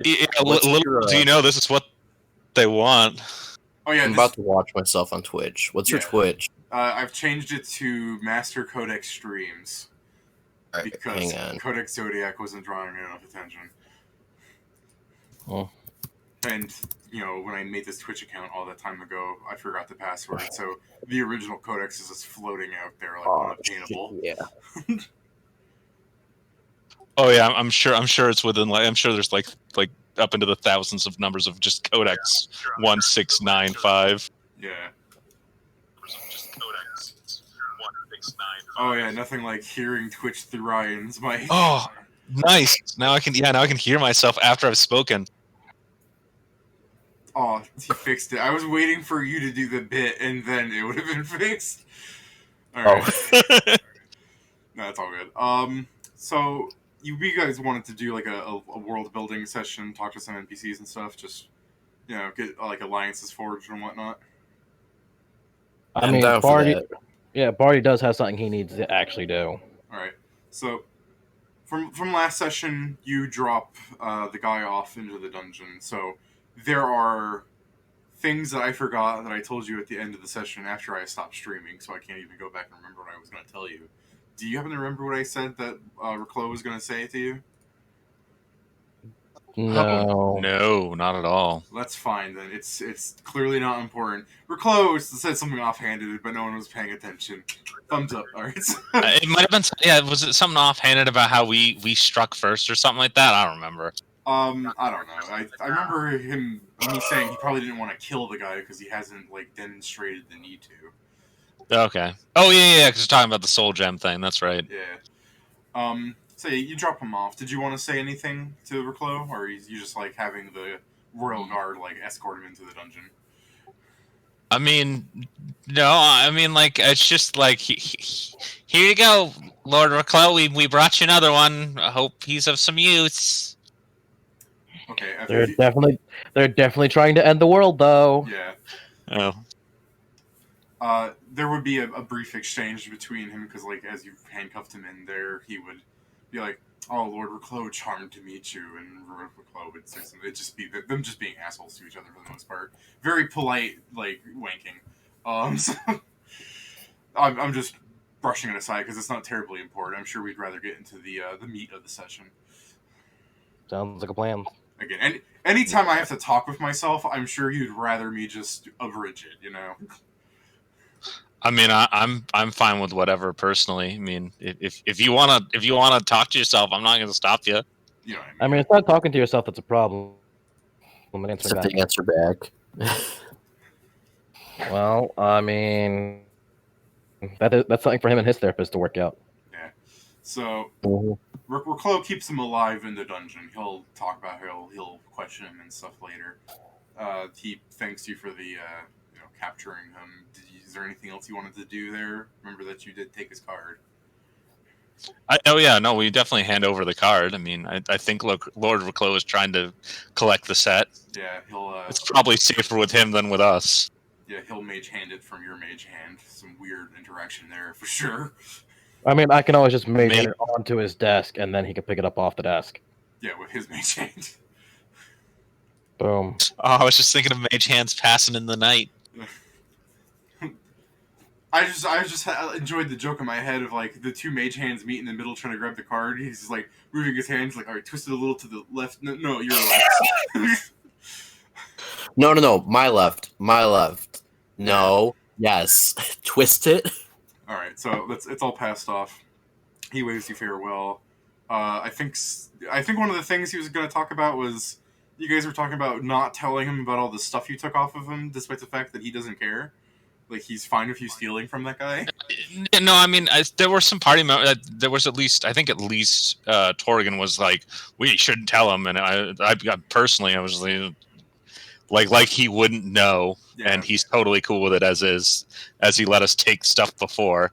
Yeah, What's little your, do you know this is what they want. Oh yeah, I'm about to watch myself on Twitch. What's your Yeah. Twitch? I've changed it to Master Codex Streams Alright, because hang on. Codex Zodiac wasn't drawing enough attention. Oh. And, when I made this Twitch account all that time ago, I forgot the password, so the original Codex is just floating out there like unobtainable. Yeah. Oh yeah, I'm sure it's within I'm sure there's like up into the thousands of numbers of just Codex 1695. Yeah. Oh yeah, nothing like hearing Twitch through Ryan's mic. Oh, nice. Now I can hear myself after I've spoken. Oh, he fixed it. I was waiting for you to do the bit, and then it would have been fixed. All right. Oh. No, it's all good. So you guys wanted to do like a world building session, talk to some NPCs and stuff, just get like alliances forged and whatnot. I I'm mean, down for Bardi. that. Yeah, Bardi does have something he needs to actually do. All right. So from last session, you drop the guy off into the dungeon. So there are things that I forgot that I told you at the end of the session after I stopped streaming, so I can't even go back and remember what I was going to tell you. Do you happen to remember what I said that Reclo was going to say to you? No. Oh, no, not at all. That's fine then. It's clearly not important. Reclo said something offhanded, but no one was paying attention. Thumbs up. All right. It might have been. Yeah, was it something offhanded about how we struck first or something like that? I don't remember. I don't know. I remember me saying he probably didn't want to kill the guy because he hasn't like demonstrated the need to. Okay. Oh yeah, because you're talking about the soul gem thing. That's right. Yeah. So you drop him off. Did you want to say anything to Reclo, or you just like having the royal guard like escort him into the dungeon? I mean, no. I mean, like it's just like here you go, Lord Reclo. We brought you another one. I hope he's of some use. Okay. They're definitely trying to end the world, though. Yeah. Oh. There would be a brief exchange between him because, like, as you handcuffed him in there, he would be like, "Oh, Lord Reclo, charmed to meet you," and Reclo would say something. It'd just be them just being assholes to each other for the most part. Very polite, like wanking. So I'm just brushing it aside because it's not terribly important. I'm sure we'd rather get into the meat of the session. Sounds like a plan. Again, anytime I have to talk with myself, I'm sure you'd rather me just abridge it, I mean, I'm fine with whatever personally. I mean, if you wanna talk to yourself, I'm not gonna stop you. You know what I mean, it's not talking to yourself that's a problem. Except to answer back. Well, I mean, that's something for him and his therapist to work out. Yeah. So Reclo keeps him alive in the dungeon. He'll talk about he'll question him and stuff later. He thanks you for the capturing him. Is there anything else you wanted to do there? Remember that you did take his card. We definitely hand over the card. I mean, I think Lord Reclo is trying to collect the set. Yeah, he'll. It's probably safer with him than with us. Yeah, he'll mage hand it from your mage hand. Some weird interaction there for sure. I mean, I can always just mage hand it onto his desk, and then he can pick it up off the desk. Yeah, with his mage hand. Boom. Oh, I was just thinking of mage hands passing in the night. I just enjoyed the joke in my head of like the two mage hands meet in the middle trying to grab the card. He's just like moving his hands like, all right, twist it a little to the left. No, your left. No, my left. No, yes, twist it. All right, so it's all passed off. He waves you farewell. I think one of the things he was going to talk about was you guys were talking about not telling him about all the stuff you took off of him, despite the fact that he doesn't care. Like, he's fine with you stealing from that guy? No, I mean, there were some party members. There was at least Torrigan was like, we shouldn't tell him. And I personally, I was like he wouldn't know. Yeah, and he's totally cool with it as is, as he let us take stuff before.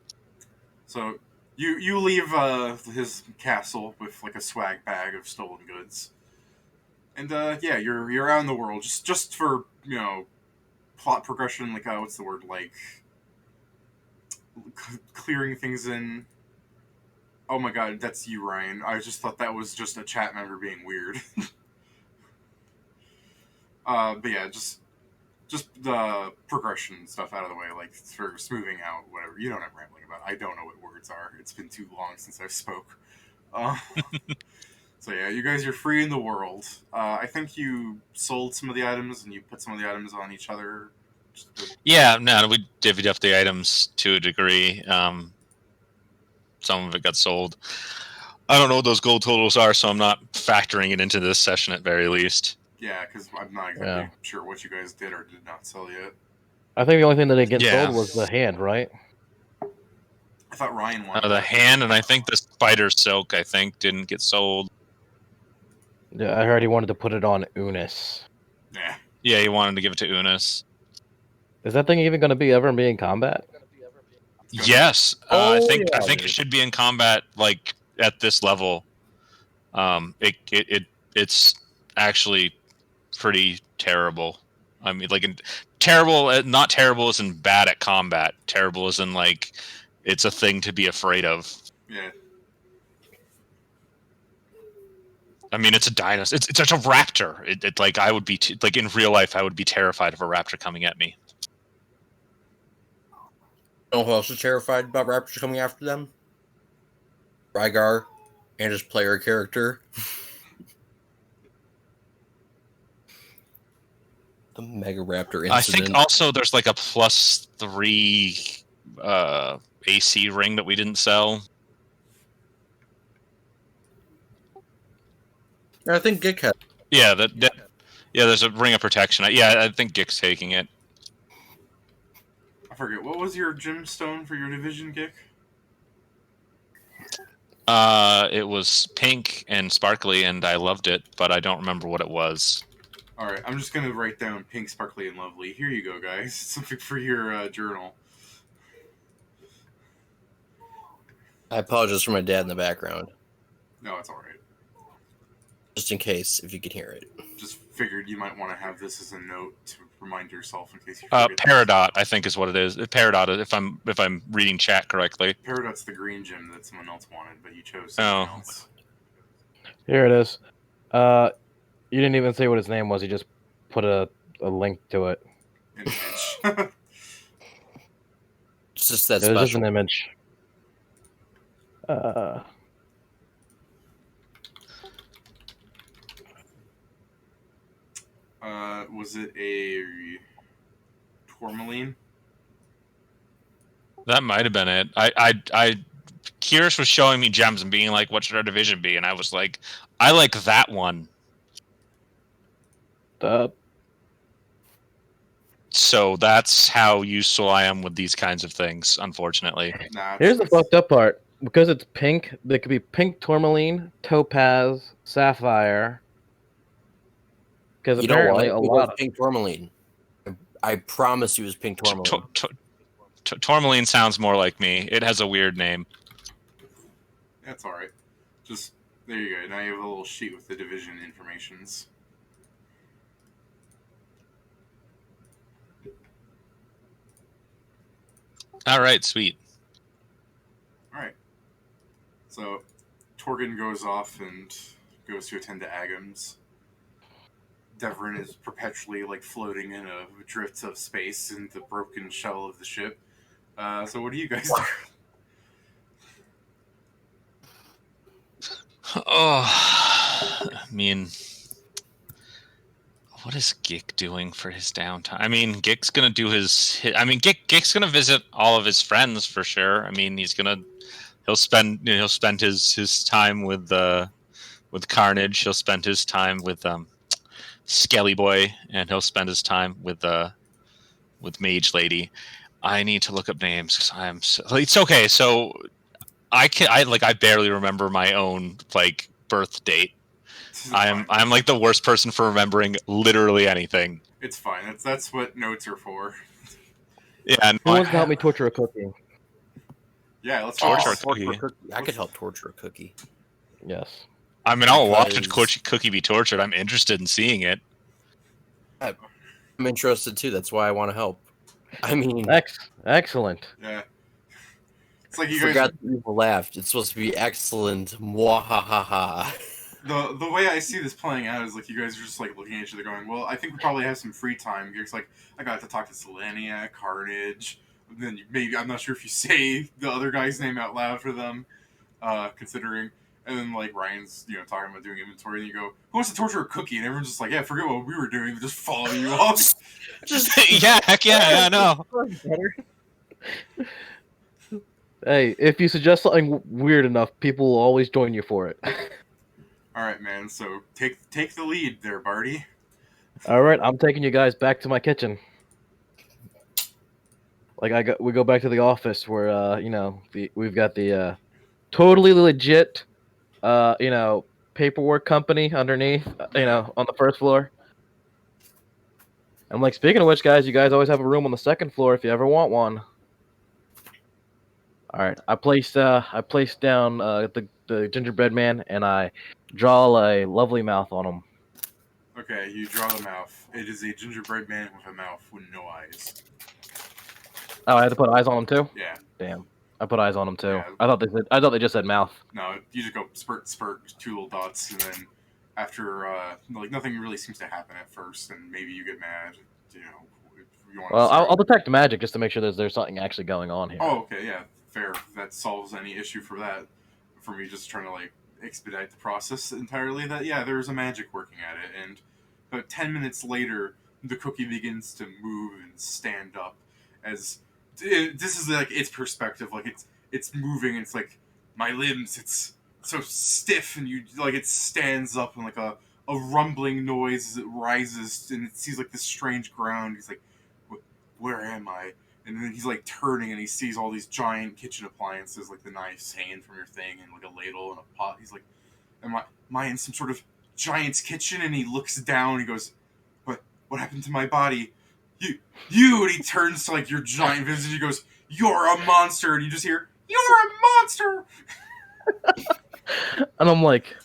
So you leave his castle with like a swag bag of stolen goods. And you're out in the world just for, plot progression, like what's the word, like clearing things in. Oh my god, that's you, Ryan. I just thought that was just a chat member being weird. But yeah, just the progression stuff out of the way, like for smoothing out whatever. You know what I'm rambling about. I don't know what words are. It's been too long since I've spoke. So yeah, you guys are free in the world. I think you sold some of the items and you put some of the items on each other. Yeah, no, we divvied up the items to a degree. Some of it got sold. I don't know what those gold totals are, so I'm not factoring it into this session at very least. Yeah, because I'm not exactly sure what you guys did or did not sell yet. I think the only thing that didn't get sold was the hand, right? I thought Ryan wanted the hand, and I think the spider silk, I think, didn't get sold. Yeah, I heard he wanted to put it on Unis. Yeah. Yeah, he wanted to give it to Unis. Is that thing even going to be ever in combat? Yes, I think it should be in combat like at this level. It's actually pretty terrible. I mean, like terrible, not terrible as in bad at combat. Terrible as in like it's a thing to be afraid of. Yeah. I mean, it's a dinosaur. It's a raptor. It like I would be like in real life, I would be terrified of a raptor coming at me. You know who else is terrified about raptors coming after them? Rygar and his player character. The Mega Raptor incident. I think also there's like a +3 AC ring that we didn't sell. I think Gick has. Yeah, there's a ring of protection. I think Gick's taking it. I forget, what was your gemstone for your division, Gick? It was pink and sparkly, and I loved it, but I don't remember what it was. Alright, I'm just gonna write down pink, sparkly, and lovely. Here you go, guys. Something for your journal. I apologize for my dad in the background. No, it's alright. Just in case, if you can hear it. Just figured you might want to have this as a note to remind yourself in case you forget. Peridot, I think is what it is. Peridot, if I'm reading chat correctly. Peridot's the green gem that someone else wanted, but you chose something else. Here it is. You didn't even say what his name was. You just put a link to it. An image. It's just that It was special. just an image. Was it a tourmaline? That might have been it. Curious was showing me gems and being like, "What should our division be?" And I was like, "I like that one." So that's how useful I am with these kinds of things, unfortunately. Here's the fucked up part. Because it's pink, there could be pink tourmaline, topaz, sapphire. Because apparently a lot of pink tourmaline. I promise you, it was pink tourmaline. Tourmaline sounds more like me. It has a weird name. That's all right. Just there you go. Now you have a little sheet with the division informations. All right, sweet. All right. So, Torgen goes off and goes to attend to Agams. Devrin is perpetually like floating in a drift of space in the broken shell of the ship. So what do you guys do? Oh, I mean, what is Gick doing for his downtime? I mean, Gick's gonna do Gick's gonna visit all of his friends for sure. I mean, he'll spend his time with Carnage. He'll spend his time with Skelly Boy, and he'll spend his time with Mage Lady. I need to look up names because it's okay. So I barely remember my own like birth date. I'm like the worst person for remembering literally anything. It's fine. That's what notes are for. Yeah. Who wants to help me torture a cookie? Yeah, let's torture a cookie. I could help torture a cookie. Yes. I mean, I'll watch a cookie be tortured. I'm interested in seeing it. I'm interested too. That's why I want to help. I mean, excellent. Yeah. It's like you forgot that you laughed. It's supposed to be excellent. Mwahaha. the way I see this playing out is like you guys are just like looking at each other, going, "Well, I think we probably have some free time." You're just like, "I got to talk to Selenia, Carnage." And then maybe I'm not sure if you say the other guy's name out loud for them, considering. And then like Ryan's talking about doing inventory, and you go, "Who wants to torture a cookie?" And everyone's just like, "Yeah, forget what we were doing, just follow you off." Yeah, heck yeah, I know. Hey, if you suggest something weird enough, people will always join you for it. All right, man. So take the lead there, Bardi. All right, I'm taking you guys back to my kitchen. Like we go back to the office where we've got the totally legit paperwork company underneath, on the first floor. I'm like, speaking of which, guys, you guys always have a room on the second floor if you ever want one. All right, I placed down the gingerbread man, and I draw a lovely mouth on him. Okay, you draw the mouth. It is a gingerbread man with a mouth with no eyes. Oh, I had to put eyes on him too? Yeah. Damn, I put eyes on him too. Yeah. I thought they just said mouth. No, you just go spurt, 2 little dots, and then after like nothing really seems to happen at first, and maybe you get mad. If you want. Well, I'll detect magic just to make sure there's something actually going on here. Oh, okay, yeah, fair. That solves any issue for that. For me, just trying to like expedite the process entirely. That there's a magic working at it, and about 10 minutes later, the cookie begins to move and stand up. As this is like its perspective, like it's moving. It's like my limbs. It's so stiff, and it stands up, and like a rumbling noise as it rises, and it sees like this strange ground. He's like, where am I? And then he's like turning, and he sees all these giant kitchen appliances, like the knives hanging from your thing, and like a ladle and a pot. He's like, am I in some sort of giant's kitchen? And he looks down, and he goes, what happened to my body? You, and he turns to like your giant visage. He goes, "You're a monster," and you just hear, "You're a monster." And I'm like,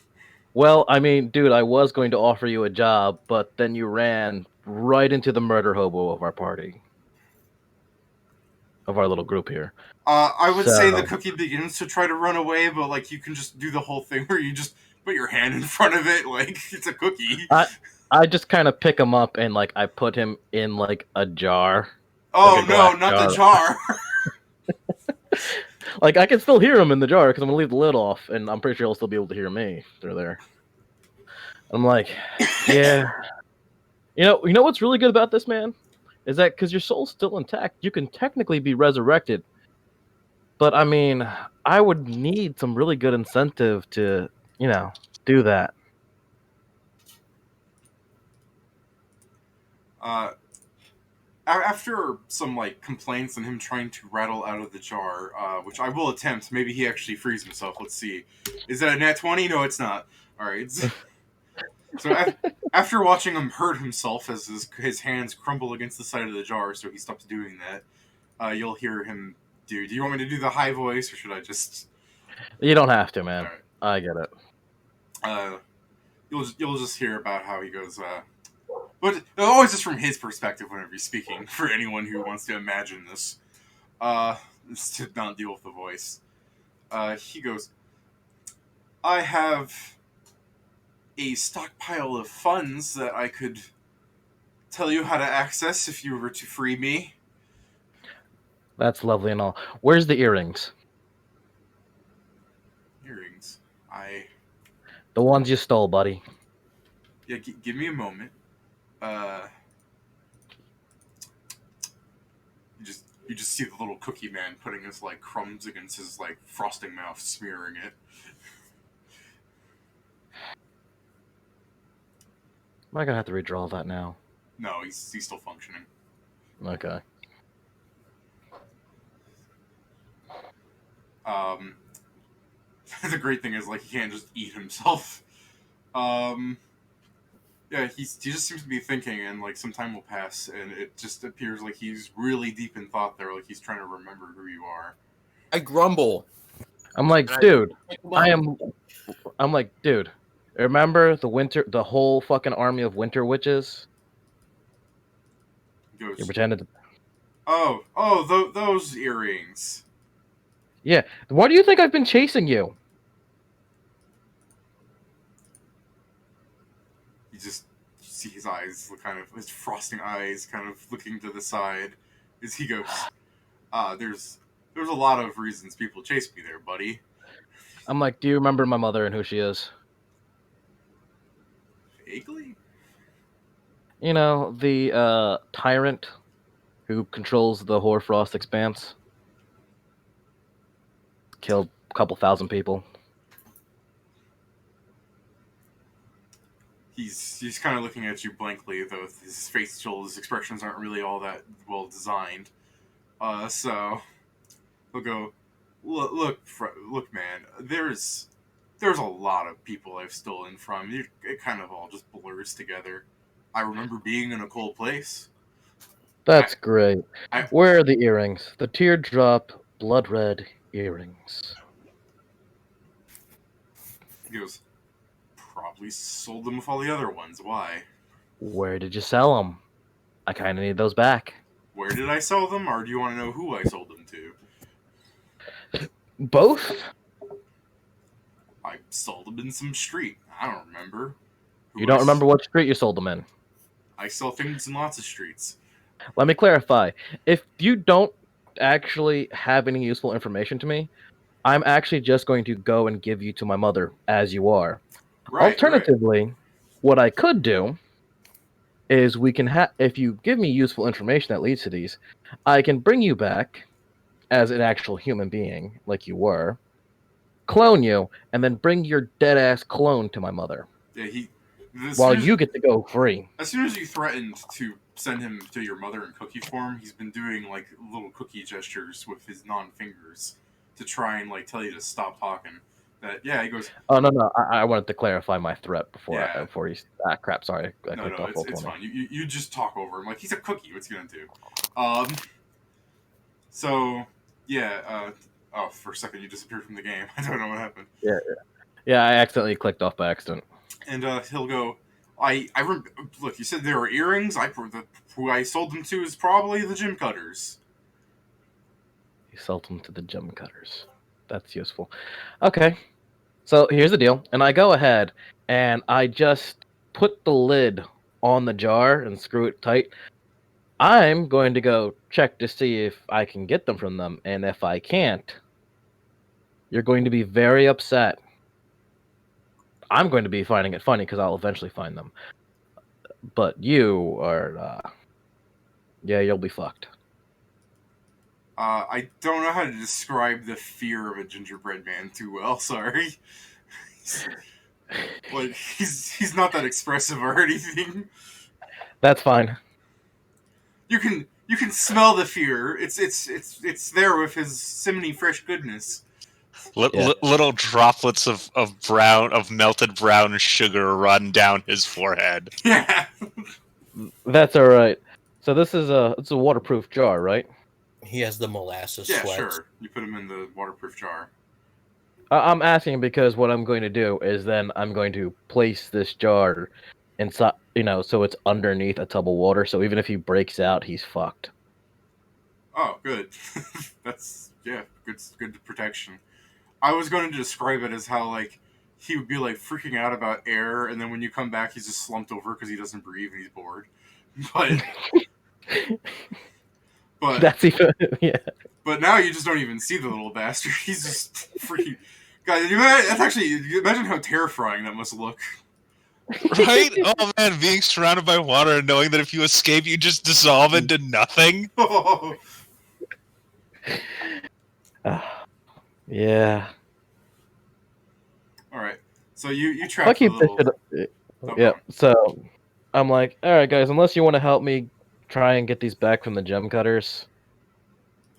well, I mean, dude, I was going to offer you a job, but then you ran right into the murder hobo of our party. Of our little group here. I would say the cookie begins to try to run away, but like you can just do the whole thing where you just put your hand in front of it like it's a cookie. I just kind of pick him up and like I put him in like a jar. Oh like no, not jar. The jar. Like I can still hear him in the jar because I'm gonna leave the lid off, and I'm pretty sure he'll still be able to hear me through there. I'm like, yeah. You know what's really good about this, man? Is that because your soul's still intact, you can technically be resurrected. But I mean, I would need some really good incentive to, do that. After some like complaints and him trying to rattle out of the jar, which I will attempt. Maybe he actually frees himself. Let's see. Is that a nat 20? No, it's not. All right. So after watching him hurt himself as his hands crumble against the side of the jar, so he stops doing that, you'll hear him do you want me to do the high voice, or should I just... You don't have to, man. Right. I get it. You'll just hear about how he goes, but always just from his perspective whenever he's speaking, for anyone who wants to imagine this. Just to not deal with the voice. He goes, I have a stockpile of funds that I could tell you how to access if you were to free me. That's lovely and all. Where's the earrings? Earrings? The ones you stole, buddy. Yeah, give me a moment. You just see the little cookie man putting his like crumbs against his like frosting mouth, smearing it. Am I gonna have to redraw that now? No, he's still functioning. Okay. The great thing is like he can't just eat himself. Yeah, he just seems to be thinking, and like some time will pass, and it just appears like he's really deep in thought there, like he's trying to remember who you are. I grumble. I'm like, dude, I'm like, dude, remember the whole fucking army of winter witches? Goes, you pretended to... those earrings. Yeah, why do you think I've been chasing you? You see his eyes, kind of his frosting eyes, kind of looking to the side, as he goes, there's a lot of reasons people chase me there, buddy. I'm like, do you remember my mother and who she is? Vaguely? You know, the tyrant who controls the Hoarfrost expanse. Killed a couple thousand people. He's kind of looking at you blankly, though his facial expressions aren't really all that well designed. So he'll go, look, man. There's a lot of people I've stolen from. It kind of all just blurs together. I remember being in a cold place. That's great. I- Where are the earrings? The teardrop, blood red earrings. He goes, probably sold them with all the other ones. Why? Where did you sell them? I kind of need those back. Where did I sell them, or do you want to know who I sold them to? Both? I sold them in some street. I don't remember. You don't remember what street you sold them in? I sell things in lots of streets. Let me clarify. If you don't actually have any useful information to me, I'm actually just going to go and give you to my mother as you are. Right. Alternatively, what I could do is we can if you give me useful information that leads to these, I can bring you back as an actual human being, like you were, clone you, and then bring your dead ass clone to my mother. Yeah, while you get to go free. As soon as you threatened to send him to your mother in cookie form, he's been doing like little cookie gestures with his non-fingers to try and like tell you to stop talking. He goes. Oh no! I wanted to clarify my threat before Yeah. before you. Ah, crap! Sorry, I No, it's fine. You just talk over him like he's a cookie. What's he gonna do? So yeah. Oh, for a second you disappeared from the game. I don't know what happened. Yeah. I accidentally clicked off by accident. And he'll go. Look. You said there were earrings. Who I sold them to is probably the gym cutters. You sold them to the gem cutters. That's useful. Okay. So here's the deal. And I go ahead and I just put the lid on the jar and screw it tight. I'm going to go check to see if I can get them from them. And if I can't, you're going to be very upset. I'm going to be finding it funny because I'll eventually find them. But you are, you'll be fucked. I don't know how to describe the fear of a gingerbread man too well. Sorry. Like he's not that expressive or anything. That's fine. You can smell the fear. It's there with his simony fresh goodness. Little droplets of melted brown sugar run down his forehead. Yeah. That's all right. So it's a waterproof jar, right? He has the molasses Yeah, sweats. sure. You put him in the waterproof jar. I'm asking because what I'm going to do is then I'm going to place this jar inside, so it's underneath a tub of water. So even if he breaks out, he's fucked. Oh, good. That's good protection. I was going to describe it as how like he would be like freaking out about air, and then when you come back, he's just slumped over because he doesn't breathe and he's bored. But That's even yeah. But now you just don't even see the little bastard. He's just freaking. God, imagine how terrifying that must look. Right? Oh man, being surrounded by water and knowing that if you escape, you just dissolve into nothing. Yeah. All right. So you track I'll keep the this little. shit. No Yeah. problem. So I'm like, all right, guys, unless you want to help me try and get these back from the gem cutters,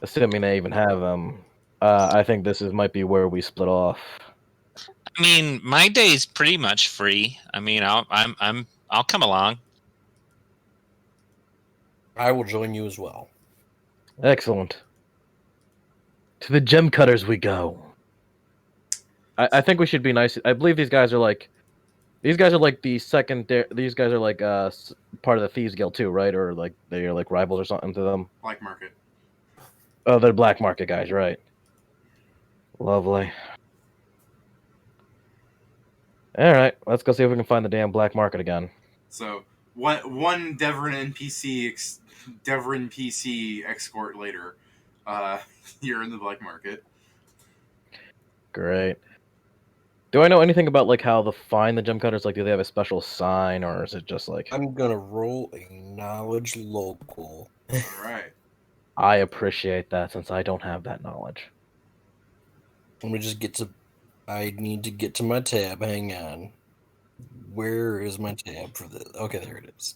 assuming they even have them, I think this might be where we split off. I mean, my day's pretty much free. I mean, I'll come along. I will join you as well. Excellent. To the gem cutters we go. I think we should be nice. I believe these guys are like the second. These guys are like part of the Thieves Guild too, right? Or like they are like rivals or something to them. Black market. Oh, they're black market guys, right? Lovely. All right, let's go see if we can find the damn black market again. So one Devon PC escort later, you're in the black market. Great. Do I know anything about like how to find the gem cutters? Like, do they have a special sign, or is it just like? I'm gonna roll a knowledge local. All right. I appreciate that since I don't have that knowledge. Let me just get to. I need to get to my tab. Hang on. Where is my tab for this? Okay, there it is.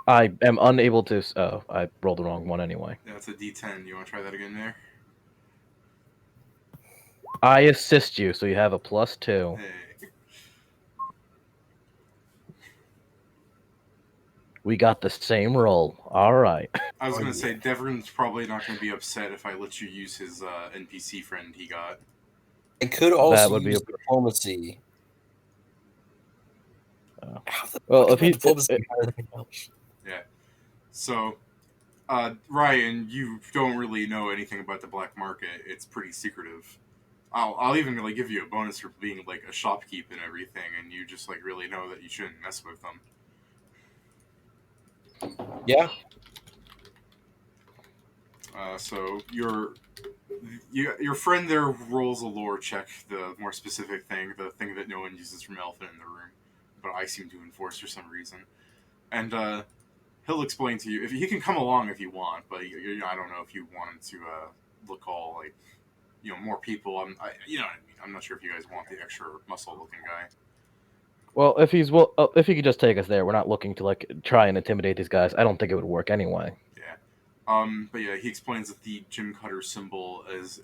I am unable to. Oh, I rolled the wrong one anyway. That's a D10. You want to try that again there? I assist you, so you have a +2. Hey. We got the same roll. All right. I was Oh, gonna yeah. say Devon's probably not gonna be upset if I let you use his NPC friend he got. I could also would be use a- diplomacy. Oh. How the Well, fuck if is my he- diplomacy higher than knowledge? Yeah. So, Ryan, you don't really know anything about the black market. It's pretty secretive. I'll even like give you a bonus for being like a shopkeep and everything, and you just like really know that you shouldn't mess with them. Yeah. So your friend there rolls a lore check, the more specific thing, the thing that no one uses from elephant in the room, but I seem to enforce for some reason, and he'll explain to you if he can come along if you want, but I don't know if you want him to look all like more people. You know what I mean. I'm not sure if you guys want the extra muscle-looking guy. Well, if if he could just take us there, we're not looking to like try and intimidate these guys. I don't think it would work anyway. Yeah. But yeah, he explains that the gem cutter symbol is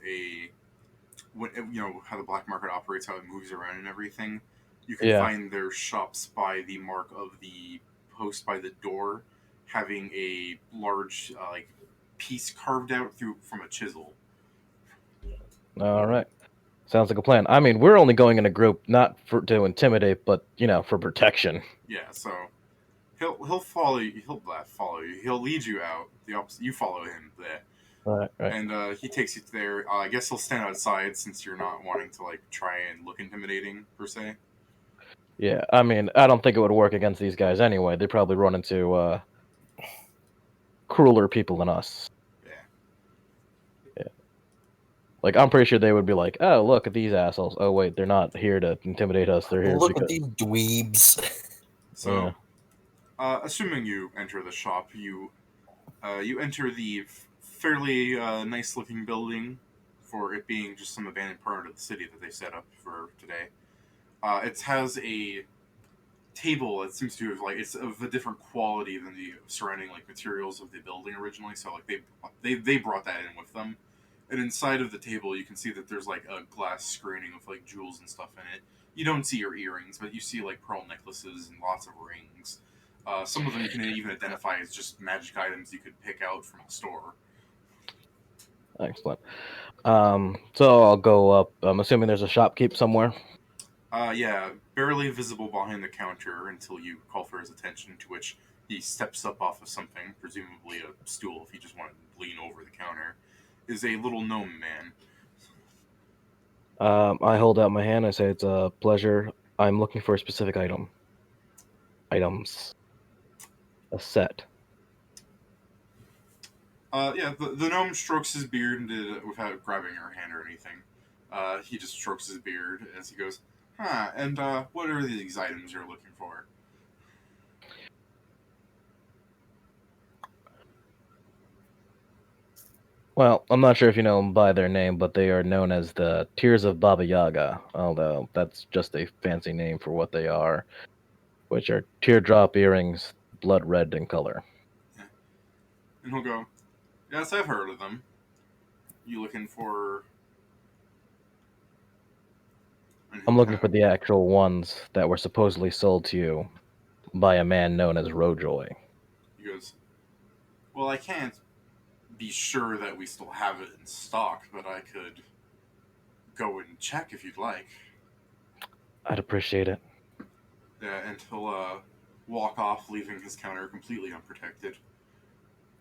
how the black market operates, how it moves around and everything. You can find their shops by the mark of the post by the door, having a large piece carved out from a chisel. All right. Sounds like a plan. I mean, we're only going in a group not to intimidate, but for protection. Yeah, so he'll follow you. He'll follow you. He'll lead you out. The opposite. You follow him there. Right. And he takes you there. I guess he'll stand outside since you're not wanting to like try and look intimidating per se. Yeah, I mean, I don't think it would work against these guys anyway. They probably run into crueler people than us. Yeah. Like, I'm pretty sure they would be like, "Oh, look at these assholes. Oh, wait, they're not here to intimidate us. They're here Look because." at these dweebs. So, assuming you enter the shop, you enter the fairly nice-looking building for it being just some abandoned part of the city that they set up for today. It has a table that seems to have it's of a different quality than the surrounding materials of the building originally. So they brought that in with them. And inside of the table, you can see that there's a glass screening of jewels and stuff in it. You don't see your earrings, but you see pearl necklaces and lots of rings. Some of them you can even identify as just magic items you could pick out from the store. Excellent. So I'll go up. I'm assuming there's a shopkeep somewhere. Yeah, barely visible behind the counter until you call for his attention, to which he steps up off of something, presumably a stool if you just want to lean over the counter, is a little gnome man. I hold out my hand. I say, "It's a pleasure. I'm looking for a specific item. Items. A set." Yeah, the gnome strokes his beard and did it without grabbing her hand or anything. He just strokes his beard as he goes, and what are these items you're looking for? Well, I'm not sure if you know them by their name, but they are known as the Tears of Baba Yaga, although that's just a fancy name for what they are, which are teardrop earrings, blood red in color. Yeah. And he'll go, yes, I've heard of them. You looking for... I'm looking for the actual ones that were supposedly sold to you by a man known as Rojoy. He goes, well, I can't be sure that we still have it in stock, but I could go and check if you'd like. I'd appreciate it. Yeah, and he'll walk off, leaving his counter completely unprotected.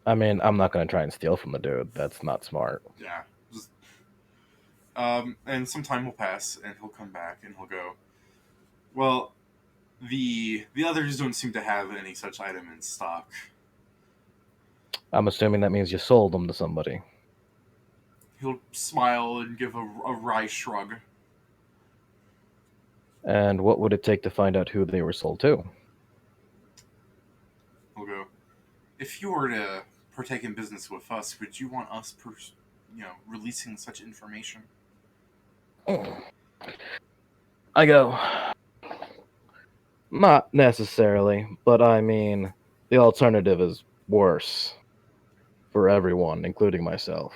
I mean, I'm not going to try and steal from the dude. That's not smart. Yeah. And some time will pass, and he'll come back, and he'll go, well, The others don't seem to have any such item in stock. I'm assuming that means you sold them to somebody. He'll smile and give a wry shrug. And what would it take to find out who they were sold to? He'll go, if you were to partake in business with us, would you want us, releasing such information? I go, not necessarily, but I mean, the alternative is worse for everyone, including myself.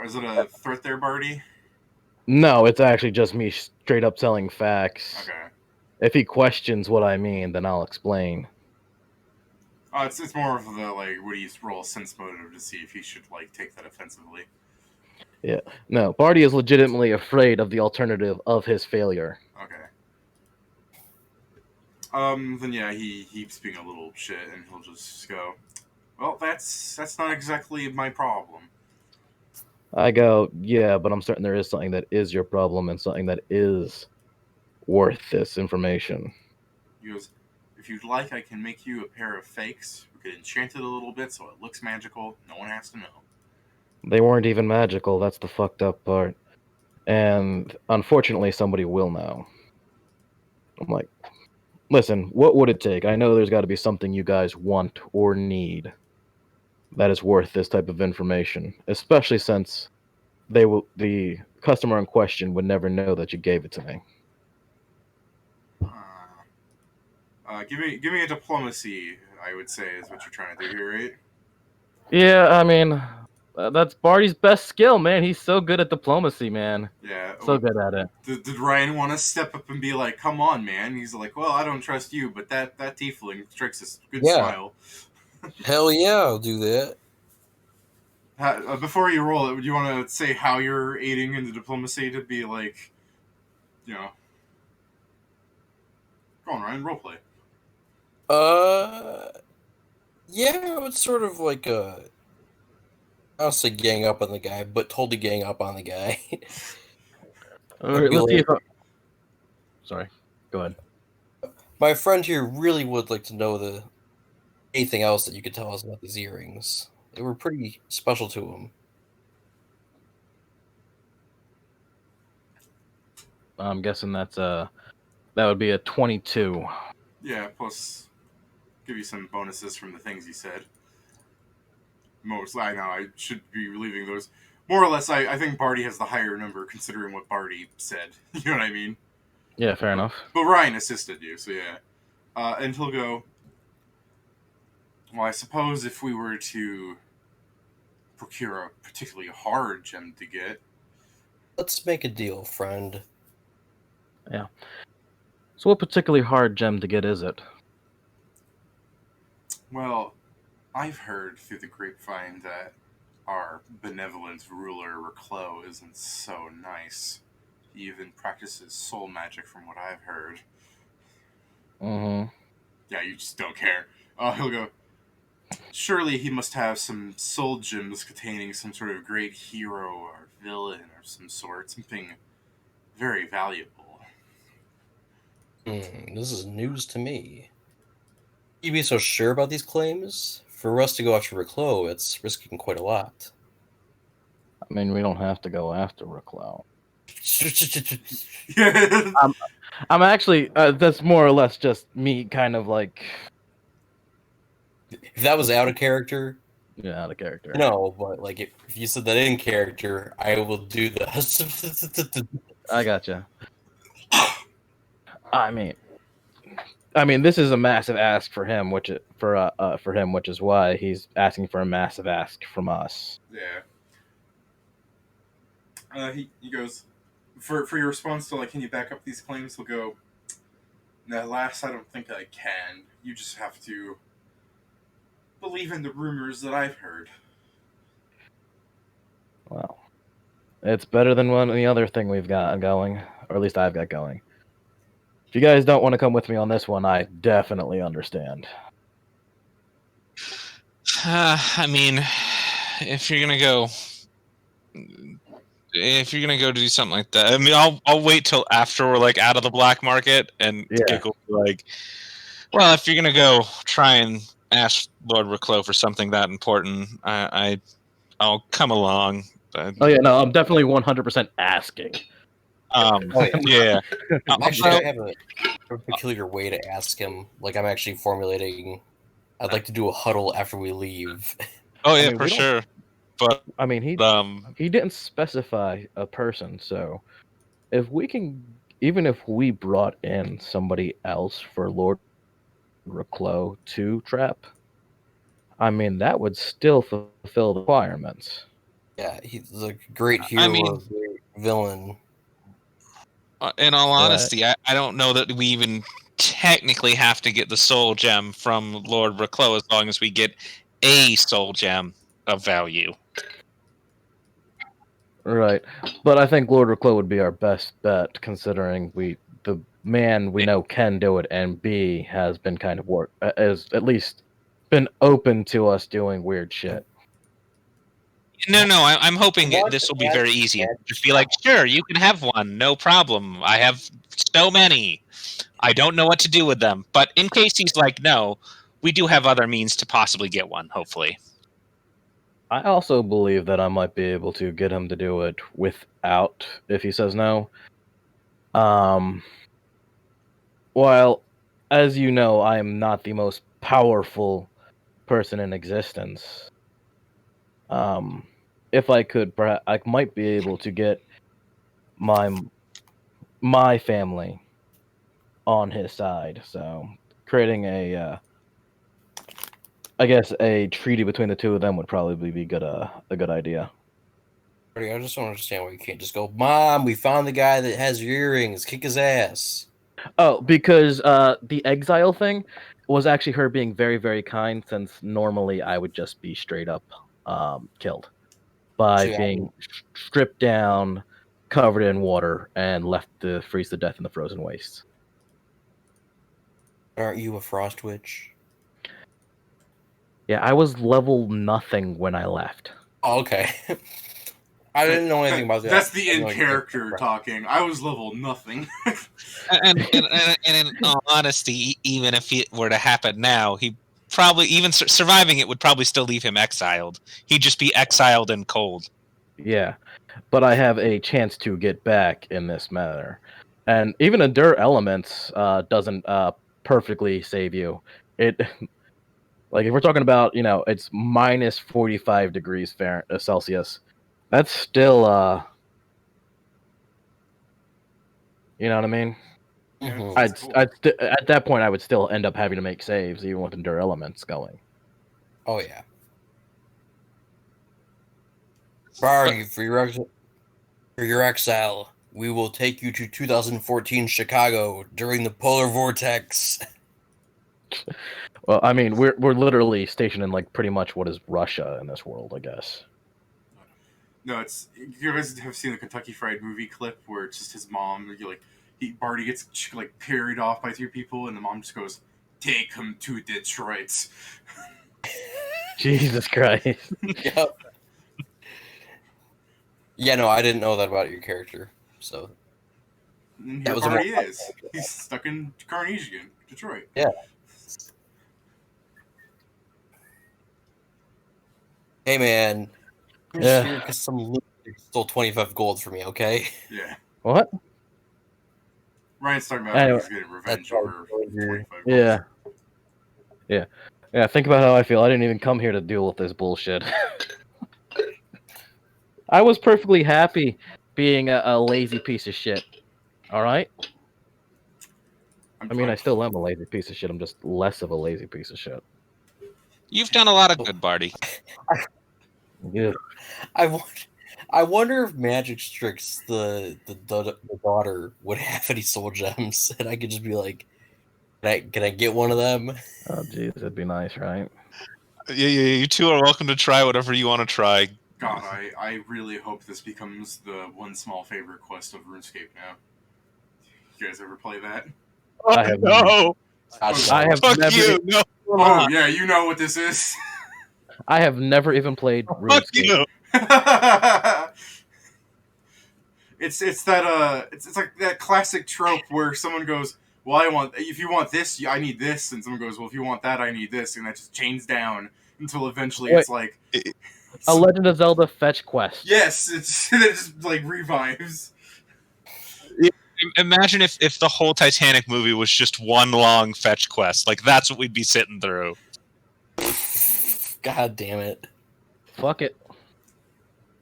Is it a threat there, Bardi? No, it's actually just me straight up telling facts. Okay. If he questions what I mean, then I'll explain. It's more of the, would he roll a sense motive to see if he should, take that offensively? Yeah. No, Bardi is legitimately afraid of the alternative of his failure. Okay. Then yeah, he keeps being a little shit, and he'll just go, well, that's not exactly my problem. I go, yeah, but I'm certain there is something that is your problem and something that is worth this information. He goes, if you'd like, I can make you a pair of fakes. We could enchant it a little bit so it looks magical. No one has to know. They weren't even magical, that's the fucked up part. And unfortunately, somebody will know. I'm like, listen, what would it take? I know there's got to be something you guys want or need that is worth this type of information, especially since the customer in question would never know that you gave it to me. Give me a diplomacy, I would say, is what you're trying to do here, right? Yeah, I mean, that's Barty's best skill, man. He's so good at diplomacy, man. Yeah. So good at it. Did Ryan want to step up and be like, come on, man? He's like, well, I don't trust you, but that tiefling strikes a good smile. Hell yeah, I'll do that. Before you roll it, would you want to say how you're aiding in the diplomacy to be like, Go on, Ryan, roleplay. Yeah, it's sort of like I don't say gang up on the guy, but told to gang up on the guy. All right, let's see if Sorry, go ahead. My friend here really would like to know anything else that you could tell us about these earrings. They were pretty special to him. I'm guessing that would be a 22. Yeah, plus give you some bonuses from the things you said. I know I should be leaving those. More or less, I think Bardi has the higher number considering what Bardi said. You know what I mean? Yeah, fair enough. But Ryan assisted you, so yeah. And he'll go, well, I suppose if we were to procure a particularly hard gem to get... Let's make a deal, friend. Yeah. So what particularly hard gem to get is it? Well, I've heard through the grapevine that our benevolent ruler, Reclos, isn't so nice. He even practices soul magic from what I've heard. Mm-hmm. Yeah, you just don't care. He'll go, surely he must have some soul gems containing some sort of great hero or villain or some sort. Something very valuable. This is news to me. You be so sure about these claims? For us to go after Reclos, it's risking quite a lot. I mean, we don't have to go after Reclos. Yeah. I'm actually, that's more or less just me kind of like... If that was out of character... Yeah, out of character. No, but like if you said that in character, I will do the... I gotcha. I mean, this is a massive ask for him, which is why he's asking for a massive ask from us. Yeah. He goes, for your response to can you back up these claims? He'll go, no, alas, I don't think I can. You just have to believe in the rumors that I've heard. Well, it's better than any other thing we've got going, or at least I've got going. If you guys don't want to come with me on this one, I definitely understand. I mean, if you're gonna go if you're gonna go do something like that, I mean, I'll wait till after we're like out of the black market and Yeah. Giggle will be like, well, if you're gonna go try and ask Lord Reclos for something that important, I'll come along. But, Oh yeah, no, I'm definitely 100% asking. Oh, yeah. yeah. Actually, Well, I have a peculiar way to ask him. Like, I'm actually formulating. I'd like to do a huddle after we leave. oh yeah, mean, for we don't- sure. But I mean, he didn't specify a person, so if we can, even if we brought in somebody else for Lord Reclos to trap, I mean, that would still fulfill the requirements. Yeah, he's a great I hero, mean- or a great villain. in all Right. honesty, I don't know that we even technically have to get the soul gem from Lord Reclos as long as we get a soul gem of value. Right, but I think Lord Reclos would be our best bet, considering the man we know can do it, and B has been kind of has at least been open to us doing weird shit. No, I'm hoping What? this will be very easy. Just be like, sure, you can have one, no problem. I have so many. I don't know what to do with them. But in case he's like, no, we do have other means to possibly get one, hopefully. I also believe that I might be able to get him to do it without, if he says no. While, as you know, I am not the most powerful person in existence. If I could, perhaps I might be able to get my family on his side. So creating I guess a treaty between the two of them would probably be a good idea. I just don't understand why you can't just go, Mom, we found the guy that has your earrings. Kick his ass. Oh, because the exile thing was actually her being very, very kind, since normally I would just be straight up killed by See, being stripped down, covered in water, and left to freeze to death in the frozen wastes. Aren't you a frost witch? Yeah, I was level nothing when I left. Oh, okay. I didn't know anything about that. That's the I know in you- character talking. I was level nothing. And in all honesty, even if it were to happen now, he probably, even surviving it would probably still leave him exiled. He'd just be exiled and cold. Yeah, but I have a chance to get back in this manner. And even Endure Elements doesn't perfectly save you. It like if we're talking about, it's minus 45 degrees Celsius. That's still you know what I mean? Mhm. That's cool. At that point I would still end up having to make saves even with Endure Elements going. Oh, yeah. Bardi, for your exile, we will take you to 2014 Chicago during the polar vortex. Well, I mean, we're literally stationed in like pretty much what is Russia in this world, I guess. No, it's, you guys have seen the Kentucky Fried Movie clip where it's just his mom. Bardi gets like carried off by two people, and the mom just goes, "Take him to Detroit." Jesus Christ. Yep. Yeah, no, I didn't know that about your character. So And That here was a Bardi more- is. He's stuck in Karnegion, Detroit. hey, man, I'm Yeah. just here because some loser stole 25 gold from me. Okay. Yeah. What? Ryan's talking about Anyway, how he's getting revenge that's over all good. 25 gold. Yeah, think about how I feel. I didn't even come here to deal with this bullshit. I was perfectly happy being a lazy piece of shit. Alright? I mean, I still am a lazy piece of shit. I'm just less of a lazy piece of shit. You've done a lot of good, Bardi. Yeah. I wonder if Magic Strix, the daughter, would have any soul gems, and I could just be like, can I get one of them? Oh, jeez, that'd be nice, right? Yeah, you two are welcome to try whatever you want to try. God, I really hope this becomes the one small favorite quest of RuneScape now. You guys ever play that? I have no! I have Fuck never, you! No! Oh, yeah, you know what this is. I have never even played Fuck RuneScape. you! It's like that classic trope where someone goes, "Well, if you want this, I need this," and someone goes, "Well, if you want that, I need this," and that just chains down until eventually it's like a Legend of Zelda fetch quest. yes, it just like revives. Imagine if the whole Titanic movie was just one long fetch quest. Like that's what we'd be sitting through. God damn it. Fuck it.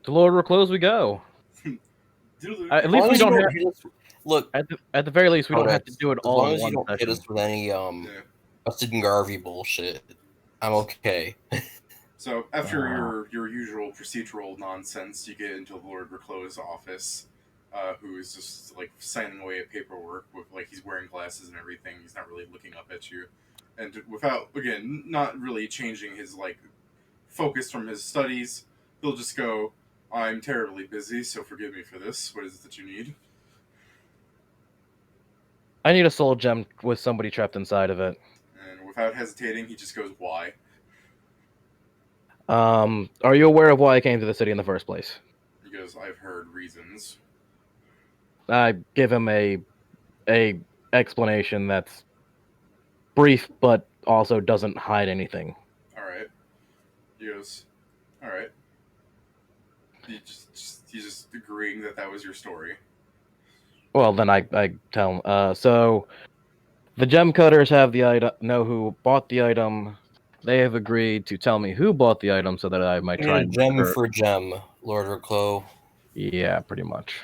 To Lord Reclose we go. At least we don't have. Look, at the very least, we don't have to do it as all long in as you one don't hit session. us with any Busted and Garvey bullshit, I'm okay. So after your usual procedural nonsense, you get into Lord Reclose's office, who is just like signing away at paperwork with like he's wearing glasses and everything. He's not really looking up at you, and without again not really changing his like focus from his studies, he'll just go, "I'm terribly busy, so forgive me for this. What is it that you need?" I need a soul gem with somebody trapped inside of it. And without hesitating, he just goes, "Why?" Are you aware of why I came to the city in the first place? He goes, "I've heard reasons." I give him a explanation that's brief, but also doesn't hide anything. All right. He goes, "All right." He's just agreeing that was your story. Well, then I tell him. So the gem cutters have the item. Know who bought the item. They have agreed to tell me who bought the item so that I might try and gem for gem, Lord Reclo. Yeah, pretty much.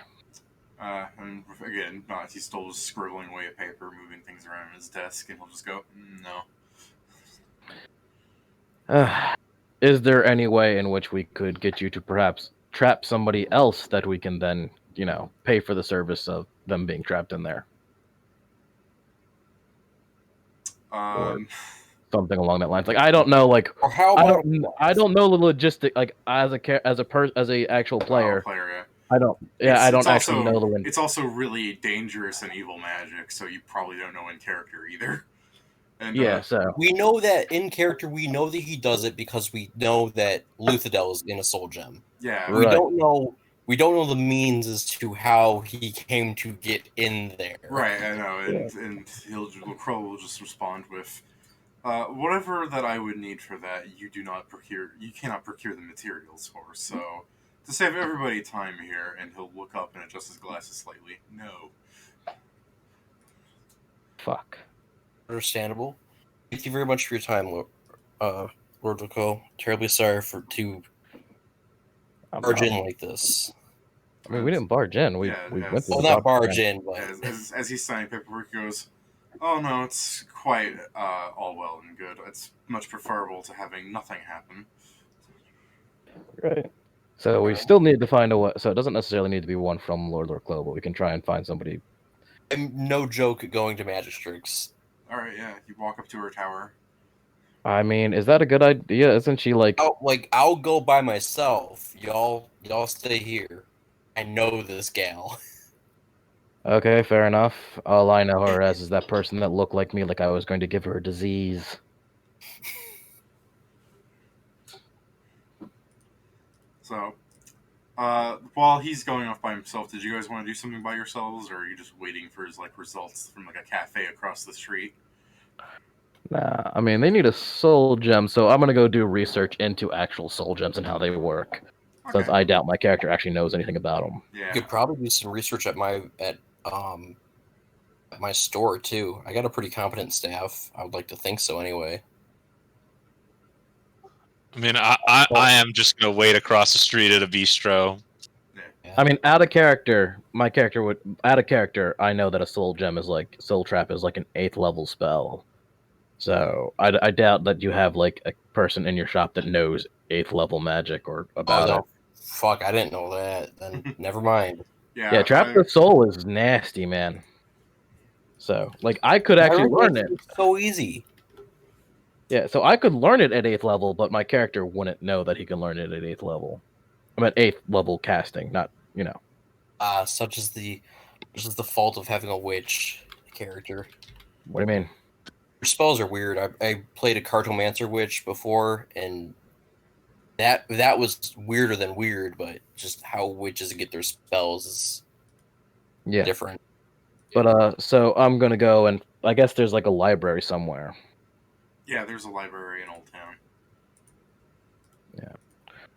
And again, he's still just scribbling away at paper, moving things around on his desk, and he'll just go, "No." Is there any way in which we could get you to perhaps trap somebody else that we can then, pay for the service of them being trapped in there? Or something along that lines. Like I don't know, like or how about I don't know the logistic. Like as a actual player, yeah. I don't actually know the. It's also really dangerous and evil magic, so you probably don't know in character either. And, yeah, so we know that in character, we know that he does it because we know that Luthadel is in a soul gem. Yeah, we don't know. We don't know the means as to how he came to get in there. Right, I know, and Crow will just respond with, "Whatever that I would need for that, you cannot procure the materials for. So, to save everybody time here," and he'll look up and adjust his glasses slightly. "No." Fuck. Understandable. Thank you very much for your time, Lord Reclo. Terribly sorry to barge in like this. I mean, we didn't barge in. We went through not barge in, but as he's signing paperwork, he goes, "Oh no, it's quite all well and good. It's much preferable to having nothing happen." Right. So we still need to find a way. So it doesn't necessarily need to be one from Lord Reclo, but we can try and find somebody. I'm no joke going to Magistrix. All right, yeah. You walk up to her tower. I mean, is that a good idea? Isn't she like? I'll go by myself. Y'all stay here. I know this gal. Okay, fair enough. All I know her as is that person that looked like me, like I was going to give her a disease. So, while he's going off by himself, did you guys want to do something by yourselves, or are you just waiting for his results from a cafe across the street? Nah, I mean they need a soul gem, so I'm gonna go do research into actual soul gems and how they work. Okay. Since I doubt my character actually knows anything about them. Yeah. You could probably do some research at my store too. I got a pretty competent staff. I would like to think so, anyway. I mean, I am just gonna wait across the street at a bistro. Yeah. I mean, out of character, I know that a soul trap is like an 8th level spell. So I doubt that you have like a person in your shop that knows 8th level magic or about it. Fuck, I didn't know that. Then never mind. Yeah, trap the soul is nasty, man. So like I could actually learn it. It's so easy. Yeah, so I could learn it at 8th level, but my character wouldn't know that he can learn it at 8th level. I'm at 8th level casting, not Such is the fault of having a witch character. What do you mean? Your spells are weird. I played a cartomancer witch before, and that was weirder than weird, but just how witches get their spells is Yeah. different. But so I'm gonna go, and I guess there's like a library somewhere. Yeah, there's a library in Old Town.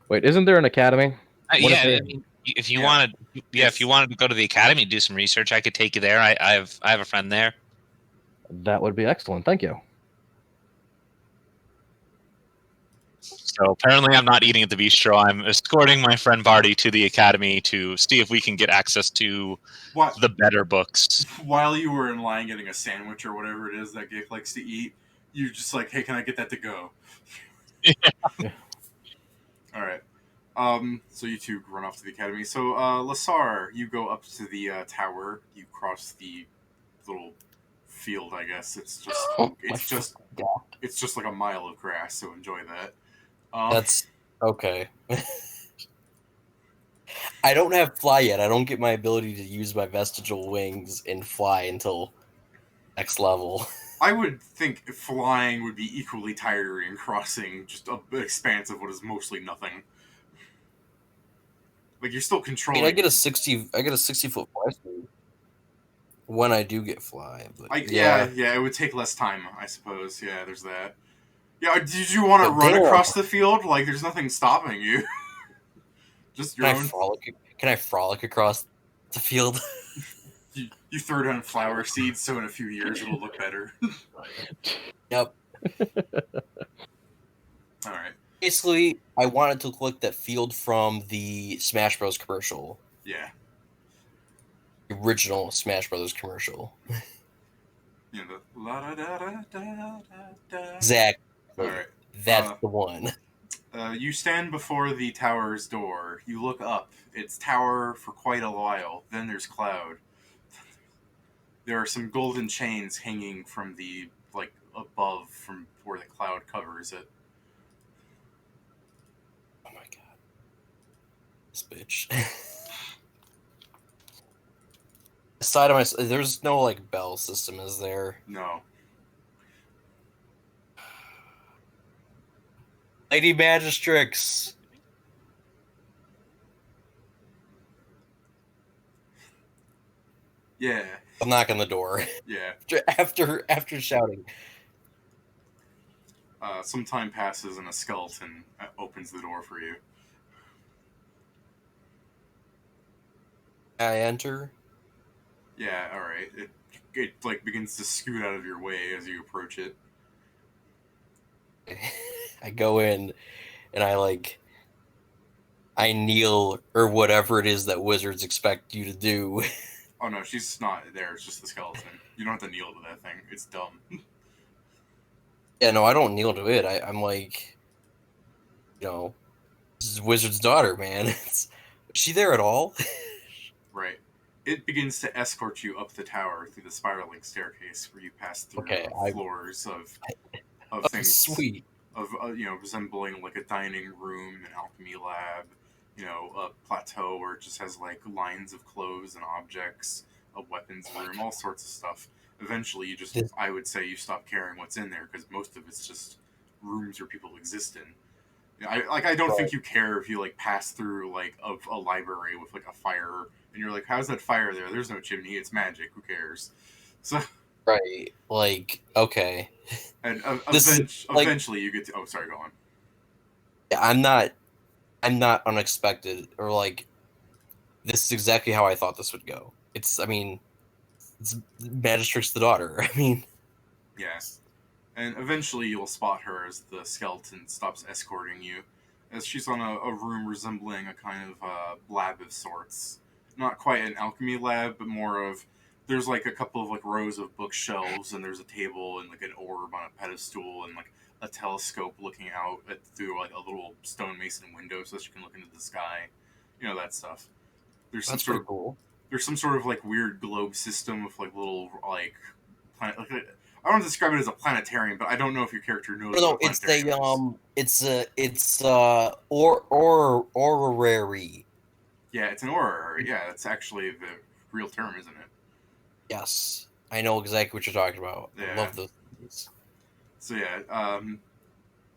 Wait, isn't there an academy? What if Yeah, they- I mean, if you Yeah. wanted, Yes. if you wanted to go to the academy and do some research, I could take you there. I have a friend there. That would be excellent. Thank you. So apparently, I'm not eating at the bistro. I'm escorting my friend Bardi to the academy to see if we can get access to What? the better books. While you were in line getting a sandwich or whatever it is that Gik likes to eat, you're just like, hey, can I get that to go? Yeah. All right. So you two run off to the academy. So, Lasar, you go up to the tower. You cross the little field. I guess it's just like a mile of grass. So enjoy that. That's okay. I don't have fly yet. I don't get my ability to use my vestigial wings and fly until next level. I would think flying would be equally tiring crossing just an expanse of what is mostly nothing. Like you're still I controlling. mean, I get a 60-foot fly speed when I do get fly. But yeah, it would take less time, I suppose. Yeah, there's that. Yeah, did you want to But run there- across the field? Like, there's nothing stopping you. Just your Can I own. frolic? Can I frolic across the field? You throw down flower seeds, so in a few years it'll look better. Yep. All right. Basically, I wanted to click that field from the Smash Bros. Commercial. Yeah. The original Smash Bros. Commercial. You know the la da da da da da. Exactly. All right. That's the one. You stand before the tower's door. You look up. It's tower for quite a while. Then there's cloud. There are some golden chains hanging from the above from where the cloud covers it. Oh my god. This bitch. Aside of my, there's no like bell system, is there? No. Lady Magistrix. Yeah. I'm knocking the door. Yeah. After shouting. Some time passes and a skeleton opens the door for you. I enter. Yeah, all right. It like begins to scoot out of your way as you approach it. I go in and I kneel or whatever it is that wizards expect you to do. Oh no, she's not there. It's just the skeleton. You don't have to kneel to that thing. It's dumb. Yeah, no, I don't kneel to it. I'm like, this is Wizard's daughter, man. Is she there at all? Right. It begins to escort you up the tower through the spiraling staircase where you pass through floors of things Sweet. of resembling like a dining room, an alchemy lab, a plateau where it just has like lines of clothes and objects, a weapons room, all sorts of stuff. Eventually, I would say you stop caring what's in there because most of it's just rooms where people exist in. I don't think you care if you like pass through like a library with like a fire and you're like, how's that fire there? There's no chimney. It's magic. Who cares? So Right. Like, okay. and eventually you get to. Oh, sorry. Go on. I'm not unexpected or like. This is exactly how I thought this would go. It's Magistrix the daughter. I mean. Yes. And eventually you'll spot her as the skeleton stops escorting you, as she's on a room resembling a kind of lab of sorts. Not quite an alchemy lab, but more of, there's like a couple of like rows of bookshelves, and there's a table and like an orb on a pedestal, and like a telescope looking out through like a little stonemason window so that you can look into the sky. That stuff. That's pretty cool. There's some sort of like weird globe system with like little like planet. I don't describe it as a planetarium, but I don't know if your character knows. No, it's orrery. Yeah, it's an orrery. Yeah, that's actually the real term, isn't it? Yes, I know exactly what you're talking about. Yeah. I love those things. So yeah,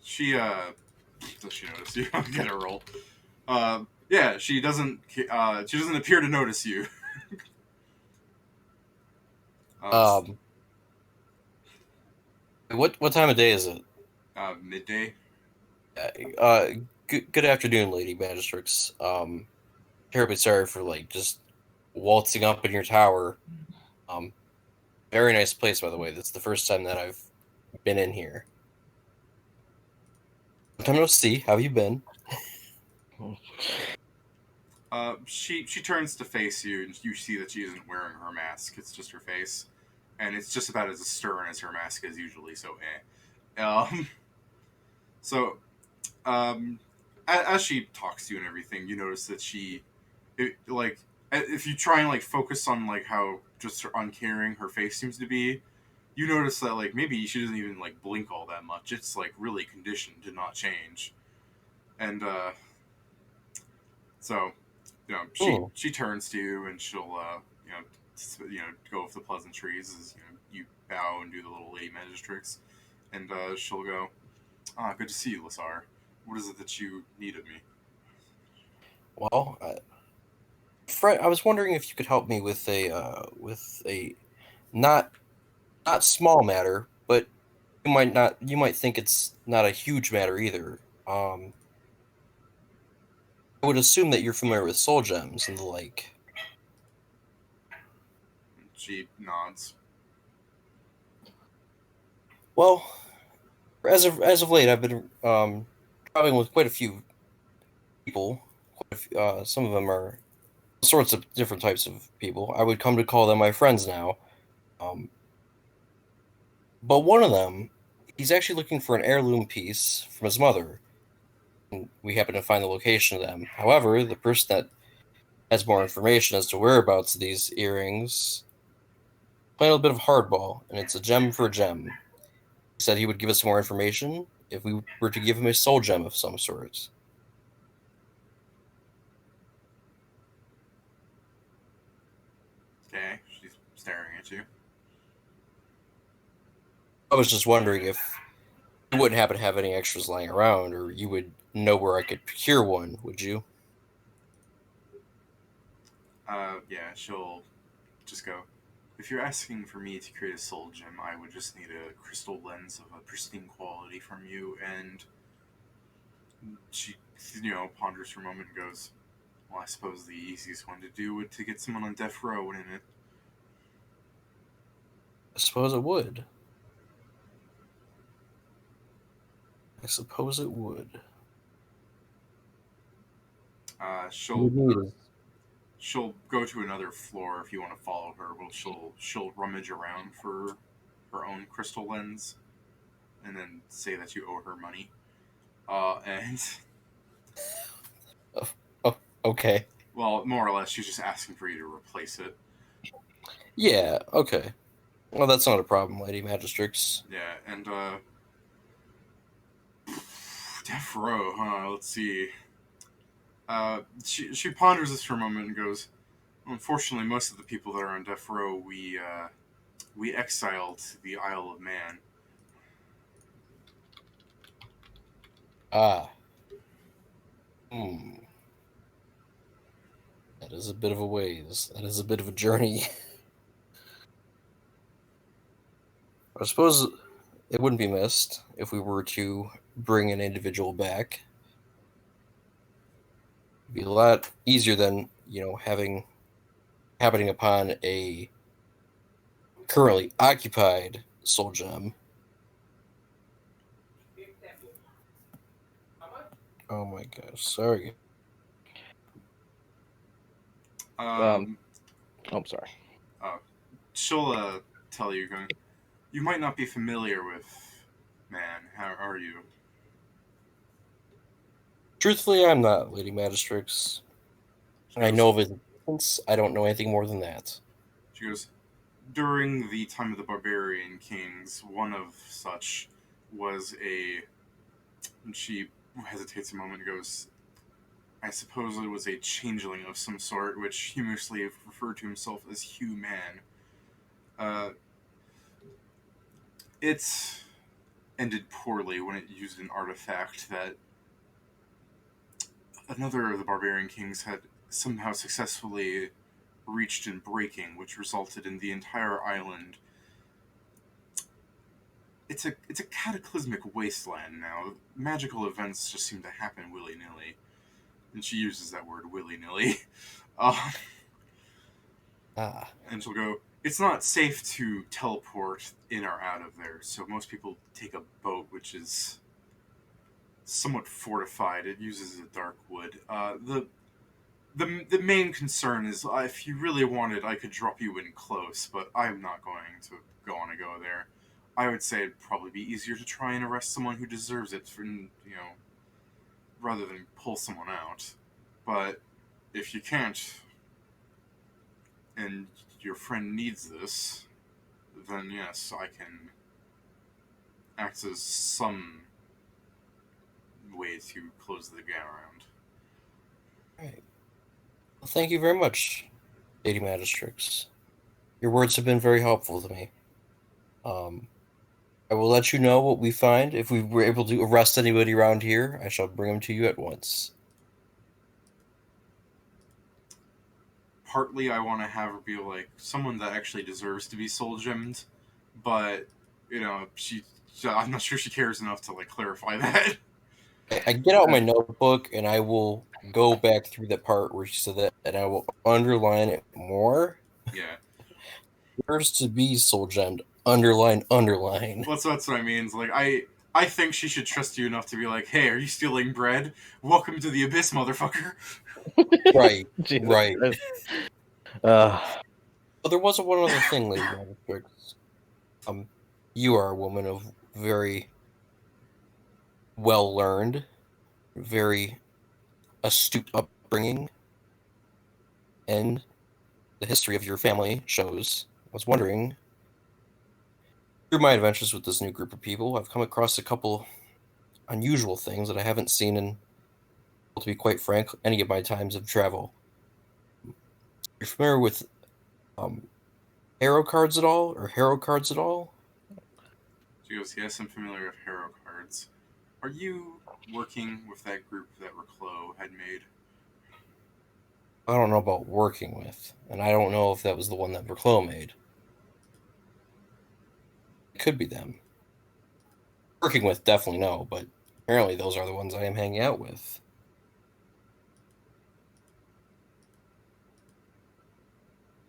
she does she notice you? Get a roll. Yeah, she doesn't appear to notice you. What time of day is it? Midday. Good afternoon, Lady Magistrix. Terribly sorry for just waltzing up in your tower. Very nice place, by the way. That's the first time that I've been in here. Long time no see. How have you been? She turns to face you, and you see that she isn't wearing her mask. It's just her face, and it's just about as stern as her mask is usually. So, So, as she talks to you and everything, you notice that if you try and focus on how just uncaring her face seems to be, you notice that maybe she doesn't even blink all that much. It's really conditioned to not change, and so she turns to you and she'll go with the pleasantries as you bow and do the little lady magistrix, and she'll go, good to see you, Lasar. What is it that you need of me? Well, Fred, I was wondering if you could help me with a not small matter, but you might think it's not a huge matter either. I would assume that you're familiar with soul gems and the like. She nods. Well, as of late, I've been traveling with quite a few people. Some of them are sorts of different types of people. I would come to call them my friends now. But one of them, he's actually looking for an heirloom piece from his mother. And we happen to find the location of them. However, the person that has more information as to whereabouts of these earrings playing a bit of hardball, and it's a gem for a gem. He said he would give us more information if we were to give him a soul gem of some sort. Okay, she's staring at you. I was just wondering if you wouldn't happen to have any extras lying around, or you would know where I could procure one, would you? Yeah, she'll just go, if you're asking for me to create a soul gem, I would just need a crystal lens of a pristine quality from you, and she, ponders for a moment and goes, well, I suppose the easiest one to do would to get someone on death row, wouldn't it? I suppose it would. I suppose it would. She'll go to another floor if you want to follow her. Well, she'll rummage around for her own crystal lens, and then say that you owe her money. And Oh, okay. well, more or less, she's just asking for you to replace it. Yeah, okay. Well, that's not a problem, Lady Magistrix. Yeah, and death row, huh? Let's see. She ponders this for a moment and goes, unfortunately, most of the people that are on death row we exiled to the Isle of Man. Ah. That is a bit of a ways. That is a bit of a journey. I suppose it wouldn't be missed if we were to bring an individual back. It'd be a lot easier than, happening upon a currently occupied soul gem. Oh my gosh, sorry. I'm sorry. She'll tell you, going, you might not be familiar with Man. How are you? Truthfully, I'm not, Lady Magistrix. I know of his existence. I don't know anything more than that. She goes, during the time of the barbarian kings, one of such was a. And she hesitates a moment and goes, I suppose it was a changeling of some sort, which humorously referred to himself as Hugh Man. It ended poorly when it used an artifact that another of the barbarian kings had somehow successfully reached in breaking, which resulted in the entire island. It's a cataclysmic wasteland now. Magical events just seem to happen willy nilly, and she uses that word willy nilly. And she'll go, it's not safe to teleport in or out of there, so most people take a boat, which is somewhat fortified. It uses a dark wood. The main concern is if you really wanted, I could drop you in close, but I'm not going to go on a go there. I would say it'd probably be easier to try and arrest someone who deserves it, rather than pull someone out. But if you can't, and your friend needs this, then yes, I can act as some way to close the gap around. Right. Well, thank you very much, Lady Magistrix. Your words have been very helpful to me. I will let you know what we find. If we were able to arrest anybody around here, I shall bring them to you at once. Partly, I want to have her be like someone that actually deserves to be soul gemmed, but I'm not sure she cares enough to clarify that. I get out my notebook and I will go back through that part where she said that, and I will underline it more. Yeah. Deserves to be soul gemmed. Underline. Well, that's what I mean. It's I think she should trust you enough to be like, hey, are you stealing bread? Welcome to the abyss, motherfucker. Right. Jesus Right. Christ. But there was one other thing, Lady Magistrix. You are a woman of very well learned, very astute upbringing, and the history of your family shows. I was wondering, through my adventures with this new group of people, I've come across a couple unusual things that I haven't seen in, to be quite frank, any of my times of travel. You're familiar with tarot cards at all, or hero cards at all? She goes, yes, I'm familiar with hero cards. Are you working with that group that Reclo had made? I don't know about working with, and I don't know if that was the one that Verclo made. It could be them. Working with, definitely no, but apparently those are the ones I am hanging out with.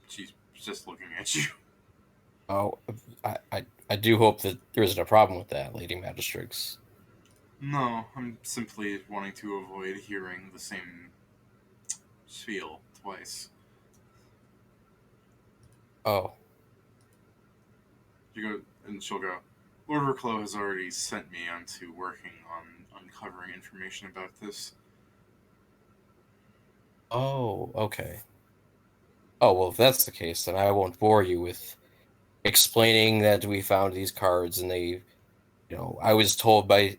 She's just looking at you. Oh, I do hope that there isn't a problem with that, Lady Magistrix. No, I'm simply wanting to avoid hearing the same spiel twice. Oh. She'll go, Lord Reclo has already sent me onto working on uncovering information about this. Oh, okay. Oh, well, if that's the case, then I won't bore you with explaining that we found these cards and they, I was told by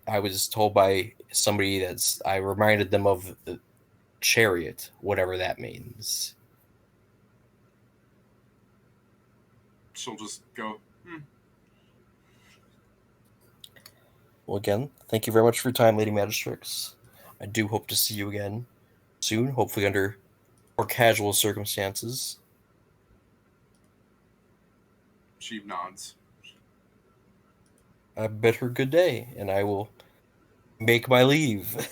somebody I reminded them of the chariot, whatever that means. She'll just go, Well, again, thank you very much for your time, Lady Magistrix. I do hope to see you again soon, hopefully under more casual circumstances. She nods. I bid her good day, and I will make my leave.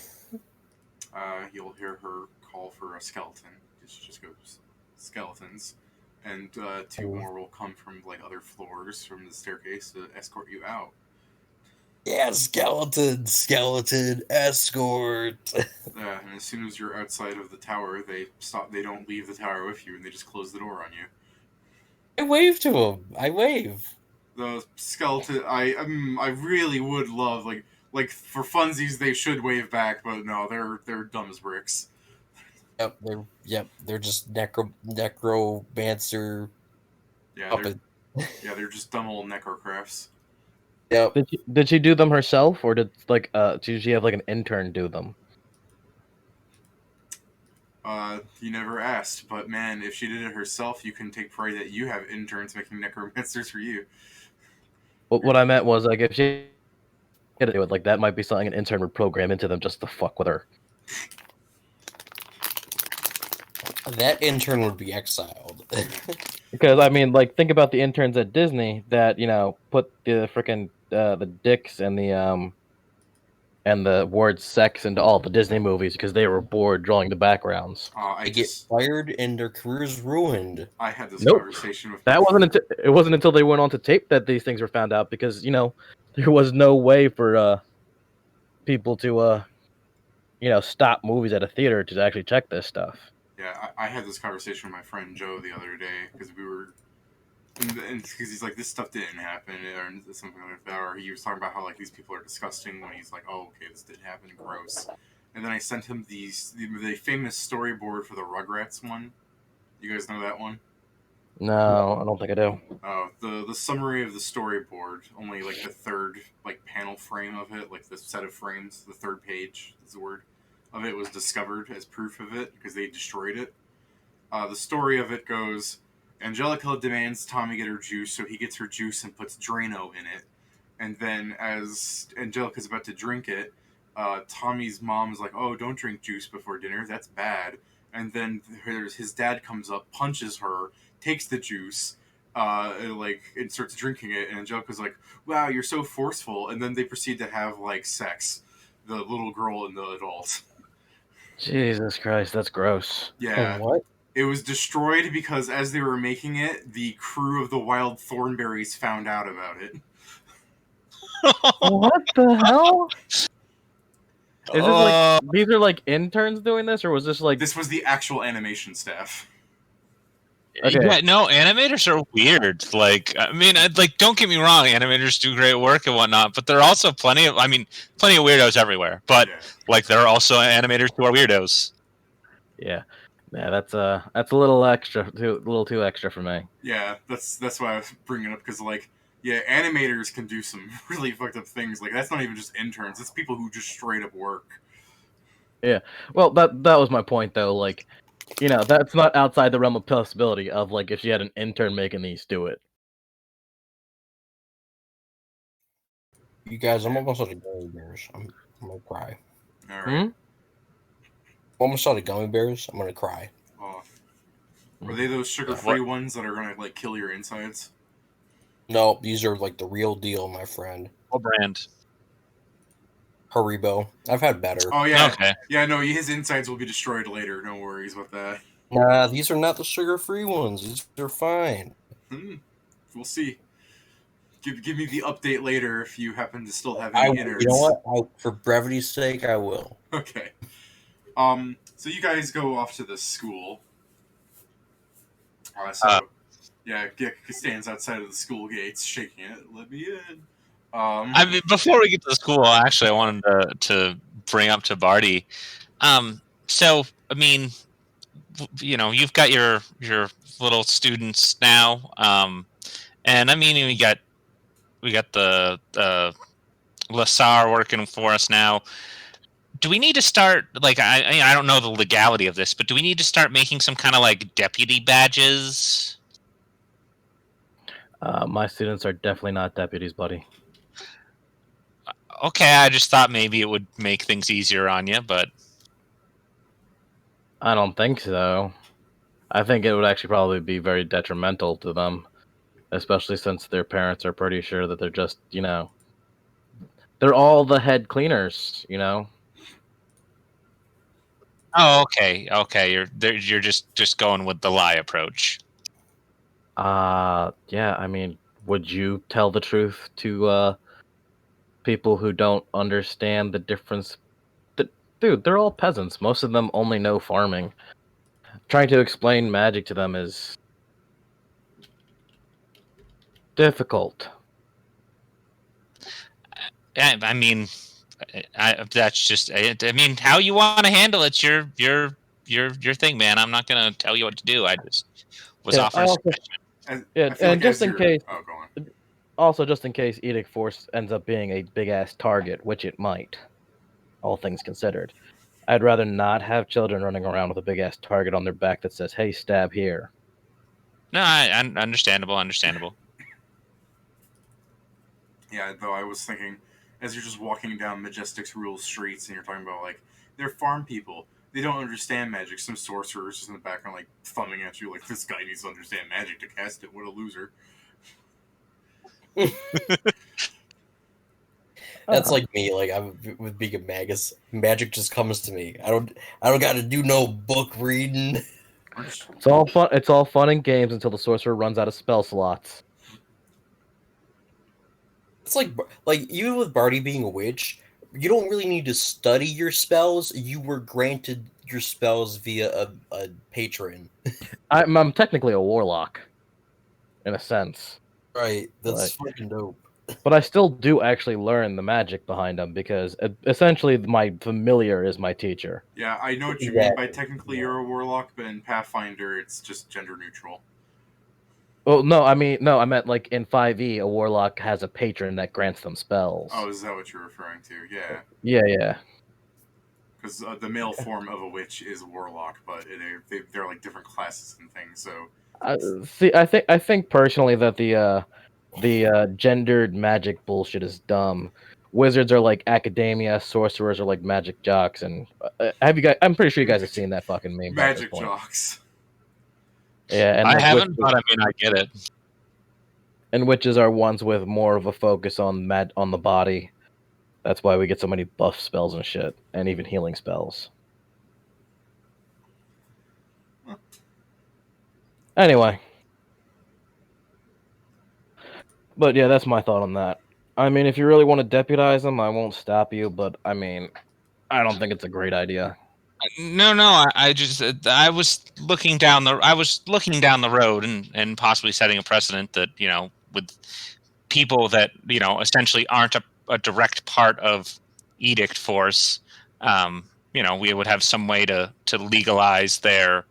You'll hear her call for a skeleton. She just goes, skeletons. And two more will come from other floors from the staircase to escort you out. Yeah, skeleton escort. And as soon as you're outside of the tower, they stop. They don't leave the tower with you, and they just close the door on you. I wave to him. The skeleton. I really would love for funsies. They should wave back, but no, they're dumb as bricks. They're just necromancer. Yeah, they're just dumb old necrocrafts. Yep. Did she do them herself, or did she have an intern do them? You never asked, but man, if she did it herself, you can take pride that you have interns making necromancers for you. What I meant was if she did it, that might be something an intern would program into them just to fuck with her. That intern would be exiled. Because I mean, like, think about the interns at Disney that put the freaking the dicks and the word sex into all the Disney movies because they were bored drawing the backgrounds. They get fired and their careers ruined. I had this Nope. conversation with That it wasn't until they went on to tape that these things were found out because there was no way for people to stop movies at a theater to actually check this stuff. Yeah, I had this conversation with my friend Joe the other day because we were, and because he's like, this stuff didn't happen or something like that, or he was talking about how like these people are disgusting when he's like, oh okay, this did happen, gross. And then I sent him the famous storyboard for the Rugrats one. You guys know that one? No, I don't think I do. The summary of the storyboard, only like the third like panel frame of it, like the set of frames, the third page is the word of it was discovered as proof of it because they destroyed it. The story of it goes: Angelica demands Tommy get her juice, so he gets her juice and puts Drano in it. And then as Angelica's about to drink it, Tommy's mom is like, "Oh, don't drink juice before dinner. That's bad." And then his dad comes up, punches her, takes the juice, and starts drinking it. And Angelica's like, "Wow, you're so forceful." And then they proceed to have like sex, the little girl and the adult. Jesus Christ, that's gross. Yeah. What? It was destroyed because as they were making it, the crew of the Wild Thornberries found out about it. What the hell? Is this like these are like interns doing this, or was this like This was the actual animation staff. Okay. Yeah, no, animators are weird. Like, I mean, don't get me wrong, animators do great work and whatnot, but there are also plenty of weirdos everywhere. But Yeah. like, there are also animators who are weirdos. Yeah, that's a little extra, a little too extra for me. Yeah, that's why I was bringing it up because like, yeah, animators can do some really fucked up things. Like that's not even just interns; it's people who just straight up work. Yeah, well, that was my point though. Like, that's not outside the realm of possibility of like if she had an intern making these do it. You guys, I'm almost out of gummy bears. I'm gonna cry. All right. Almost out of gummy bears. I'm gonna cry. Oh. Are they those sugar-free ones that are gonna like kill your insides? No, these are like the real deal, my friend. What brand? Haribo. I've had better. Oh yeah. Okay. Yeah, no, his insides will be destroyed later. No worries about that. Nah, these are not the sugar-free ones. These are fine. We'll see. Give me the update later if you happen to still have any innards. You know what? For brevity's sake, I will. Okay. So you guys go off to the school. Gek stands outside of the school gates, shaking it. Let me in. I mean, before we get to the school, actually, I wanted to bring up to Bardi. So, I mean, you've got your little students now, and I mean, we got the Lassar working for us now. Do we need to start, like, I don't know the legality of this, but do we need to start making some kind of like deputy badges? My students are definitely not deputies, buddy. Okay, I just thought maybe it would make things easier on you, but I don't think so. I think it would actually probably be very detrimental to them, especially since their parents are pretty sure that they're just, they're all the head cleaners, Oh, okay. You're just going with the lie approach. Yeah, I mean, would you tell the truth to people who don't understand the difference? Dude, they're all peasants. Most of them only know farming. Trying to explain magic to them is difficult. I mean, that's just. I mean, how you want to handle it's your thing, man. I'm not gonna tell you what to do. I just was offering. And just in case. Oh, go on. Also, just in case Edict Force ends up being a big-ass target, which it might, all things considered, I'd rather not have children running around with a big-ass target on their back that says, hey, stab here. No, understandable. Yeah, though I was thinking, as you're just walking down Majestic's rural streets and you're talking about, like, they're farm people. they don't understand magic. Some sorcerers just in the background, like thumbing at you, like this guy needs to understand magic to cast it. What a loser! That's like me. Like I'm with being a magus. Magic just comes to me. I don't got to do no book reading. It's all fun. It's all fun and games until the sorcerer runs out of spell slots. It's like even with Bardi being a witch, you don't really need to study your spells. You were granted your spells via a patron. I'm technically a warlock, in a sense. Right. That's Like- fucking dope. But I still do actually learn the magic behind them because essentially my familiar is my teacher. Yeah, I know what you mean by Exactly. technically you're a warlock, but in Pathfinder it's just gender neutral. Well, no, I meant like in 5e, a warlock has a patron that grants them spells. Oh, is that what you're referring to? Yeah. Yeah. Because the male form of a witch is a warlock, but they're like different classes and things. So See, I think personally that the gendered magic bullshit is dumb. Wizards are like academia, sorcerers are like magic jocks, and have you guys? I'm pretty sure you guys have seen that fucking meme. By this magic point. jocks. Yeah, and I like, haven't, but I mean, I get it. and witches are ones with more of a focus on on the body. That's why we get so many buff spells and shit, and even healing spells. Anyway, but yeah, that's my thought on that. I mean, if you really want to deputize them, I won't stop you, but I mean, I don't think it's a great idea. No, I just I was looking down the road and possibly setting a precedent that with people that essentially aren't a direct part of edict force, we would have some way to legalize their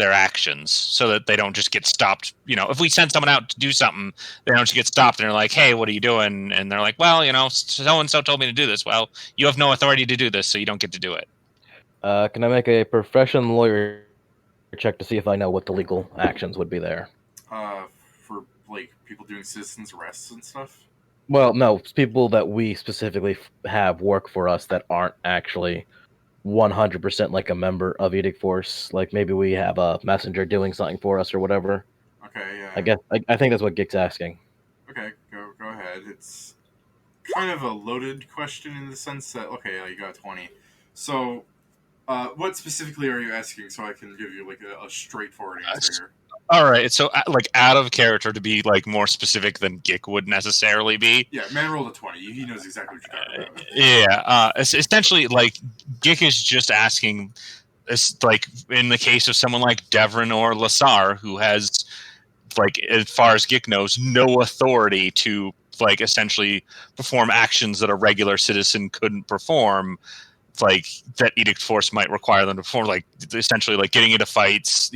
actions so that they don't just get stopped. If we send someone out to do something, they don't just get stopped and they're like, "Hey, what are you doing?" And they're like, "Well, so and so told me to do this." Well, you have no authority to do this, so you don't get to do it. Can I make a profession lawyer check to see if I know what the legal actions would be there? For like people doing citizens arrests and stuff. Well, no, it's people that we specifically have work for us that aren't actually 100% like a member of Edict Force. Like maybe we have a messenger doing something for us or whatever. Okay, yeah. I think that's what Gick's asking. Okay, go ahead. It's kind of a loaded question in the sense that you got 20. So, what specifically are you asking so I can give you like a straightforward answer here? All right, so like out of character to be like more specific than Gick would necessarily be. Yeah, man rolled a 20. He knows exactly what you're talking about. Yeah, essentially, like Gick is just asking, like in the case of someone like Devrin or Lasar, who has, like, as far as Gick knows, no authority to like essentially perform actions that a regular citizen couldn't perform. Like that Edict Force might require them to perform, like essentially like getting into fights,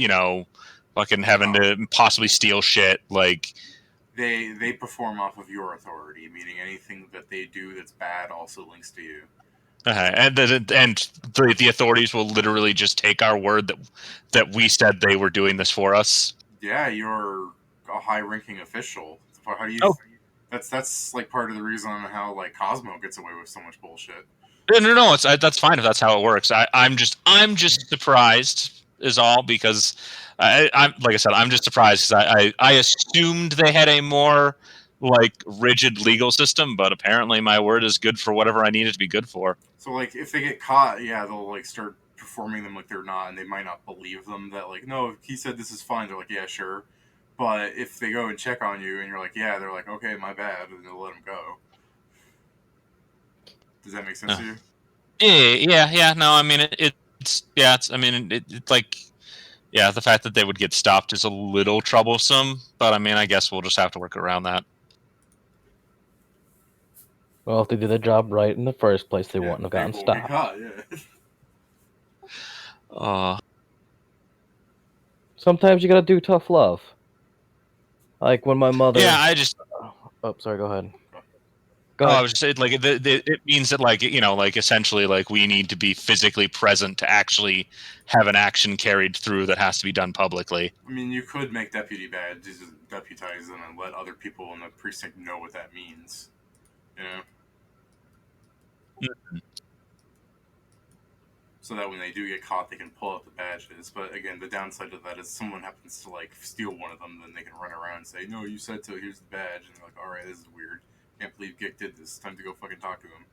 fucking having to possibly steal shit. Like they perform off of your authority, meaning anything that they do that's bad also links to you. and the authorities will literally just take our word that we said they were doing this for us. Yeah, you're a high-ranking official. How do you? Oh. That's like part of the reason on how like Cosmo gets away with so much bullshit. No, that's fine if that's how it works. I'm just surprised is all, because I'm like I said, I'm just surprised because I assumed they had a more like rigid legal system, but apparently my word is good for whatever I need it to be good for. So like if they get caught, yeah, they'll like start performing them like they're not, and they might not believe them that like no, he said this is fine. They're like, yeah, sure. But if they go and check on you and you're like, yeah, they're like, okay, my bad, and they'll let them go. Does that make sense to you? Yeah. No, I mean it's like, yeah, the fact that they would get stopped is a little troublesome, but I mean, I guess we'll just have to work around that. Well, if they did their job right in the first place, they wouldn't have gotten won't get stopped. caught, yeah. Sometimes you gotta do tough love. Like when my mother. Yeah, I just. Oh, sorry. Go ahead. I was just saying, like, it means that, like, like, essentially, like, we need to be physically present to actually have an action carried through that has to be done publicly. I mean, you could make deputy badges, deputize them, and let other people in the precinct know what that means. You know? Mm-hmm. so that when they do get caught, they can pull out the badges. But again, the downside of that is someone happens to like steal one of them, then they can run around and say, "No, you said so. Here's the badge." And they're like, "All right, this is weird. Can't believe Gick did this. Time to go fucking talk to him."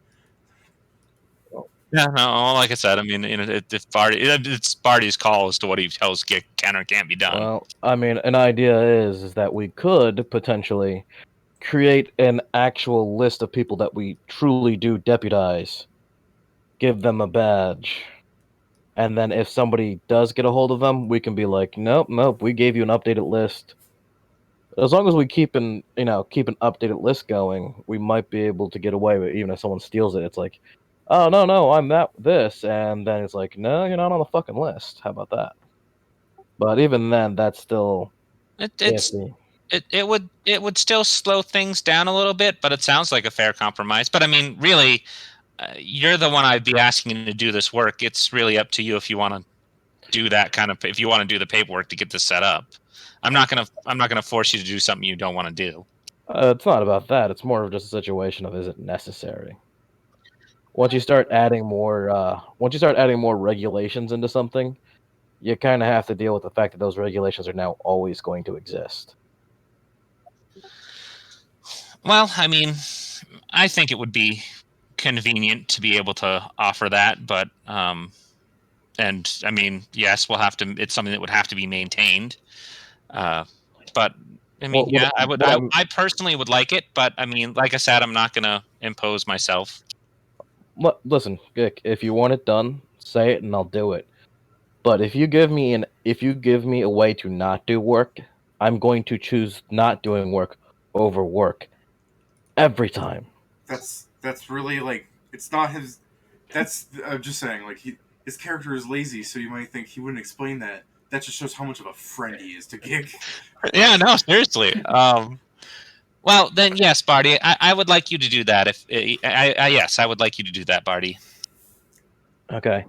Yeah, no, like I said, I mean, if Bardi, it's Bardi's call as to what he tells Gick can or can't be done. Well, I mean, an idea is that we could potentially create an actual list of people that we truly do deputize, give them a badge, and then if somebody does get a hold of them, we can be like, nope, we gave you an updated list. As long as we keep an updated list going, we might be able to get away with it, even if someone steals it. It's like, oh no, I'm this, and then it's like, no, you're not on the fucking list. How about that? But even then, that's still iffy. It would still slow things down a little bit, but it sounds like a fair compromise. But I mean, really, you're the one I'd be asking to do this work. It's really up to you if you want to do that if you want to do the paperwork to get this set up. I'm not gonna force you to do something you don't want to do. It's not about that. It's more of just a situation of is it necessary. Once you start adding more regulations into something, you kind of have to deal with the fact that those regulations are now always going to exist. Well, I mean, I think it would be convenient to be able to offer that, but and I mean, yes, we'll have to. It's something that would have to be maintained. But I mean, I personally would like it, but I mean, like I said, I'm not gonna impose myself. Listen, Gick, if you want it done, say it and I'll do it. But if you give me a way to not do work, I'm going to choose not doing work over work every time. That's really like it's not his. I'm just saying like his character is lazy, so you might think he wouldn't explain that. That just shows how much of a friend he is to Gick. Yeah, no, seriously. Well, then yes, Bardi, I would like you to do that. Yes, I would like you to do that, Bardi. Okay.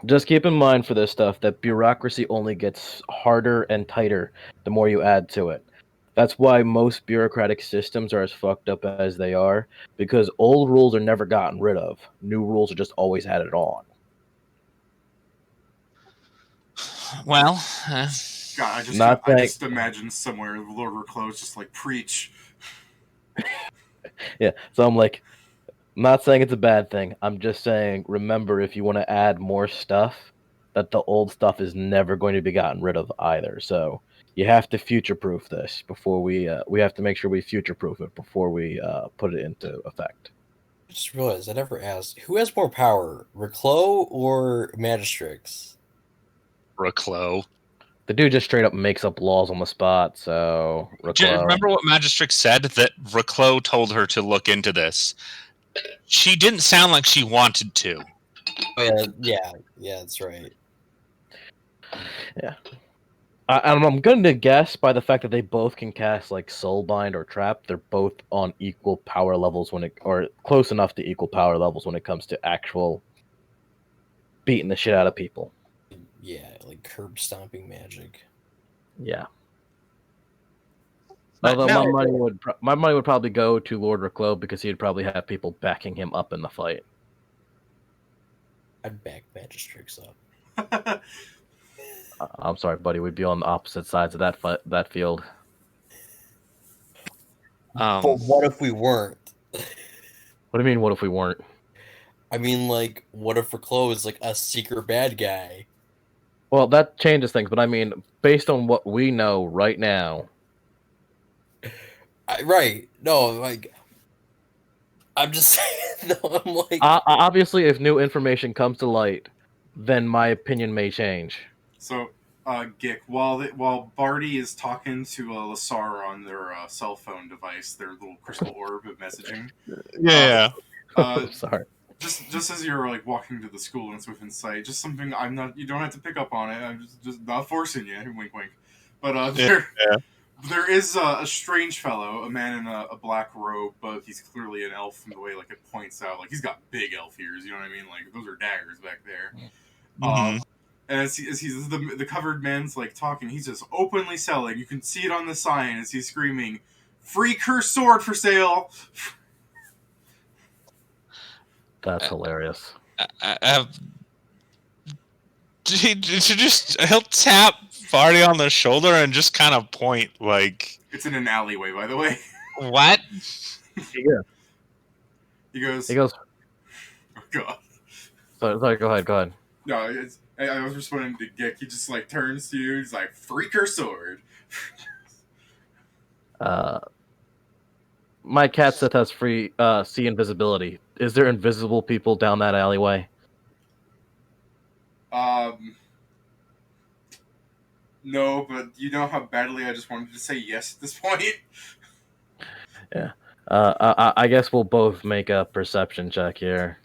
Just keep in mind for this stuff that bureaucracy only gets harder and tighter the more you add to it. That's why most bureaucratic systems are as fucked up as they are, because old rules are never gotten rid of. New rules are just always added on. Well, God, I just imagine somewhere Lord Reclose just like preach. Yeah, so I'm like, I'm not saying it's a bad thing. I'm just saying, remember, if you want to add more stuff, that the old stuff is never going to be gotten rid of either. So you have to future-proof this before we have to make sure we future-proof it before we put it into effect. I just realized I never asked who has more power, Reclo or Magistrix? Reclo. The dude just straight up makes up laws on the spot. So remember what Magistrix said, that Reclo told her to look into this. She didn't sound like she wanted to. Oh, yeah, that's right. Yeah. I'm going to guess by the fact that they both can cast like Soulbind or Trap, they're both on equal power levels or close enough to equal power levels when it comes to actual beating the shit out of people. Yeah, like curb stomping magic. Yeah. But Although no. my money would probably go to Lord Reclo because he'd probably have people backing him up in the fight. I'd back Magistrix up. I'm sorry, buddy. We'd be on the opposite sides of that field. But what if we weren't? What do you mean, what if we weren't? I mean, like, what if Reclo is like a secret bad guy? Well, that changes things, but I mean, based on what we know right now. Right. No, like, I'm just saying, no, I'm like... obviously, if new information comes to light, then my opinion may change. So, Gick, while Bardi is talking to Lasar on their cell phone device, their little crystal orb of messaging. Yeah. Sorry. Just as you're like walking to the school and it's within sight, just something you don't have to pick up on it. I'm just not forcing you. Wink, wink. But there is a strange fellow, a man in a black robe, but he's clearly an elf from the way like it points out. Like he's got big elf ears. You know what I mean? Like those are daggers back there. Mm-hmm. And as he's the covered man's like talking, he's just openly selling. You can see it on the sign as he's screaming, "Free cursed sword for sale!" That's hilarious. he'll tap Bardi on the shoulder and just kind of point like, It's in an alleyway, by the way. what? Yeah. He goes, He goes. oh god. Sorry. Go ahead. No, I was responding to Gek. He just like turns to you. He's like, "Freak or sword." My cat Sith has free see invisibility. Is there invisible people down that alleyway? No, but you know how badly I just wanted to say yes at this point. Yeah. I guess we'll both make a perception check here.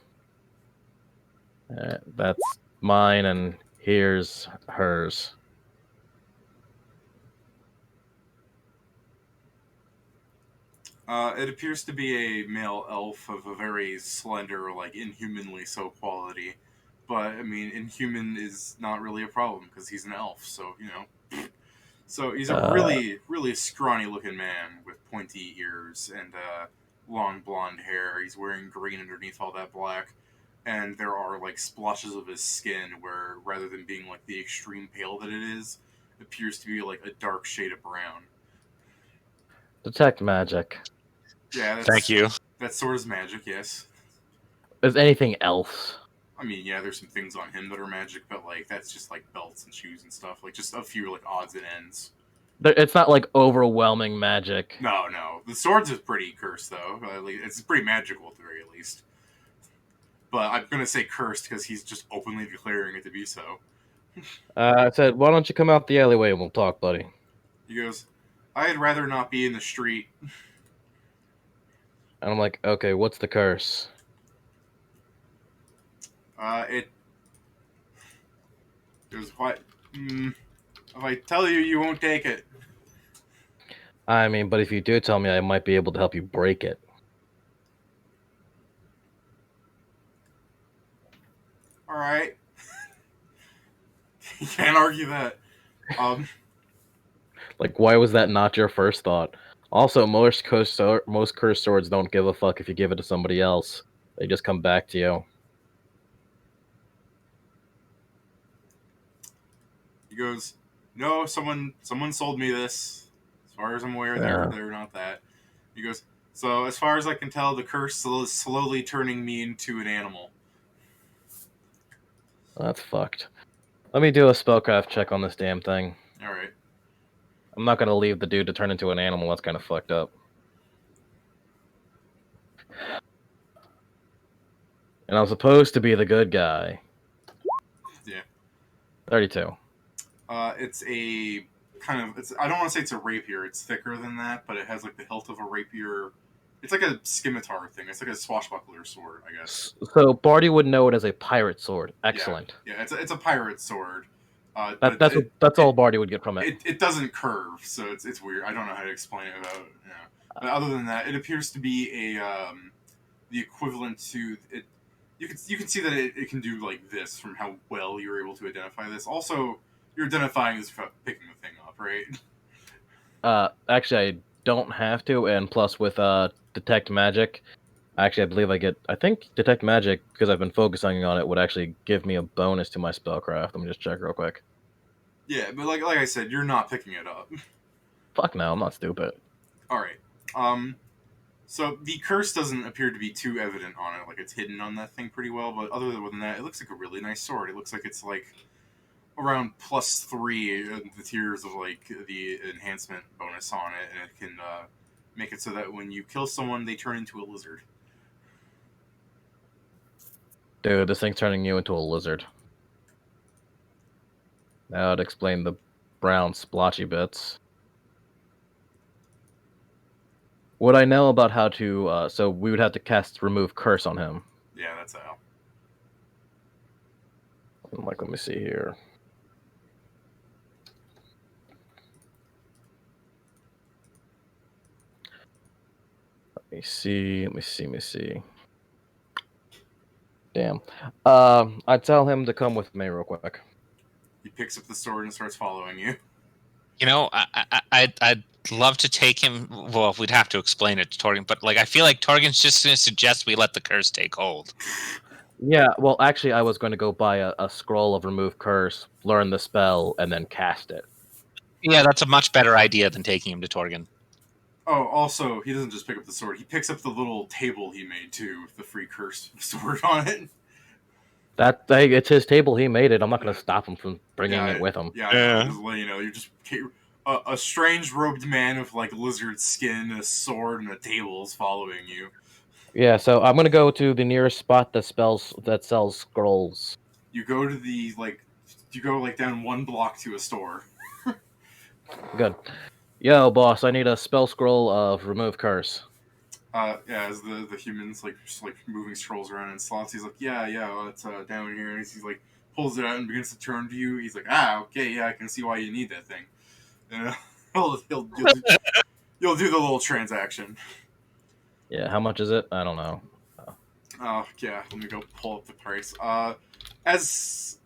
That's mine, and here's hers. It appears to be a male elf of a very slender, like inhumanly so quality. But I mean, inhuman is not really a problem because he's an elf, so you know. So he's a really, really scrawny looking man with pointy ears and long blonde hair. He's wearing green underneath all that black. And there are like splotches of his skin where, rather than being like the extreme pale that it is, it appears to be like a dark shade of brown. Detect magic. Yeah, Thank you. That sword is magic, yes. Is anything else? I mean, yeah, there's some things on him that are magic, but like that's just like belts and shoes and stuff. Like just a few like odds and ends. It's not like overwhelming magic. No. The sword's is pretty cursed though. It's pretty magical at the very least. But I'm gonna say cursed because he's just openly declaring it to be so. I said, why don't you come out the alleyway and we'll talk, buddy? He goes, I'd rather not be in the street. And I'm like, okay, what's the curse? It goes, what? If I tell you, you won't take it. I mean, but if you do tell me, I might be able to help you break it. All right. You can't argue that. Like, why was that not your first thought? Also, most cursed swords don't give a fuck if you give it to somebody else. They just come back to you. He goes, no, someone sold me this. As far as I'm aware, they're not that. He goes, so as far as I can tell, the curse is slowly turning me into an animal. That's fucked. Let me do a spellcraft check on this damn thing. All right. I'm not gonna leave the dude to turn into an animal. That's kind of fucked up. And I'm supposed to be the good guy. Yeah. 32. It's a kind of I don't want to say it's a rapier. It's thicker than that, but it has like the hilt of a rapier. It's like a scimitar thing. It's like a swashbuckler sword, I guess. So Bardi would know it as a pirate sword. Excellent. Yeah, it's a pirate sword. That's all Bardi would get from it. It doesn't curve, so it's weird. I don't know how to explain it about But other than that, it appears to be a the equivalent to it. You can see that it can do like this from how well you're able to identify this. Also, you're identifying this without picking the thing up, right? Actually, I don't have to, and plus with detect magic, actually, I think detect magic, because I've been focusing on it, would actually give me a bonus to my spellcraft. Let me just check real quick. Yeah, but like I said, you're not picking it up. Fuck no, I'm not stupid. All right. So the curse doesn't appear to be too evident on it. Like it's hidden on that thing pretty well. But other than that, it looks like a really nice sword. It looks like it's like around +3 in the tiers of like the enhancement bonus on it, and it can make it so that when you kill someone, they turn into a lizard. Dude, this thing's turning you into a lizard. That would explain the brown splotchy bits. What I know about how to, so we would have to cast remove curse on him. Yeah, that's how. Like, let me see here. Let me see. Damn. I tell him to come with me real quick. He picks up the sword and starts following you. You know, I'd love to take him. Well, we'd have to explain it to Torgen, but like I feel like Torgen's just going to suggest we let the curse take hold. Yeah, well, actually, I was going to go buy a scroll of remove curse, learn the spell, and then cast it. Yeah, that's a much better idea than taking him to Torgen. Oh, also, he doesn't just pick up the sword. He picks up the little table he made, too, with the free curse sword on it. It's his table. He made it. I'm not going to stop him from bringing it with him. Yeah, I know. Just let you know, you're just a strange robed man with like lizard skin, a sword, and a table is following you. Yeah, so I'm going to go to the nearest spot that sells scrolls. You go to you go like down 1 block to a store. Good. Yo, boss, I need a spell scroll of remove curse. Yeah, as the humans like just like moving scrolls around in slots, he's like, yeah, well, it's down here, and he's like pulls it out and begins to turn to you. He's like, okay, yeah, I can see why you need that thing. And you'll do the little transaction. Yeah, how much is it? I don't know. Oh, yeah, let me go pull up the price. As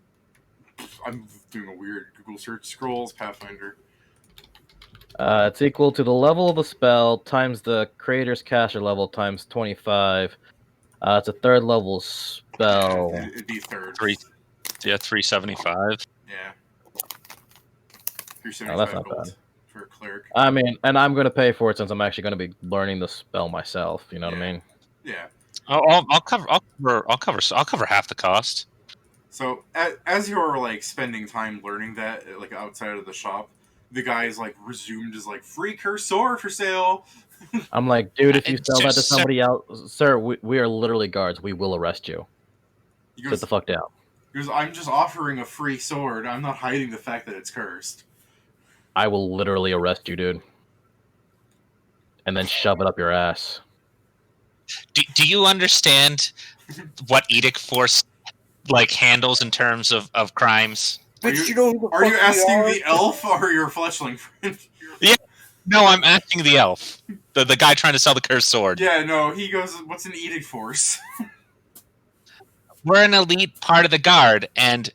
I'm doing a weird Google search, scrolls, Pathfinder. It's equal to the level of the spell times the creator's caster level times 25. It's a 3rd level spell. Yeah, it'd be 3rd. 375. Yeah. 375 Oh, that's not gold bad. for a cleric. I mean, and I'm going to pay for it since I'm actually going to be learning the spell myself. You know what I mean? Yeah. I'll cover half the cost. So as you're like spending time learning that, like outside of the shop, the guy's like resumed his like free curse sword for sale. I'm like, dude, if you It's sell that to just somebody else, sir, we are literally guards. We will arrest you. He goes, Sit the fuck down. He goes, I'm just offering a free sword. I'm not hiding the fact that it's cursed. I will literally arrest you, dude. And then shove it up your ass. Do you understand what Edict Force like handles in terms of crimes? Are you asking the elf or your fleshling friend? Yeah. No, I'm asking the elf. The guy trying to sell the cursed sword. Yeah, no, he goes, what's an Edict Force? We're an elite part of the guard, and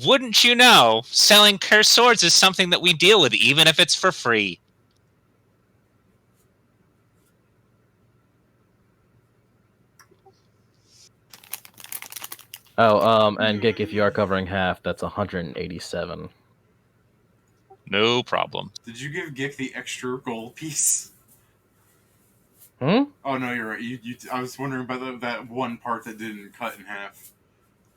wouldn't you know, selling cursed swords is something that we deal with, even if it's for free. Oh, and Gick, if you are covering half, that's 187. No problem. Did you give Gick the extra gold piece? Hmm? Oh no, you're right. I was wondering about that one part that didn't cut in half.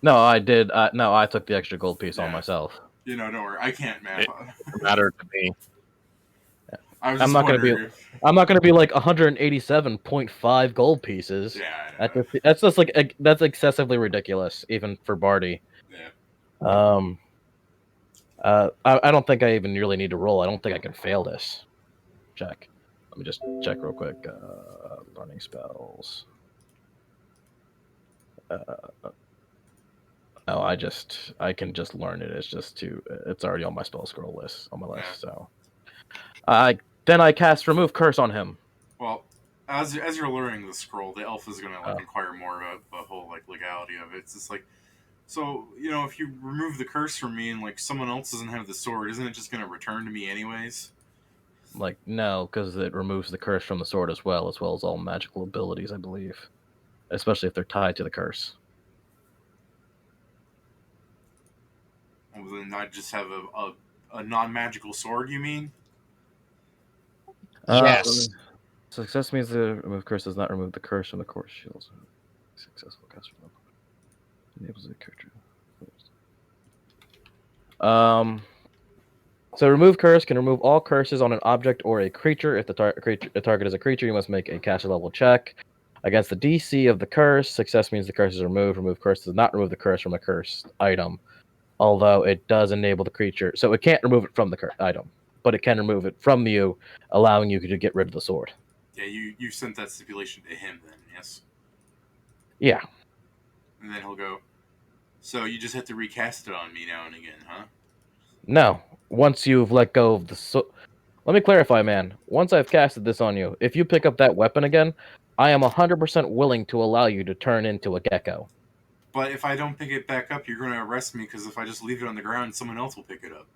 No, I did. No, I took the extra gold piece on Yeah. myself. You know, don't worry. I can't math. It mattered to me. I was I'm just not gonna wondering be. I'm not gonna be like 187.5 gold pieces. Yeah, I know. That's just like that's excessively ridiculous, even for Bardi. Yeah. I don't think I even really need to roll. I don't think I can fail this. Check. Let me just check real quick. Learning spells. No, I can just learn it. It's already on my spell scroll list on my list. Yeah. So, then I cast remove curse on him. Well, as you're learning the scroll, the elf is gonna inquire more about the whole like legality of it. It's just like, so if you remove the curse from me and like someone else doesn't have the sword, isn't it just gonna return to me anyways? Like, no, because it removes the curse from the sword as well as all magical abilities, I believe, especially if they're tied to the curse. Well, then I just have a non-magical sword. You mean? Yes. Success means the remove curse does not remove the curse from the core shields. Successful cast enables the character. So remove curse can remove all curses on an object or a creature. If the target is a creature, you must make a caster level check against the DC of the curse. Success means the curse is removed. Remove curse does not remove the curse from a cursed item, although it does enable the creature. So it can't remove it from the item, but it can remove it from you, allowing you to get rid of the sword. Yeah, you sent that stipulation to him then, yes? Yeah. And then he'll go, so you just have to recast it on me now and again, huh? No. Once you've let go of the let me clarify, man. Once I've casted this on you, if you pick up that weapon again, I am 100% willing to allow you to turn into a gecko. But if I don't pick it back up, you're going to arrest me, because if I just leave it on the ground, someone else will pick it up.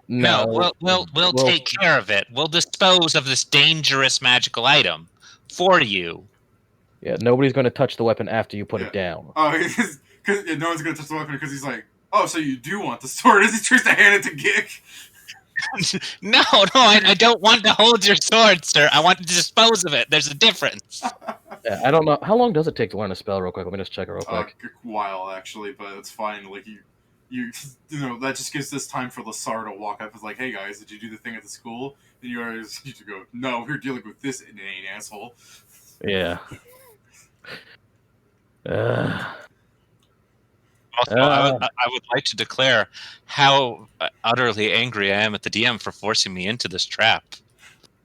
No, we'll take care of it. We'll dispose of this dangerous magical item for you. Yeah, nobody's going to touch the weapon after you put it down. Oh, Because no one's gonna touch the weapon because he's like, oh, so you do want the sword? As he tries to hand it to Gick. No, I don't want to hold your sword, sir. I want to dispose of it. There's a difference. Yeah, I don't know. How long does it take to learn a spell real quick? Let me just check it real quick. A while actually, but it's fine. Like you know, that just gives this time for Lasar to walk up. It's like, hey guys, did you do the thing at the school? And you always need to go, no, we're dealing with this inane asshole. Yeah. Also, I would like to declare how utterly angry I am at the DM for forcing me into this trap.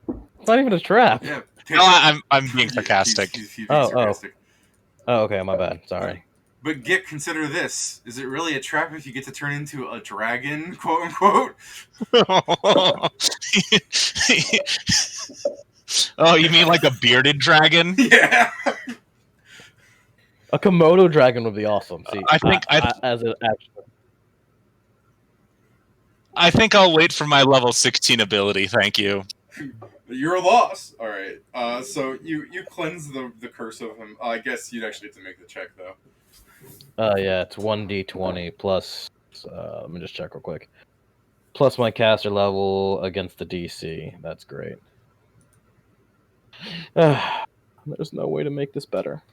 It's not even a trap. Yeah. No, I'm being sarcastic. He's being Oh. sarcastic. Oh, okay, my bad. Sorry. But Gick, consider this. Is it really a trap if you get to turn into a dragon, quote unquote? Oh, you mean like a bearded dragon? Yeah. A Komodo dragon would be awesome. See, I think I think I'll wait for my level 16 ability. Thank you. You're a loss. All right. So you cleanse the curse of him. I guess you'd actually have to make the check though. Yeah, it's 1d20 plus. Let me just check real quick. Plus my caster level against the DC. That's great. There's no way to make this better.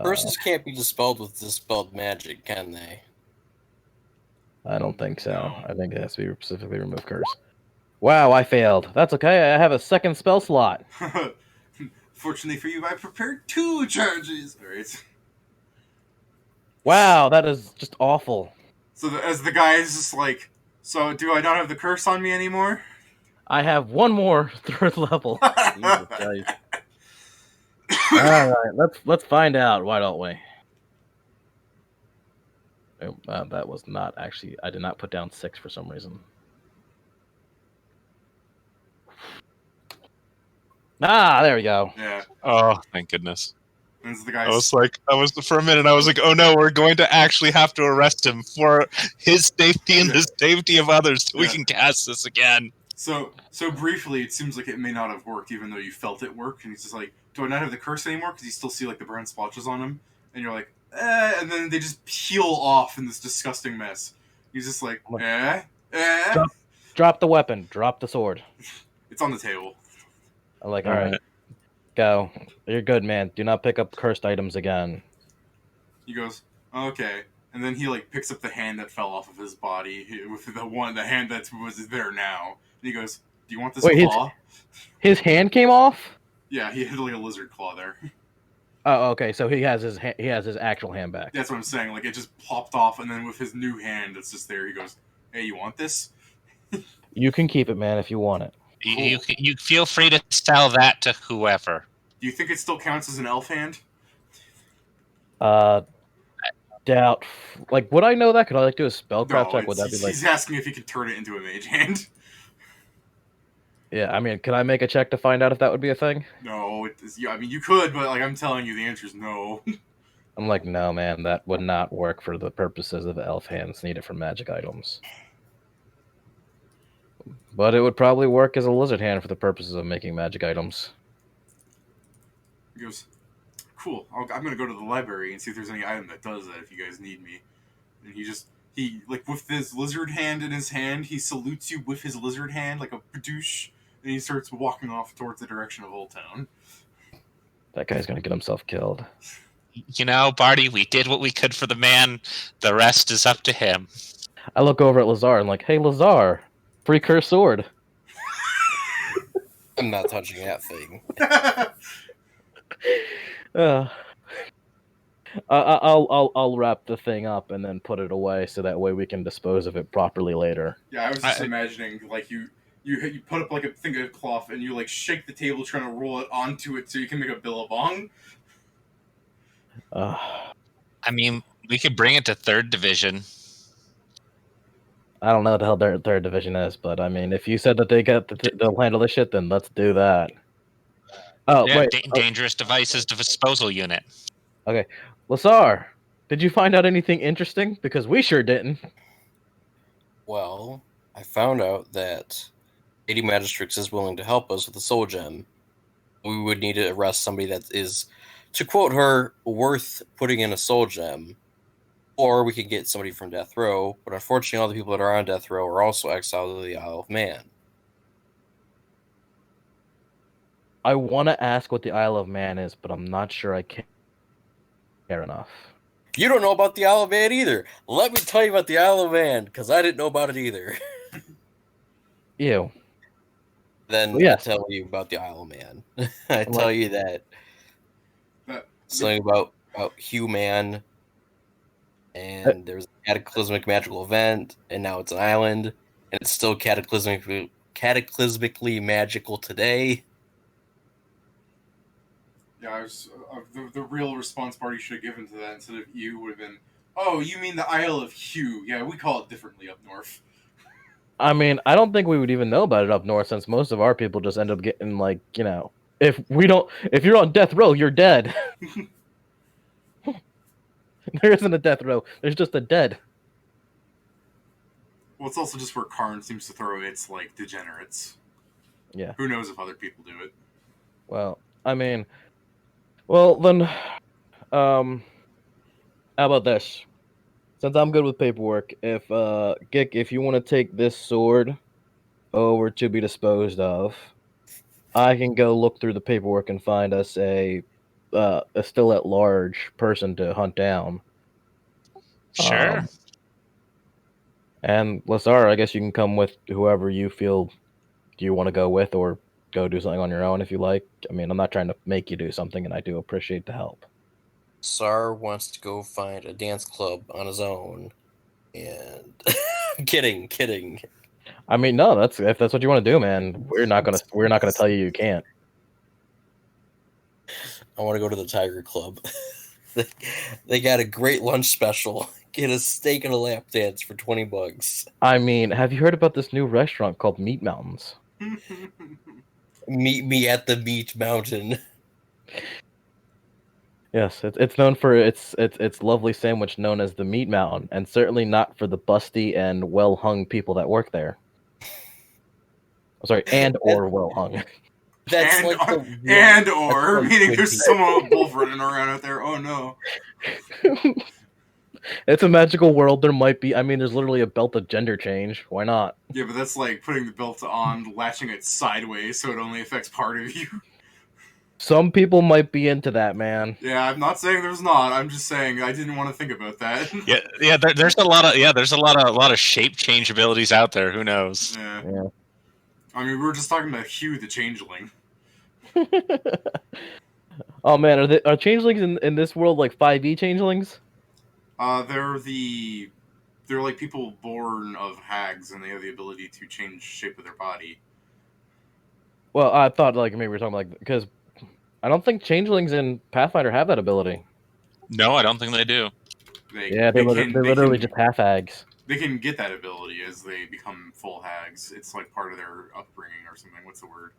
Curses can't be dispelled with dispelled magic, can they? I don't think so. No. I think it has to be specifically remove curse. Wow, I failed. That's okay. I have a second spell slot. Fortunately for you, I prepared 2 charges. All right. Wow, that is just awful. So as the guy is just like, so do I not have the curse on me anymore? I have one more third level. Jesus Christ. All right, let's find out. Why don't we? Oh, that was not actually. I did not put down 6 for some reason. Ah, there we go. Yeah. Oh, thank goodness. As the guy. For a minute, I was like, oh no, we're going to actually have to arrest him for his safety and the safety of others so we can cast this again. So briefly, it seems like it may not have worked, even though you felt it work. And he's just like, do I not have the curse anymore? Because you still see like the burn splotches on him. And you're like, and then they just peel off in this disgusting mess. He's just like, Drop the weapon. Drop the sword. It's on the table. I'm like, all right, go. You're good, man. Do not pick up cursed items again. He goes, okay. And then he like picks up the hand that fell off of his body with the hand that was there now. And he goes, do you want this claw? His hand came off? Yeah, he had like a lizard claw there. Oh, okay. So he has his actual hand back. That's what I'm saying. Like it just popped off, and then with his new hand that's just there, he goes, hey, you want this? You can keep it, man, if you want it. You feel free to sell that to whoever. Do you think it still counts as an elf hand? Doubt. Like, would I know that? Could I do a spellcraft check? Would that be he's asking if he can turn it into a mage hand. Yeah, I mean, could I make a check to find out if that would be a thing? No, I mean you could, but like I'm telling you, the answer is no. I'm like, no, man, that would not work for the purposes of elf hands needed for magic items. But it would probably work as a lizard hand for the purposes of making magic items. He goes, cool. I'm gonna go to the library and see if there's any item that does that if you guys need me. And he like with his lizard hand in his hand, he salutes you with his lizard hand like a douche, and he starts walking off towards the direction of Old Town. That guy's gonna get himself killed. You know, Bardi, we did what we could for the man. The rest is up to him. I look over at Lazar and like, hey, Lazar, free cursed sword. I'm not touching that thing. I'll wrap the thing up and then put it away so that way we can dispose of it properly later. Yeah, I was just imagining like you put up like a thing of cloth and you like shake the table trying to roll it onto it so you can make a billabong. I mean, we could bring it to 3rd Division. I don't know what the hell their 3rd Division is, but I mean, if you said that they'll handle this shit, then let's do that. Oh, yeah, wait. Dangerous Devices Disposal Unit. Okay. Lasar, did you find out anything interesting? Because we sure didn't. Well, I found out that Lady Magistrix is willing to help us with the soul gem. We would need to arrest somebody that is To quote her, worth putting in a soul gem. Or we could get somebody from death row, but unfortunately all the people that are on death row are also exiled to the Isle of Man. I want to ask what the Isle of Man is, but I'm not sure I care enough. You don't know about the Isle of Man either. Let me tell you about the Isle of Man, because I didn't know about it either. Ew. Then Well, yes. I tell you about the Isle of Man. I I'm tell like- you that That, something about Hugh-Man, and there's a cataclysmic magical event, and now it's an island, and it's still cataclysmically magical today. yeah, the real response Bardi should have given to that instead of you would have been, oh, you mean the Isle of Hugh? Yeah, we call it differently up north. I mean, I don't think we would even know about it up north, since most of our people just end up getting like, if you're on death row, you're dead. There isn't a death row. There's just a dead. Well, it's also just where Karn seems to throw its like degenerates. Yeah. Who knows if other people do it? Well, I mean, then, how about this? Since I'm good with paperwork, if Gick, if you want to take this sword over to be disposed of, I can go look through the paperwork and find us a still at large person to hunt down. Sure. And Lazar, I guess you can come with whoever you feel you want to go with, or go do something on your own if you like. I mean, I'm not trying to make you do something, and I do appreciate the help. Sar wants to go find a dance club on his own, and kidding. I mean, no, if that's what you want to do, man. We're not gonna tell you can't. I want to go to the Tiger Club. They got a great lunch special. Get a steak and a lap dance for $20. I mean, have you heard about this new restaurant called Meat Mountains? Meet me at the Meat Mountain. Yes, it's known for its lovely sandwich known as the Meat Mountain, and certainly not for the busty and well hung people that work there. I'm sorry, or well hung. That's and like or meaning there's someone with wolf running around out there. Oh no! It's a magical world. There might be. I mean, there's literally a belt of gender change. Why not? Yeah, but that's like putting the belt on, latching it sideways so it only affects part of you. Some people might be into that, man. Yeah, I'm not saying there's not. I'm just saying I didn't want to think about that. Yeah. There's a lot of shape change abilities out there. Who knows? Yeah. I mean, we were just talking about Hugh the Changeling. Oh man, are changelings in this world like 5e changelings? They're like people born of hags, and they have the ability to change shape of their body. Well, I thought like maybe we were talking like because I don't think changelings in Pathfinder have that ability. No, I don't think they do. They're literally just half hags. They can get that ability as they become full hags. It's like part of their upbringing or something. What's the word?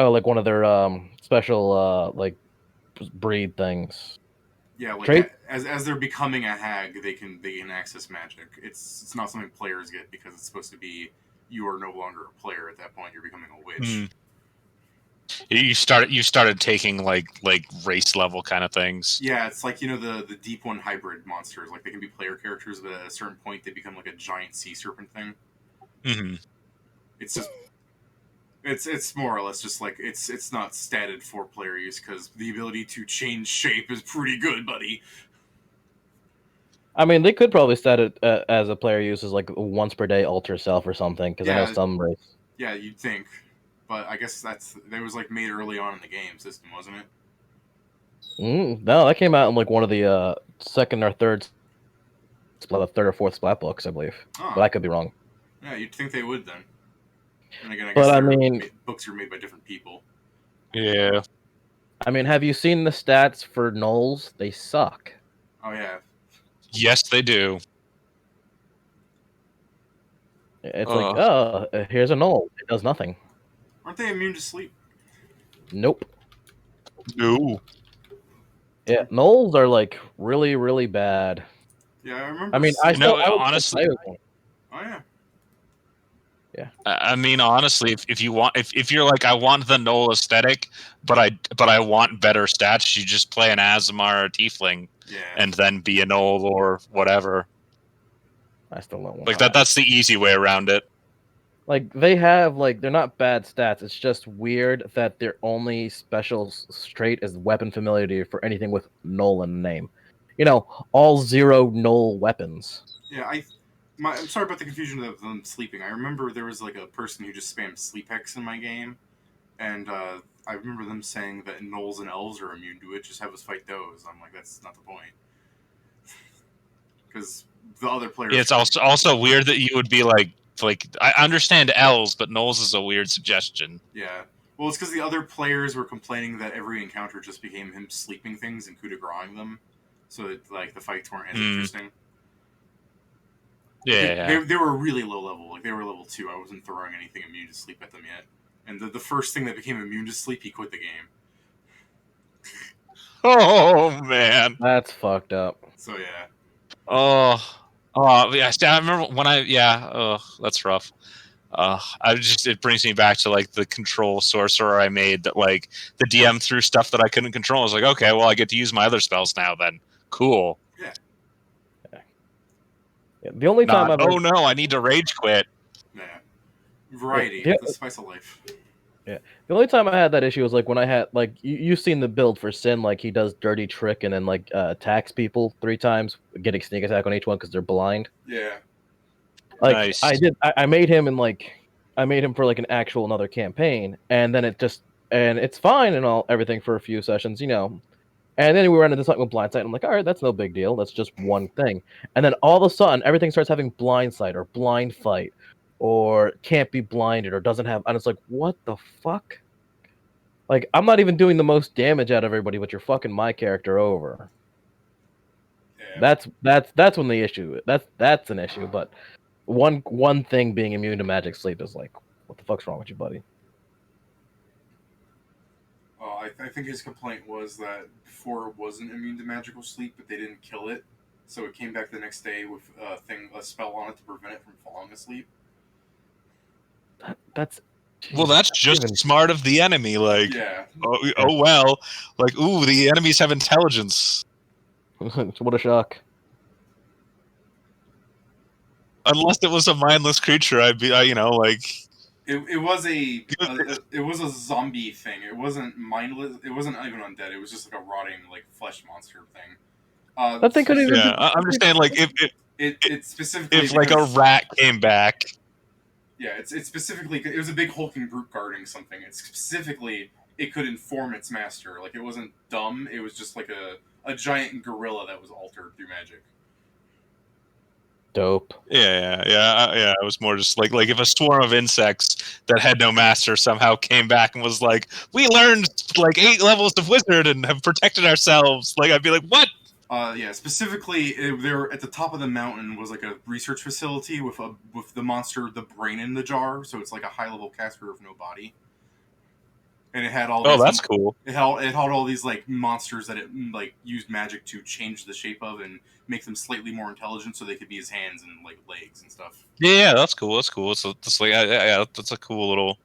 Oh, like one of their special like breed things. Yeah, like Trait? as they're becoming a hag, they can access magic. It's not something players get because it's supposed to be you are no longer a player at that point. You're becoming a witch. You started taking like race level kind of things. Yeah, it's like the Deep One hybrid monsters. Like they can be player characters, but at a certain point they become like a giant sea serpent thing. Mm-hmm. It's just it's more or less just like it's not statted for player use because the ability to change shape is pretty good, buddy. I mean, they could probably stat it as a player uses like once per day alter self or something because I know some race. Yeah, you'd think, but I guess that was like made early on in the game system, wasn't it? No, that came out in like one of the second or third or fourth Splat books, I believe. Oh. But I could be wrong. Yeah, you'd think they would then. And again, I guess books are made by different people. Yeah. I mean, have you seen the stats for gnolls? They suck. Oh yeah. Yes, they do. It's like, here's a gnoll. It does nothing. Aren't they immune to sleep? Nope. No. Yeah, gnolls are like really, really bad. Yeah, I remember. I mean, honestly. Oh yeah. I mean, honestly, if you want, if you're like, I want the Null aesthetic, but I want better stats, you just play an Azamar or a Tiefling, Yeah. and then be a Null or whatever. I still don't want Like that. That's the easy way around it. Like they have like they're not bad stats. It's just weird that their only special trait is weapon familiarity for anything with null in the name. You know, all 0 null weapons. Yeah, I'm sorry about the confusion of them sleeping. I remember there was like a person who just spammed sleep hex in my game, and I remember them saying that gnolls and elves are immune to it. Just have us fight those. I'm like, that's not the point, because the other players. It's also weird that you would be like I understand elves, but Knolls is a weird suggestion. Yeah. Well, it's because the other players were complaining that every encounter just became him sleeping things and coup de grace them, so that like the fights weren't as interesting. Yeah, they were really low level. Like they were level 2. I wasn't throwing anything immune to sleep at them yet. And the first thing that became immune to sleep, he quit the game. Oh man, that's fucked up. So yeah. Oh yeah. I remember when that's rough. It brings me back to like the control sorcerer I made that like the DM threw stuff that I couldn't control. I was like, okay, well I get to use my other spells now then. Cool. Yeah. The only time I've no, I need to rage quit. Yeah. Variety, Yeah. the spice of life. Yeah. The only time I had that issue was like when I had like you've seen the build for Sin, like he does dirty trick and then like attacks people 3 times, getting sneak attack on each one because they're blind. Yeah. Like nice. I made him I made him for like an actual another campaign, and then it's fine and everything for a few sessions, you know. And then we ran into something with blindsight. And I'm like, all right, that's no big deal. That's just one thing. And then all of a sudden, everything starts having blindsight or blind fight, or can't be blinded, or doesn't have. And it's like, what the fuck? Like, I'm not even doing the most damage out of everybody, but you're fucking my character over. Yeah. That's when the issue. That's an issue. But one thing being immune to magic sleep is like, what the fuck's wrong with you, buddy? I think his complaint was that before it wasn't immune to magical sleep, but they didn't kill it, so it came back the next day with a spell on it to prevent it from falling asleep. That's just even smart of the enemy. Like, yeah. Oh well, like ooh, the enemies have intelligence. What a shock. Unless it was a mindless creature, I'd be, like. It was a zombie thing. It wasn't mindless. It wasn't even undead. It was just like a rotting like flesh monster thing. That thing couldn't even. Yeah, I'm just saying, like it specifically if like a rat came back. Yeah, it's specifically it was a big hulking brute guarding something. It's specifically it could inform its master. Like it wasn't dumb. It was just like a giant gorilla that was altered through magic. Dope. Yeah. It was more just like if a swarm of insects that had no master somehow came back and was like, we learned like 8 levels of wizard and have protected ourselves. Like I'd be like, what? Yeah, specifically, there at the top of the mountain was like a research facility with the monster, the brain in the jar. So it's like a high level caster with no body, and it had all. Oh, that's cool. It had all these like monsters that it like used magic to change the shape of and make them slightly more intelligent, so they could be his hands and like legs and stuff. Yeah, that's cool. That's cool. It's like that's a cool little.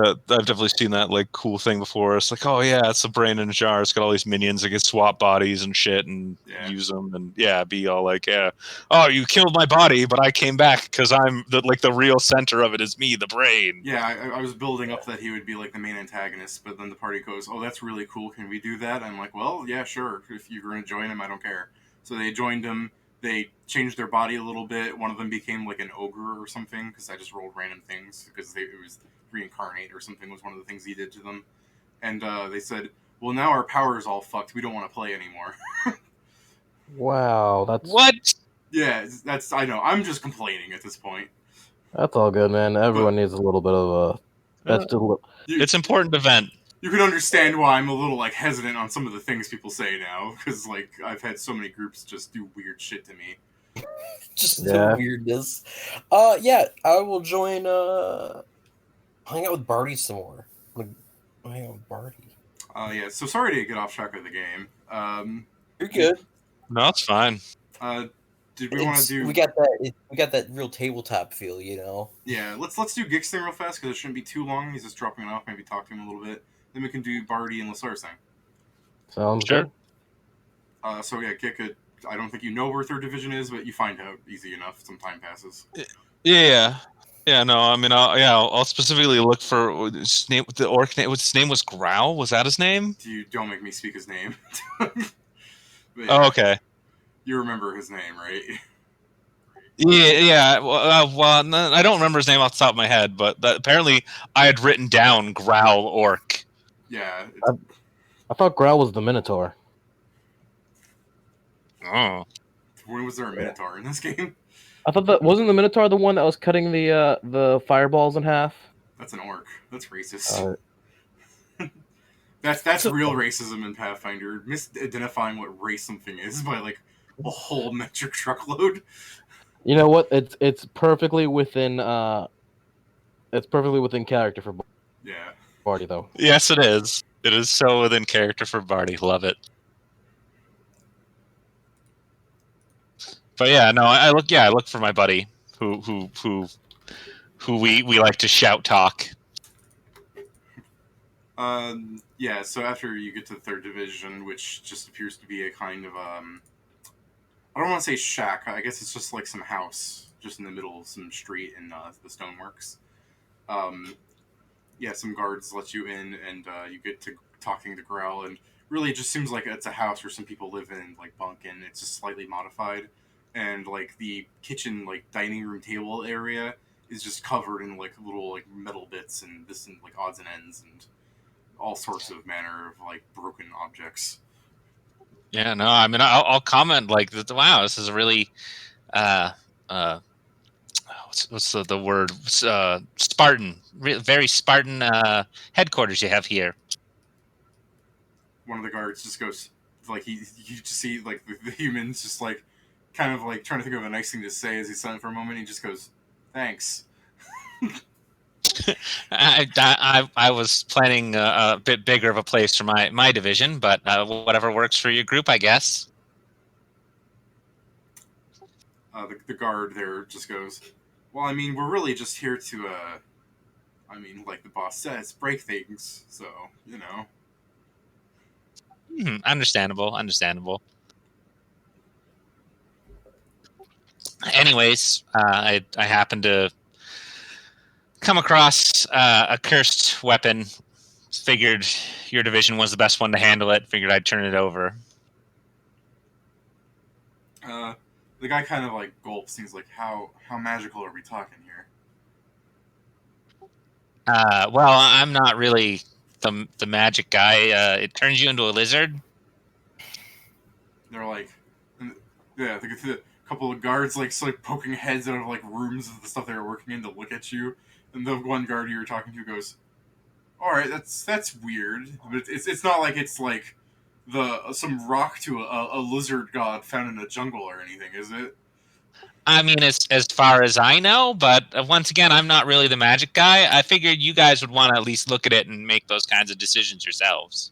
I've definitely seen that like cool thing before. It's like, oh yeah, it's a brain in a jar. It's got all these minions that can swap bodies and shit and use them and be all like, yeah, oh, you killed my body, but I came back because I'm the real center of it is me, the brain. Yeah, I was building up that he would be like the main antagonist, but then the party goes, oh, that's really cool. Can we do that? I'm like, well, yeah, sure. If you're going to join him, I don't care. So they joined him. They changed their body a little bit. One of them became like an ogre or something because I just rolled random things because it was reincarnate or something was one of the things he did to them. And they said, well, now our power is all fucked. We don't want to play anymore. Wow, that's... What? Yeah, I know. I'm just complaining at this point. That's all good, man. Everyone needs a little bit of a... That's just a little... It's important to vent. You can understand why I'm a little like hesitant on some of the things people say now, because like I've had so many groups just do weird shit to me. Just the weirdness. Yeah, I will join. Hang out with Bardi some more. Hang out with Bardi. Yeah. So sorry to get off track of the game. You're good. No, it's fine. Did we want to do? We got that real tabletop feel, you know. Yeah, let's do Gig's thing real fast because it shouldn't be too long. He's just dropping it off. Maybe talk to him a little bit. Then we can do Bardi and Lasar's thing. Sounds Sure. good. So yeah, Gig. I don't think you know where 3rd Division is, but you find out easy enough. Some time passes. Yeah. Yeah, no, I mean, I'll specifically look for his name. The orc name. His name was Growl. Was that his name? Don't make me speak his name. But yeah, Oh, okay. You remember his name, right? Yeah. Well, no, I don't remember his name off the top of my head, but apparently I had written down Growl Orc. Yeah. I thought Growl was the Minotaur. Oh. When was there a Minotaur in this game? I thought that wasn't the Minotaur the one that was cutting the fireballs in half. That's an orc. That's racist. Uh, That's real racism in Pathfinder. Misidentifying what race something is by like a whole metric truckload. You know what? It's perfectly within character for Yeah. Bardi though. Yes, it is. It is so within character for Bardi. Love it. But yeah, no, I look for my buddy who we like to shout talk. Yeah, so after you get to the 3rd Division, which just appears to be a kind of I don't want to say shack. I guess it's just like some house just in the middle of some street in the stoneworks. Yeah, some guards let you in, and you get to talking to Growl, and really it just seems like it's a house where some people live in, like bunk in. It's just slightly modified, and like the kitchen, like dining room table area is just covered in like little like metal bits and this and like odds and ends and all sorts of manner of like broken objects. Yeah, no, I mean, I'll comment like, wow, this is a really, what's the word? Spartan, very Spartan headquarters you have here. One of the guards just goes like you just see like the humans just like kind of like trying to think of a nice thing to say as he's silent for a moment. He just goes, "Thanks." I was planning a bit bigger of a place for my division, but whatever works for your group, I guess. The guard there just goes, "Well, I mean, we're really just here to, I mean, like the boss says, break things. So, you know." Understandable. Anyways, I happened to come across a cursed weapon. Figured your division was the best one to handle it. Figured I'd turn it over. The guy kind of like gulps. He's like, "How magical are we talking here?" Well, I'm not really the magic guy. It turns you into a lizard. They're like, yeah, the couple of guards like poking heads out of like rooms of the stuff they were working in to look at you, and the one guard you were talking to goes, "All right, that's weird, but it's not like it's like some rock to a lizard god found in a jungle or anything, is it?" I mean, as far as I know, but once again, I'm not really the magic guy. I figured you guys would want to at least look at it and make those kinds of decisions yourselves.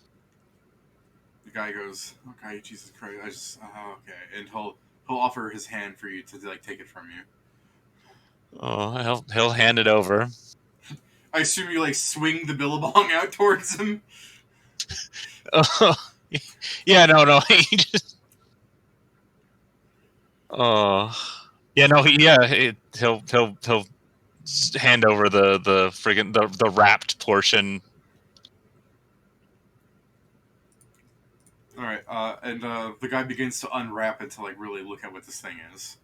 The guy goes, "Okay, Jesus Christ, I just okay," and he'll offer his hand for you to like take it from you. Oh, he'll hand it over. I assume you like swing the billabong out towards him. Oh, yeah, no, he just. Oh, yeah, no, he'll hand over the friggin' the wrapped portion. All right, and the guy begins to unwrap it to like really look at what this thing is.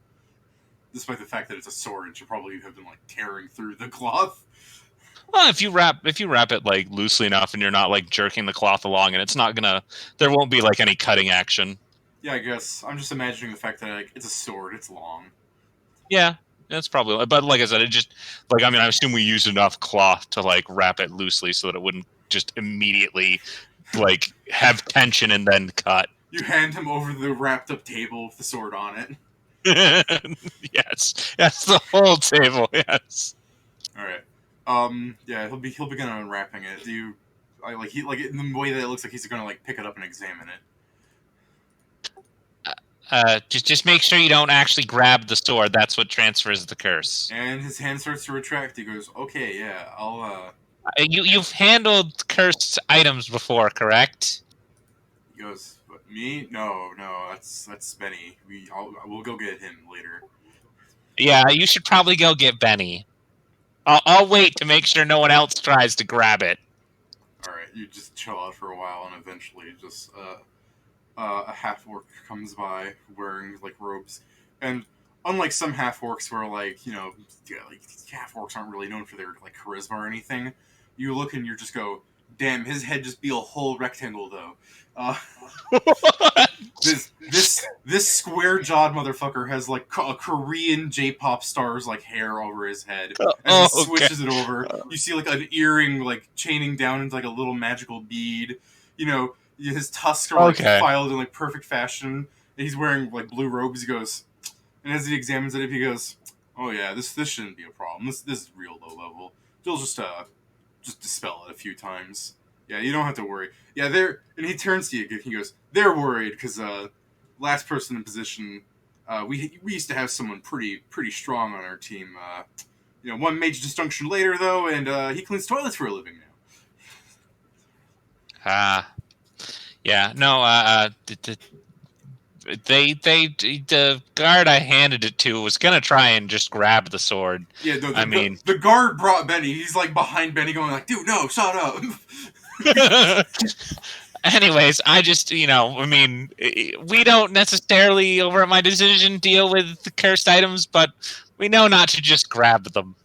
Despite the fact that it's a sword, it should probably have been like tearing through the cloth. Well, if you wrap it like loosely enough, and you're not like jerking the cloth along, and it's not there won't be like any cutting action. Yeah, I guess I'm just imagining the fact that like it's a sword, it's long. Yeah, that's probably. But like I said, it just like I mean, I assume we used enough cloth to like wrap it loosely so that it wouldn't just immediately like have tension and then cut. You hand him over the wrapped up table with the sword on it. Yes, that's the whole table. Yes. All right. Yeah, he'll begin unwrapping it. Do you, in the way that it looks like he's gonna like pick it up and examine it. Just make sure you don't actually grab the sword. That's what transfers the curse. And his hand starts to retract. He goes, "Okay, yeah, I'll." You've handled cursed items before, correct? He goes, "What, me? No, that's Benny. We'll go get him later." Yeah, you should probably go get Benny. I'll wait to make sure no one else tries to grab it. All right, you just chill out for a while, and eventually, just a half orc comes by wearing like robes, and unlike some half orcs where like yeah, like half orcs aren't really known for their like charisma or anything, you look and you just go, damn, his head just be a whole rectangle though. Uh, this square jawed motherfucker has like a Korean J-pop star's like hair over his head. As he switches it over, you see like an earring like chaining down into like a little magical bead. His tusks are like filed in like perfect fashion. And he's wearing like blue robes. He goes, and as he examines it, he goes, "Oh yeah, this shouldn't be a problem. This is real low level. They'll just dispel it a few times. Yeah, you don't have to worry. Yeah, and he turns to you. He goes, they're worried because last person in position, we used to have someone pretty strong on our team. One major disjunction later though, and he cleans toilets for a living now." Yeah, no, the guard I handed it to was gonna try and just grab the sword. Yeah, no, the guard brought Benny. He's like behind Benny, going like, "Dude, no, shut up." Anyways, I just, we don't necessarily, over at my decision, deal with the cursed items, but we know not to just grab them.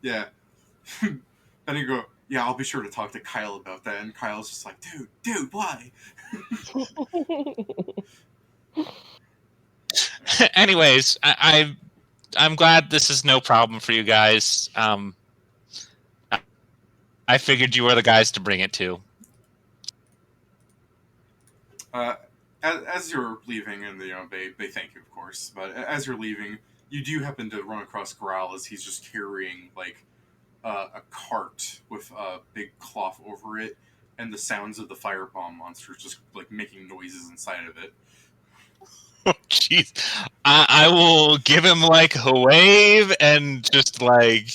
Yeah. Then you go, "Yeah, I'll be sure to talk to Kyle about that." And Kyle's just like, dude, why? Anyways, I'm glad this is no problem for you guys. I figured you were the guys to bring it to. As you're leaving, and they thank you, of course. But as you're leaving, you do happen to run across Growl as he's just carrying like a cart with a big cloth over it, and the sounds of the firebomb monsters just like making noises inside of it. Oh, jeez. I will give him like a wave and just like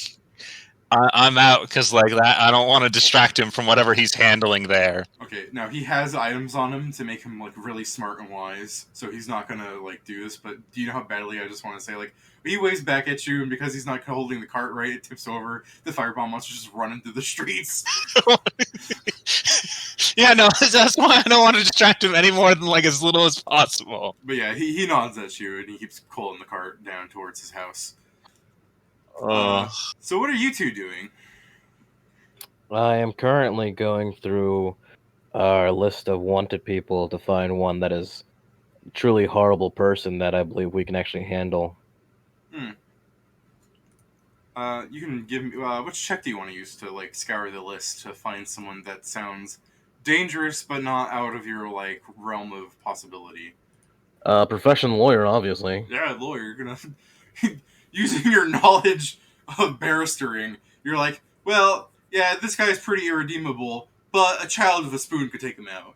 I'm out because like that I don't want to distract him from whatever he's handling there. Okay, now he has items on him to make him like really smart and wise, so he's not gonna like do this. But do you know how badly I just want to say like he waves back at you, and because he's not holding the cart right, it tips over. The firebomb monsters just run into the streets. Yeah, no, that's why I don't want to distract him any more than like as little as possible. But yeah, he nods at you and he keeps pulling the cart down towards his house. So what are you two doing? I am currently going through our list of wanted people to find one that is a truly horrible person that I believe we can actually handle. You can give me which check do you want to use to like scour the list to find someone that sounds dangerous but not out of your like realm of possibility? Professional lawyer, obviously. Yeah, lawyer. You're gonna using your knowledge of barristering. You're like, well, yeah, this guy's pretty irredeemable, but a child with a spoon could take him out.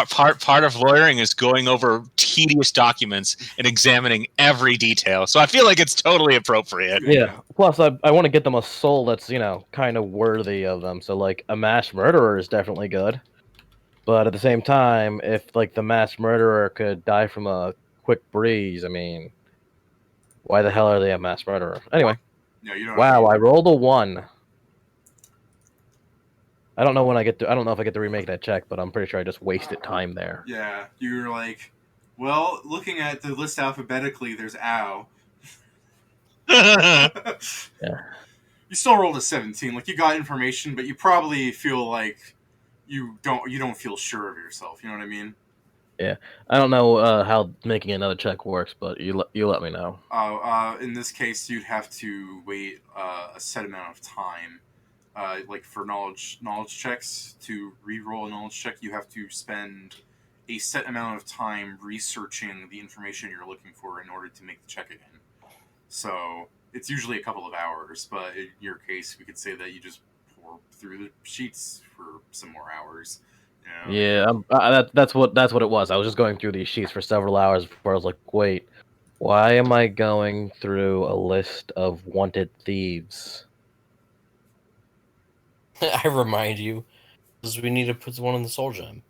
Part of lawyering is going over tedious documents and examining every detail. So I feel like it's totally appropriate. Yeah. Plus, I want to get them a soul that's kind of worthy of them. So like a mass murderer is definitely good. But at the same time, if like the mass murderer could die from a quick breeze, I mean, why the hell are they a mass murderer? Anyway. No, you don't. Wow, I rolled a 1. I don't know when I get to. I don't know if I get to remake that check, but I'm pretty sure I just wasted time there. Yeah, you're like, well, looking at the list alphabetically, there's Ow. Yeah. You still rolled a 17. Like you got information, but you probably feel like you don't feel sure of yourself. You know what I mean? Yeah, I don't know how making another check works, but you let me know. In this case, you'd have to wait a set amount of time. Like for knowledge checks, to re-roll a knowledge check, you have to spend a set amount of time researching the information you're looking for in order to make the check again. So it's usually a couple of hours, but in your case, we could say that you just pour through the sheets for some more hours. Yeah, that's what it was. I was just going through these sheets for several hours before I was like, wait, why am I going through a list of wanted thieves? I remind you, because we need to put one in the soul gem.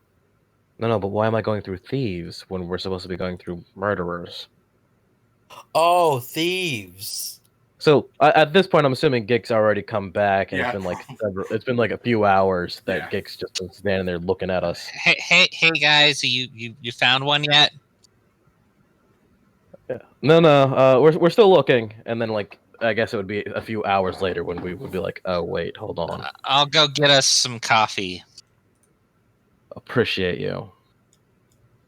No, but why am I going through thieves when we're supposed to be going through murderers? Oh, thieves! So at this point, I'm assuming Gig's already come back, and Yeah. it's been like a few hours that Yeah. Gig's just been standing there looking at us. Hey guys, you found one yet? Yeah. No, we're still looking, and then like I guess it would be a few hours later when we would be like, oh wait, hold on, I'll go get us some coffee. appreciate you.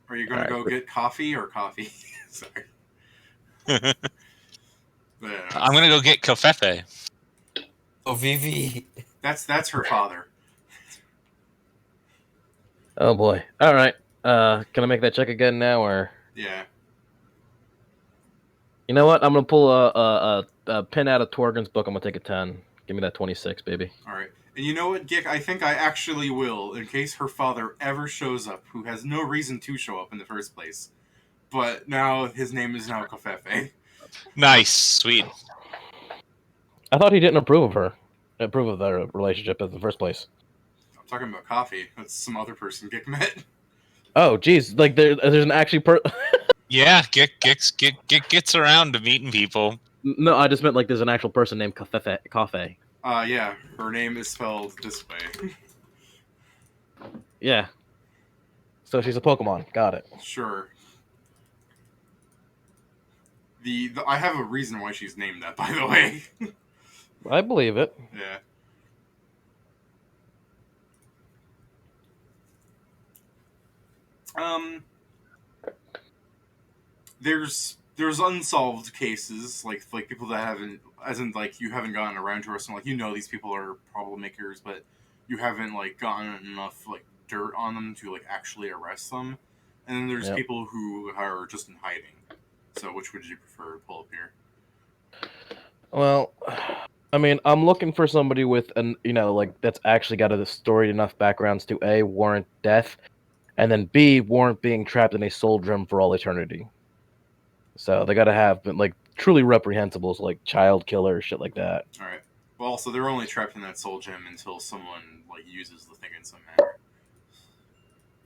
Are you gonna Alright. go get coffee or coffee? Sorry. I'm Yeah, gonna go get covfefe. Oh, Vivi. that's her father. Oh boy. All right. Can I make that check again now, or Yeah. you know what? I'm gonna pull a pin out of Torgen's book. I'm gonna take a 10. Give me that 26, baby. All right. And you know what, Gick? I think I actually will, in case her father ever shows up, who has no reason to show up in the first place. But now his name is now Kofefe. Nice, sweet. I thought he didn't approve of their relationship in the first place. I'm talking about coffee. That's some other person Gick met. Oh, geez, like there's an actually Yeah, Gik gets around to meeting people. No, I just meant like there's an actual person named Coffee. Yeah, her name is spelled this way. Yeah. So she's a Pokemon. Got it. Sure. I have a reason why she's named that, by the way. I believe it. Yeah. There's unsolved cases like people that haven't, as in like you haven't gotten around to, or something, like you know these people are problem makers, but you haven't like gotten enough like dirt on them to like actually arrest them. And then there's people who are just in hiding. So which would you prefer to pull up here? Well, I mean, I'm looking for somebody with an like that's actually got a storied enough backgrounds to A, warrant death, and then B, warrant being trapped in a soul gem for all eternity. So they gotta have like truly reprehensibles like child killer, shit like that. Alright. Well, so they're only trapped in that soul gem until someone like uses the thing in some manner.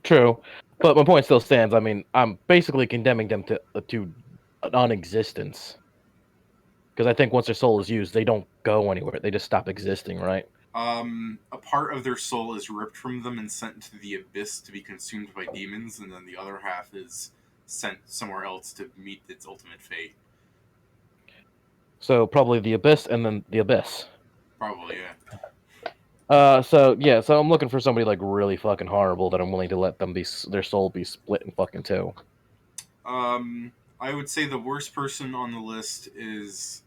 True, but my point still stands. I mean, I'm basically condemning them to non-existence. Because I think once their soul is used, they don't go anywhere. They just stop existing, right? A part of their soul is ripped from them and sent to the abyss to be consumed by demons, and then the other half is sent somewhere else to meet its ultimate fate. So probably the abyss, and then the abyss. Probably, yeah. So I'm looking for somebody like really fucking horrible that I'm willing to let them their soul be split in fucking two. I would say the worst person on the list is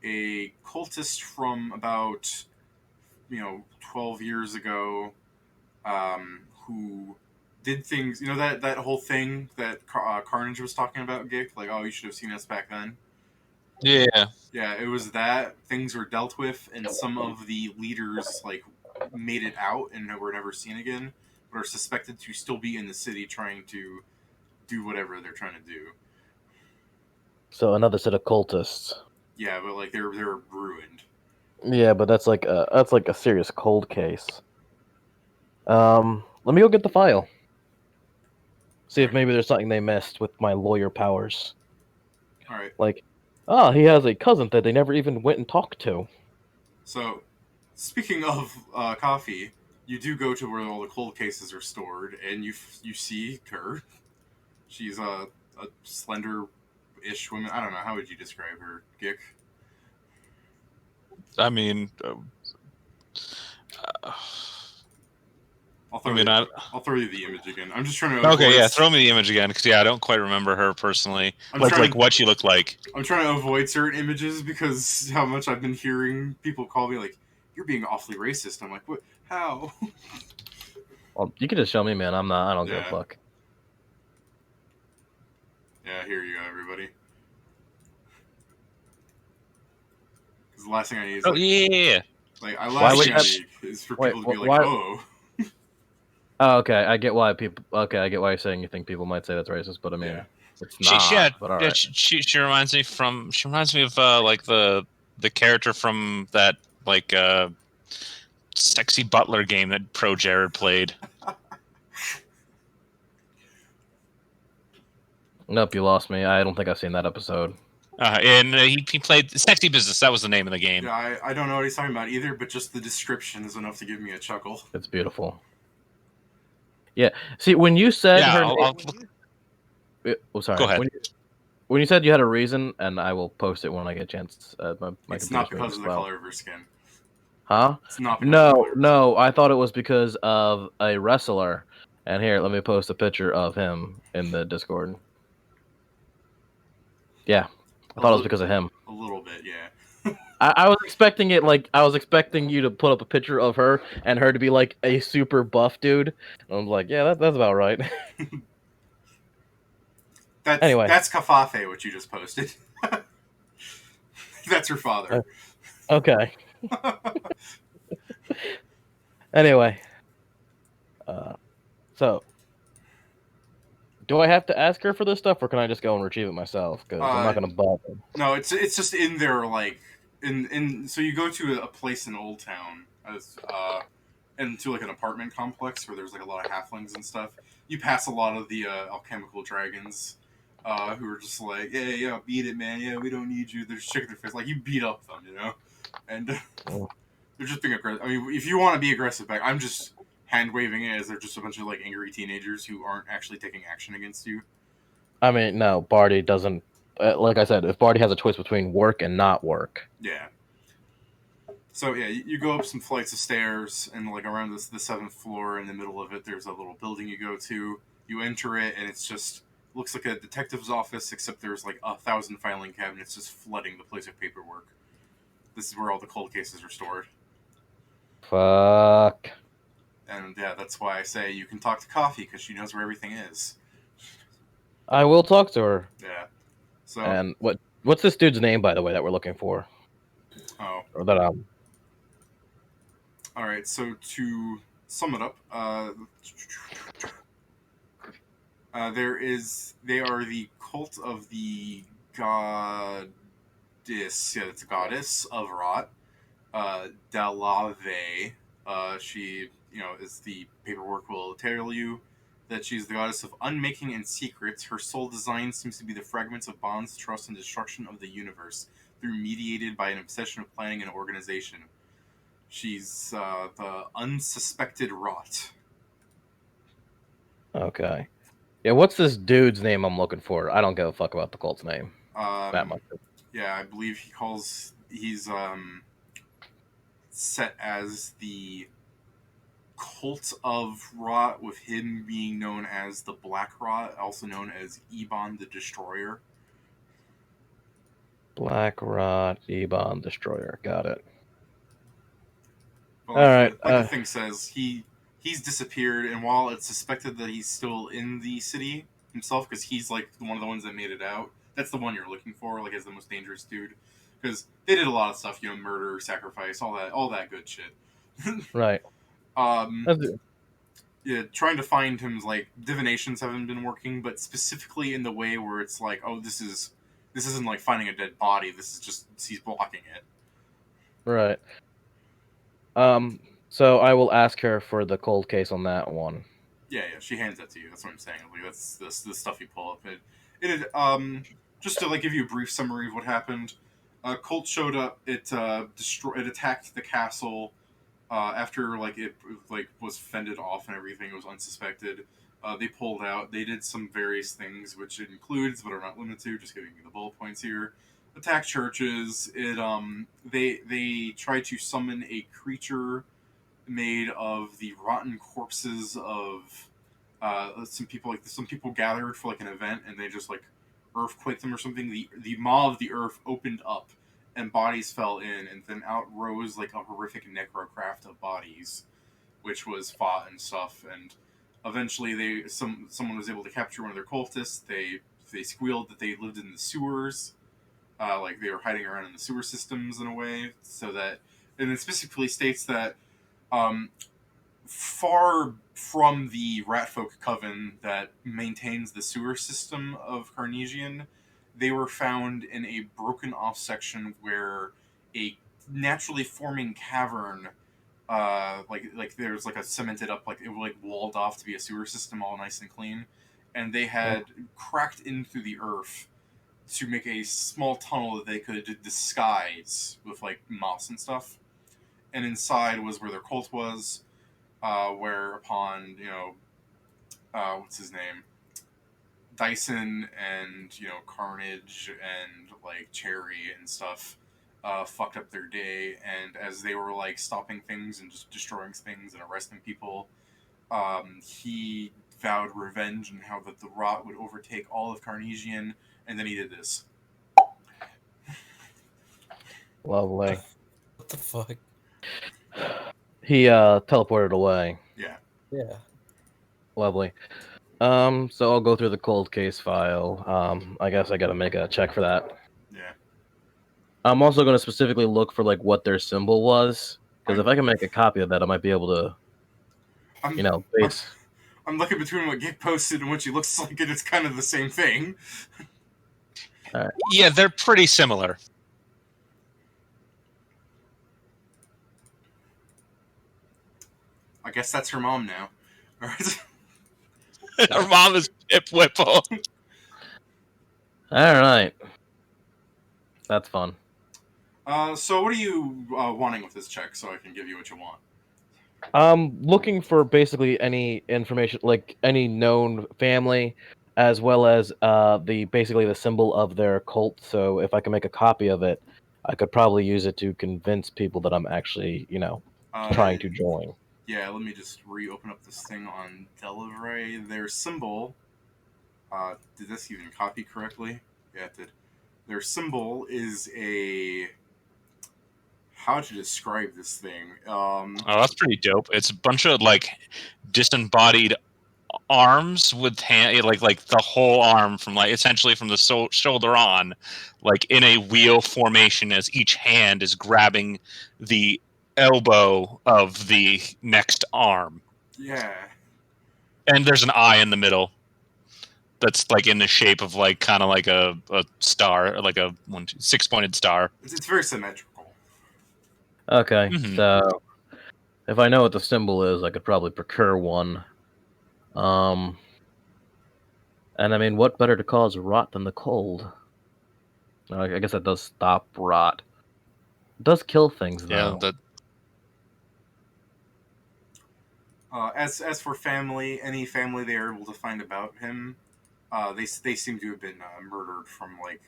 a cultist from about 12 years ago, who did things, that whole thing that Carnage was talking about, Gick, like, oh, you should have seen us back then. Yeah. Yeah, it was that. Things were dealt with, and some of the leaders, like, made it out and were never seen again, but are suspected to still be in the city trying to do whatever they're trying to do. So another set of cultists. Yeah, but, like, they're ruined. Yeah, but that's like a serious cold case. Let me go get the file. See if maybe there's something they missed with my lawyer powers. All right. Like, he has a cousin that they never even went and talked to. So, speaking of coffee, you do go to where all the cold cases are stored, and you see her. She's a slender-ish woman. I don't know, how would you describe her, Gick? I mean, I'll throw you the image again. I'm just trying to. Okay, yeah, throw me the image again because I don't quite remember her personally. Like what she looked like. I'm trying to avoid certain images because how much I've been hearing people call me like, "You're being awfully racist." I'm like, what? How? Well, you can just show me, man. I don't give a fuck. Yeah, here you go, everybody. Because the last thing I need is yeah. like, is for people to be like, oh. Oh, okay, I get why people. Okay, I get why you're saying you think people might say that's racist, but I mean, Yeah. it's She not. yeah, But all yeah right. she reminds me from she reminds me of like the character from that like sexy butler game that Pro Jared played. Nope, you lost me. I don't think I've seen that episode. And he played Sexy Business. That was the name of the game. Yeah, I don't know what he's talking about either, but just the description is enough to give me a chuckle. It's beautiful. Yeah. See, when you said Yeah, her I'll name, oh, sorry. go ahead. When you said you had a reason, and I will post it when I get a chance. My It's not computer's moving because of the slow. color of her skin. Huh? It's not because of the color of her No. I thought it was because of a wrestler. And here, let me post a picture of him in the Discord. Yeah, I thought it was because of him. A little bit, yeah. I was expecting it like I was expecting you to put up a picture of her and her to be like a super buff dude. And I was like, yeah, that's about right. Anyway. That's Kafafe, what you just posted. That's her father. Okay. Anyway. So, do I have to ask her for this stuff, or can I just go and retrieve it myself? Because I'm not going to bother. No, it's just in there, like in. So you go to a place in Old Town, as into like an apartment complex where there's like a lot of halflings and stuff. You pass a lot of the alchemical dragons, who are just like, yeah, beat it, man. Yeah, we don't need you. They're just shaking their face, like you beat up them, you know, and they're just being aggressive. I mean, if you want to be aggressive back, I'm just hand waving it as they're just a bunch of like angry teenagers who aren't actually taking action against you. I mean, no, Bardi doesn't. Like I said, if Bardi has a choice between work and not work. Yeah. So yeah, you go up some flights of stairs, and like around the 7th floor, in the middle of it, there's a little building you go to. You enter it, and it's just looks like a detective's office, except there's like 1,000 filing cabinets just flooding the place with paperwork. This is where all the cold cases are stored. Fuck. And yeah, that's why I say you can talk to Coffee, because she knows where everything is. I will talk to her. Yeah. So. And what's this dude's name, by the way, that we're looking for? Oh. Or that All right. So to sum it up, they are the cult of the goddess. Yeah, it's a goddess of rot. Dalave. She, as the paperwork will tell you, that she's the goddess of unmaking and secrets. Her sole design seems to be the fragments of bonds, trust, and destruction of the universe, through mediated by an obsession of planning and organization. She's the unsuspected rot. Okay. Yeah, what's this dude's name I'm looking for? I don't give a fuck about the cult's name. That much. Yeah, I believe he's set as the cult of rot, with him being known as the Black Rot, also known as Ebon the Destroyer. Black Rot, Ebon Destroyer. Got it. But All right. The thing says, he's disappeared, and while it's suspected that he's still in the city himself, because he's like one of the ones that made it out. That's the one you're looking for, like as the most dangerous dude, because they did a lot of stuff, murder, sacrifice, all that good shit. Right. Yeah, trying to find him, like divinations haven't been working, but specifically in the way where it's like, oh, this isn't like finding a dead body. This is just he's blocking it. Right. So I will ask her for the cold case on that one. Yeah, she hands that to you. That's what I'm saying. Like that's the stuff you pull up. Just to like give you a brief summary of what happened. Colt showed up. It It attacked the castle. After it was fended off and everything, it was unsuspected. They pulled out. They did some various things, which it includes, but are not limited to. Just giving you the bullet points here. Attack churches. They tried to summon a creature made of the rotten corpses of some people. Some people gathered for an event, and they just earthquaked them or something. The maw of the earth opened up, and bodies fell in, and then out rose a horrific necrocraft of bodies, which was fought and stuff. And eventually, someone was able to capture one of their cultists. They squealed that they lived in the sewers, they were hiding around in the sewer systems in a way, so that, and it specifically states that far from the Ratfolk coven that maintains the sewer system of Karnegion. They were found in a broken off section where a naturally forming cavern, like there's like a cemented up, like it was like walled off to be a sewer system, all nice and clean, and they had cracked into the earth to make a small tunnel that they could disguise with like moss and stuff. And inside was where their cult was, whereupon, what's his name? Dyson and, Carnage and, like, Cherry and stuff fucked up their day. And as they were, like, stopping things and just destroying things and arresting people, he vowed revenge and how that the rot would overtake all of Karnegion. And then he did this. Lovely. What the fuck? He teleported away. Yeah. Yeah. Lovely. So I'll go through the cold case file. I guess I gotta make a check for that. Yeah. I'm also gonna specifically look for like what their symbol was, because if I can make a copy of that, I might be able to, I'm, base. I'm looking between what Git posted and what she looks like, and it's kind of the same thing. Yeah, they're pretty similar. I guess that's her mom now. All right. Her mom is Pip Whipple. All right, that's fun. So what are you wanting with this check so I can give you what you want? I'm looking for basically any information, like any known family, as well as basically the symbol of their cult. So if I can make a copy of it, I could probably use it to convince people that I'm actually, trying to join. Yeah, let me just reopen up this thing on Delivray. Their symbol, did this even copy correctly? Yeah, it did. Their symbol is a... How to describe this thing? Oh, that's pretty dope. It's a bunch of like disembodied arms with hand, like the whole arm from like essentially from the shoulder on, like in a wheel formation as each hand is grabbing the elbow of the next arm, Yeah. and there's an eye in the middle that's like in the shape of like kind of like a star, like a 6-pointed star. It's very symmetrical. Okay, Mhm. so if I know what the symbol is, I could probably procure one. And I mean, what better to cause rot than the cold? I guess that does stop rot. It does kill things Yeah, though. As for family, any family they are able to find about him, they seem to have been murdered from like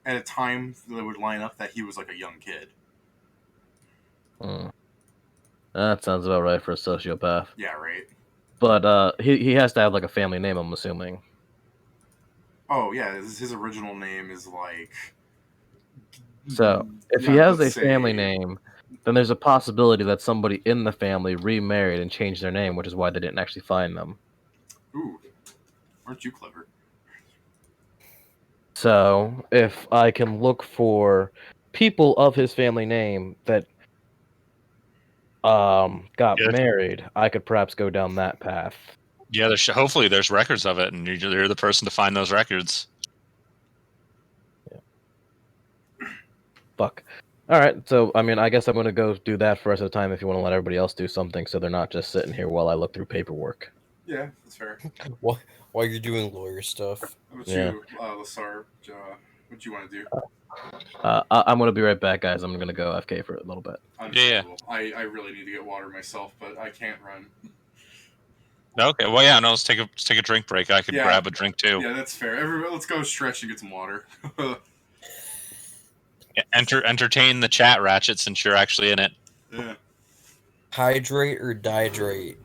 at a time that would line up that he was like a young kid. That sounds about right for a sociopath. Yeah, right. But he has to have like a family name, I'm assuming. Oh yeah, his original name is like. So if he has a family name, then there's a possibility that somebody in the family remarried and changed their name, which is why they didn't actually find them. Ooh, aren't you clever? So if I can look for people of his family name that got Yeah. married, I could perhaps go down that path. Yeah, hopefully there's records of it, and you're the person to find those records. Yeah. Fuck. All right, so I mean, I guess I'm gonna go do that for the rest of the time. If you want to let everybody else do something, so they're not just sitting here while I look through paperwork. Yeah, that's fair. While you're doing lawyer stuff. How about Yeah. you, Lassar? What do you want to do? I'm gonna be right back, guys. I'm gonna go AFK for a little bit. Understandable. I really need to get water myself, but I can't run. Okay, well, yeah, no, let's take a drink break. I could Yeah. grab a drink too. Yeah, that's fair. Everybody, let's go stretch and get some water. Entertain the chat, Ratchet, since you're actually in it. Yeah. Hydrate or dihydrate?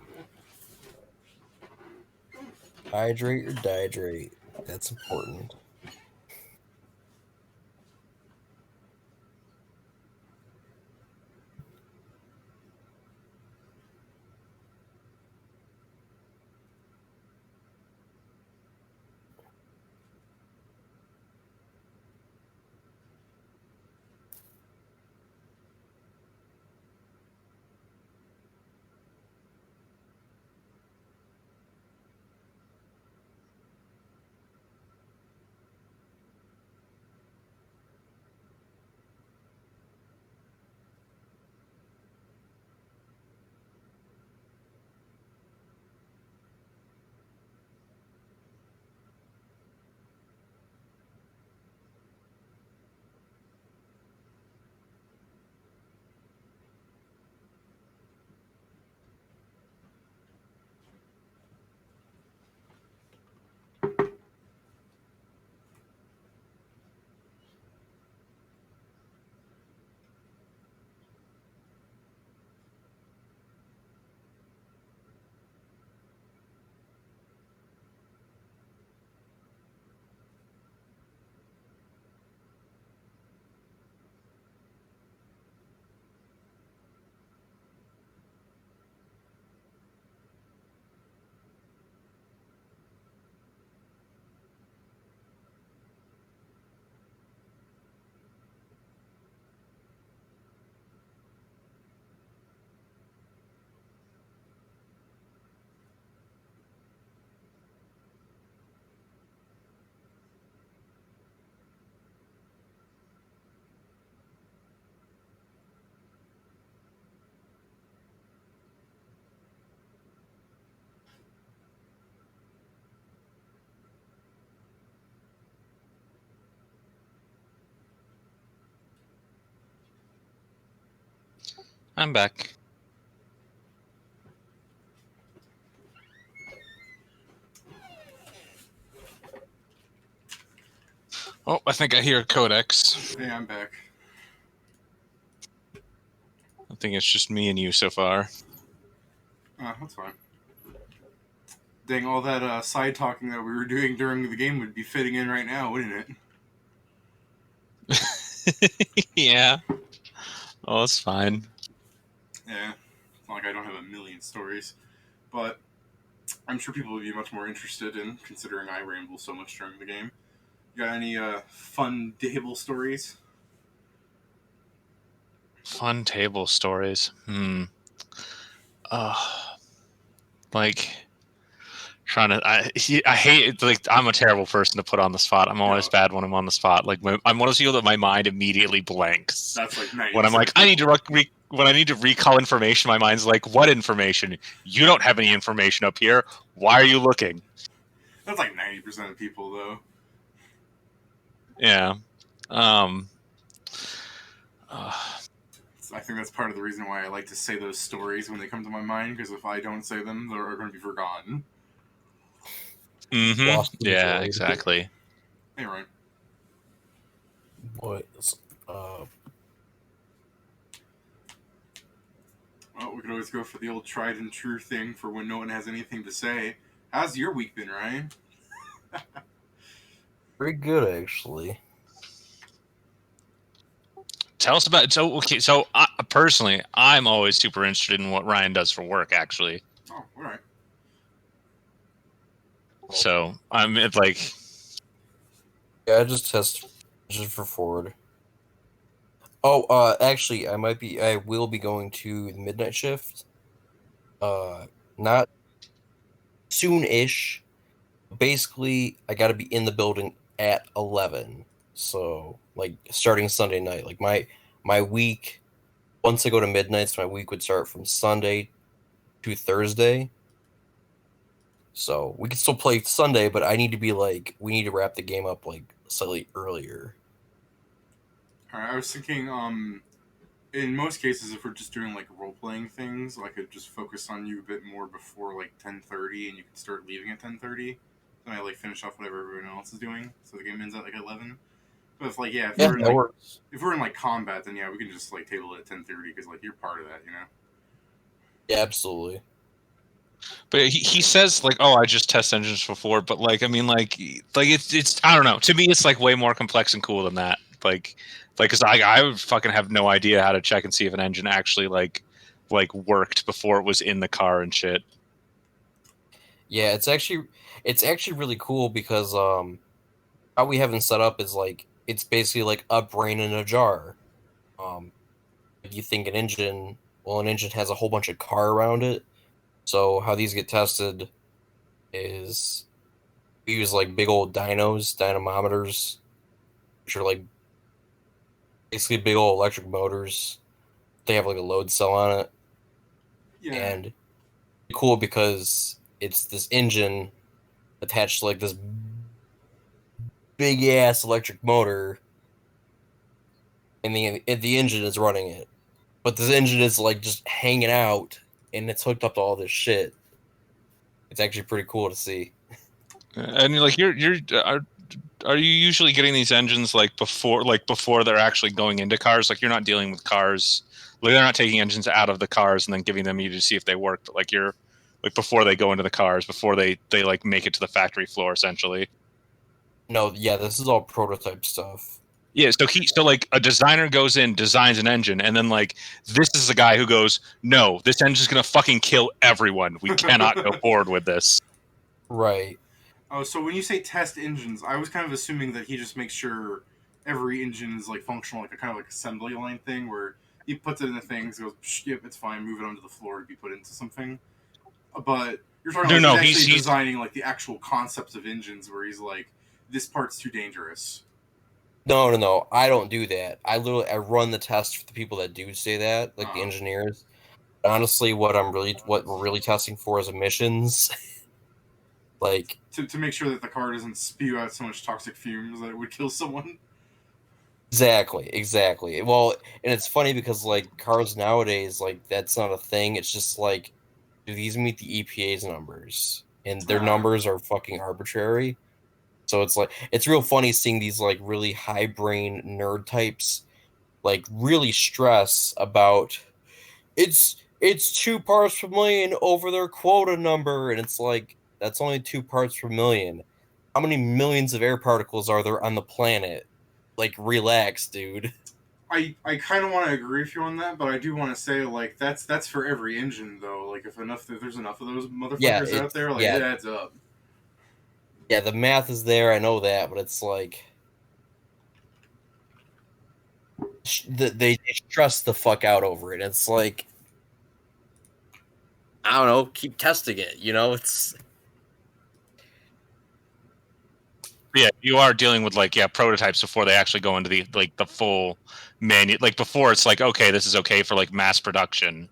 Hydrate or dihydrate? That's important. I'm back. Oh, I think I hear a codex. Hey, I'm back. I think it's just me and you so far. That's fine. Dang, all that side talking that we were doing during the game would be fitting in right now, wouldn't it? Yeah. Oh, that's fine. Yeah. It's not like I don't have a million stories. But I'm sure people would be much more interested in, considering I ramble so much during the game. You got any fun table stories? Fun table stories. Like trying to. I hate it. Like I'm a terrible person to put on the spot. I'm always bad when I'm on the spot. Like I'm one of those people that my mind immediately blanks. That's like 90%. When I'm like, I need to when I need to recall information, my mind's like, what information? You don't have any information up here. Why are you looking? That's like 90% of people, though. Yeah. I think that's part of the reason why I like to say those stories when they come to my mind, because if I don't say them, they're going to be forgotten. Lost in the Yeah, void. exactly. Hey, Ryan. What? Well, we could always go for the old tried and true thing for when no one has anything to say. How's your week been, Ryan? Very good, actually. Tell us about. So okay. So personally, I'm always super interested in what Ryan does for work. Actually, Oh, all right. so I'm like, Yeah, I just test just for Ford. Oh, actually, I will be going to the midnight shift. Not soon-ish. Basically, I got to be in the building at 11. So, like, starting Sunday night. Like, my week, once I go to midnights, my week would start from Sunday to Thursday. So, we can still play Sunday, but I need to be, like, we need to wrap the game up, like, slightly earlier. All right. I was thinking, in most cases, if we're just doing like role playing things, I could just focus on you a bit more before like 10:30, and you can start leaving at 10:30. Then I like finish off whatever everyone else is doing, so the game ends at like 11. But if like if Yeah, we're in that like works. if we're in like combat, then yeah, we can just like table it at 10:30 because like you're part of that, you know. Yeah, absolutely. but he says like, oh, I just test engines before, but like, I mean, like it's I don't know. To me, it's like way more complex and cool than that. Like, cause I would fucking have no idea how to check and see if an engine actually like worked before it was in the car and shit. Yeah, it's actually really cool because how we have it set up is like it's basically like a brain in a jar. Um, you think an engine has a whole bunch of car around it. So how these get tested is we use like big old dynamometers, which are like basically big old electric motors. They have like a load cell on it, Yeah, and it's cool because it's this engine attached to like this big ass electric motor, and the engine is running it. But this engine is like just hanging out, and it's hooked up to all this shit. It's actually pretty cool to see. And you're like, you're are you usually getting these engines like before they're actually going into cars? Like you're not dealing with cars, like they're not taking engines out of the cars and then giving them you to see if they work. But like you're like before they go into the cars, before they like make it to the factory floor, essentially. No, yeah, this is all prototype stuff. Yeah, so like a designer goes in, designs an engine, and then like this is the guy who goes, no, this engine's gonna fucking kill everyone. We cannot go forward with this. Right. Oh, so when you say test engines, I was kind of assuming that he just makes sure every engine is like functional, like a kind of like assembly line thing, where he puts it in the things, goes, yep, it's fine, move it onto the floor to be put into something. But you're talking No, like no, he's actually he's designing like the actual concepts of engines, where he's like, this part's too dangerous. No. I don't do that. I run the test for the people that do say that, like the Oh. engineers. Honestly, what we're really testing for is emissions. Like To make sure that the car doesn't spew out so much toxic fumes that it would kill someone. Exactly. Well, and it's funny because like cars nowadays, like that's not a thing. It's just like, do these meet the EPA's numbers? And their numbers are fucking arbitrary. So it's like it's real funny seeing these like really high brain nerd types like really stress about it's 2 parts per million over their quota number, and it's like that's only 2 parts per million. How many millions of air particles are there on the planet? Like, relax, dude. I kind of want to agree with you on that, but I do want to say like that's for every engine though. Like if there's enough of those Yeah, motherfuckers out there, like yeah. it adds up. Yeah, the math is there. I know that, but it's like they stress the fuck out over it. It's like I don't know, keep testing it. It's Yeah, you are dealing with like prototypes before they actually go into the full manu. Like before, it's like okay, this is okay for like mass production.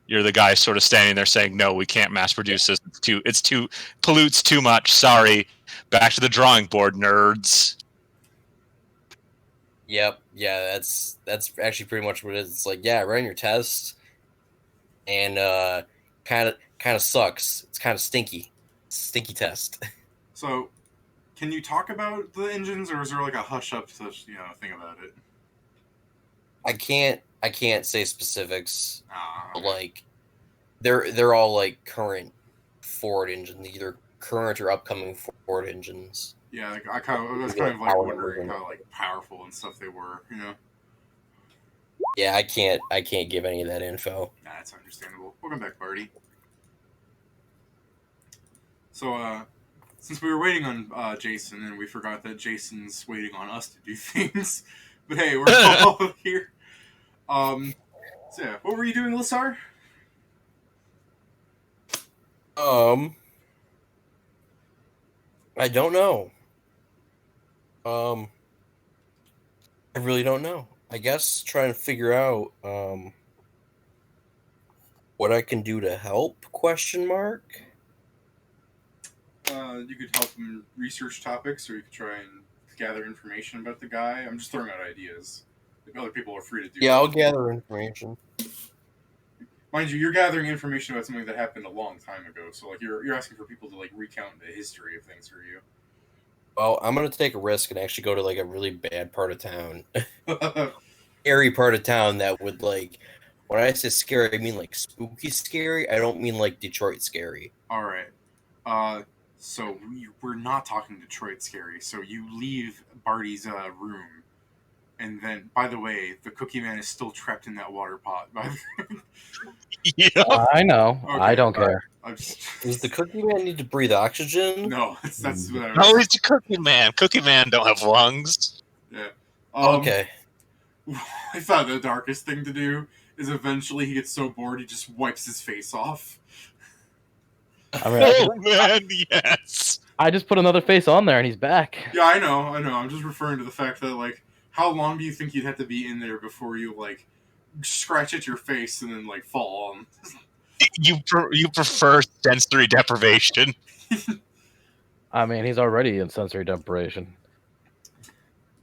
You're the guy sort of standing there saying, "No, we can't mass produce this. It's too pollutes too much. Sorry, back to the drawing board, nerds." Yep, yeah, that's actually pretty much what it is. It's like, yeah, run your tests, and kind of sucks. It's kind of stinky test. So, can you talk about the engines, or is there like a hush up thing about it? I can't say specifics. But, Okay. like they're all like current Ford engines, either current or upcoming Ford engines. Yeah, like, I was Yeah, kind of like power wondering engine. how like powerful and stuff they were. Yeah, I can't give any of that info. Nah, that's understandable. Welcome back, Bardi. So, since we were waiting on Jason, and we forgot that Jason's waiting on us to do things, but hey, we're all here. So yeah, what were you doing, Lassar? I don't know. I really don't know. I guess trying to figure out what I can do to help? Question mark. You could help him research topics, or you could try and gather information about the guy. I'm just throwing out ideas. If other people are free to do Yeah, that. I'll gather information. Mind you, you're gathering information about something that happened a long time ago. So like you're asking for people to like recount the history of things for you. Well, I'm gonna take a risk and actually go to like a really bad part of town, scary part of town that would like. When I say scary, I mean like spooky scary. I don't mean like Detroit scary. All right. So we're not talking Detroit scary. So you leave Barty's room, and then, by the way, the Cookie Man is still trapped in that water pot. Yeah. I know. Okay, I don't care. Does the Cookie Man need to breathe oxygen? No, that's what I was... No, he's a Cookie Man. Cookie Man don't have lungs. Yeah. Okay. I thought the darkest thing to do is eventually he gets so bored he just wipes his face off. I mean, Oh man, yes. I just put another face on there and he's back. Yeah, I know. I'm just referring to the fact that, like, how long do you think you'd have to be in there before you, like, scratch at your face and then, like, fall on? You prefer sensory deprivation. I mean, he's already in sensory deprivation.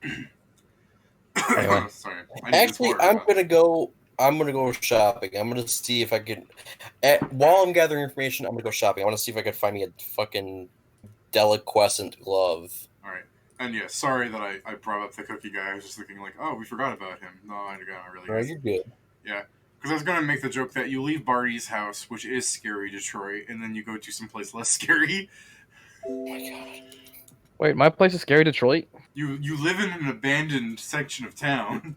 Anyway. Sorry. Actually, I'm gonna go shopping. I'm gonna see if I can. While I'm gathering information, I'm gonna go shopping. I want to see if I can find me a fucking deliquescent glove. All right. And yeah, sorry that I brought up the cookie guy. I was just thinking like, oh, we forgot about him. No, I don't really. No, you're good. Yeah, because I was gonna make the joke that you leave Barty's house, which is scary Detroit, and then you go to someplace less scary. Oh my god. Wait, my place is scary Detroit? You live in an abandoned section of town.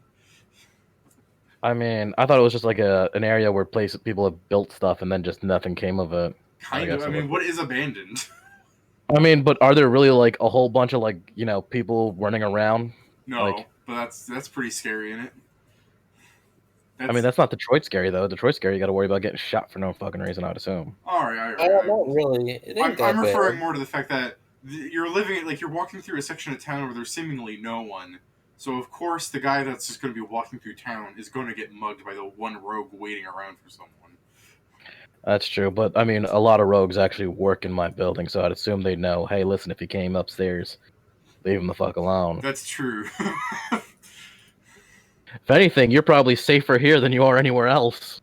I mean, I thought it was just like an area where people have built stuff and then just nothing came of it. Kind of. I mean, what is abandoned? I mean, but are there really like a whole bunch of like, people running around? No, but that's pretty scary, isn't it? I mean, that's not Detroit scary though. Detroit scary, you got to worry about getting shot for no fucking reason, I'd assume. All right. Not really. It ain't I'm referring more to the fact that you're living, like, you're walking through a section of town where there's seemingly no one. So of course the guy that's just going to be walking through town is going to get mugged by the one rogue waiting around for someone. That's true, but I mean, a lot of rogues actually work in my building, so I'd assume they'd know, hey, listen, if he came upstairs, leave him the fuck alone. That's true. If anything, you're probably safer here than you are anywhere else.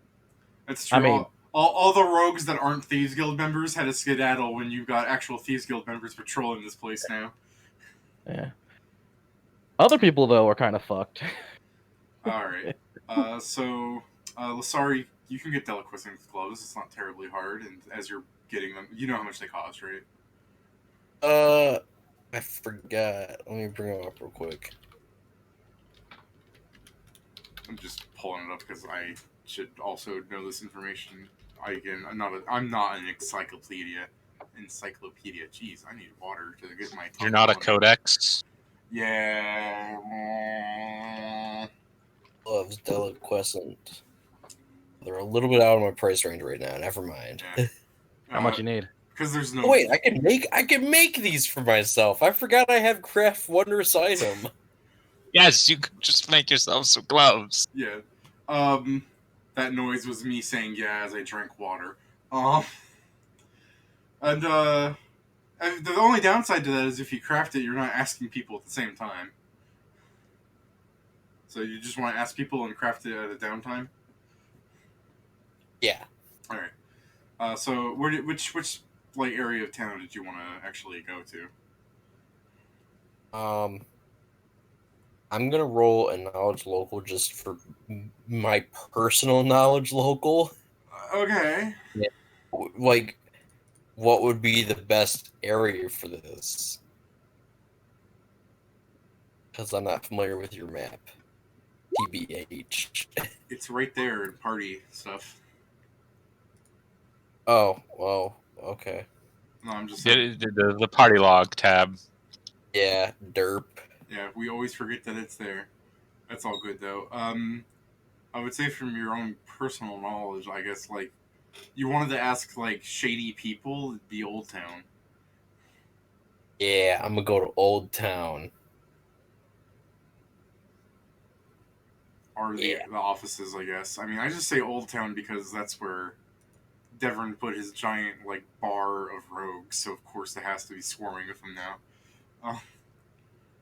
That's true. I mean, all the rogues that aren't Thieves Guild members had a skedaddle when you've got actual Thieves Guild members patrolling this place now. yeah. Other people though are kind of fucked. Alright. So, Lasari, you can get Deliquescing with gloves. It's not terribly hard, and as you're getting them, you know how much they cost, right? I forgot. Let me bring them up real quick. I'm just pulling it up because I should also know this information. I'm not an encyclopedia. Jeez, I need water to get my. You're not a tongue going. codex. Yeah. Gloves, Deliquescent. They're a little bit out of my price range right now. Never mind. Yeah. How much you need? Because there's no. Oh, wait, I can make these for myself. I forgot I have craft wondrous item. Yes, you could just make yourself some gloves. Yeah. That noise was me saying yeah as I drank water. And the only downside to that is if you craft it, you're not asking people at the same time. So you just want to ask people and craft it at a downtime. Yeah. All right. So which like area of town did you want to actually go to? I'm gonna roll a knowledge local just for my personal knowledge local. Okay. Like, what would be the best area for this? Because I'm not familiar with your map. TBH. It's right there in party stuff. Oh, well, okay. No, I'm just The party log tab. Yeah, derp. yeah. We always forget that it's there. That's all good though. I would say from your own personal knowledge, I guess like you wanted to ask like shady people, it'd be Old Town. Yeah, I'm gonna go to Old Town. Or the offices, I guess. I mean, I just say Old Town because that's where Devon put his giant like bar of rogues. So of course it has to be swarming with them now.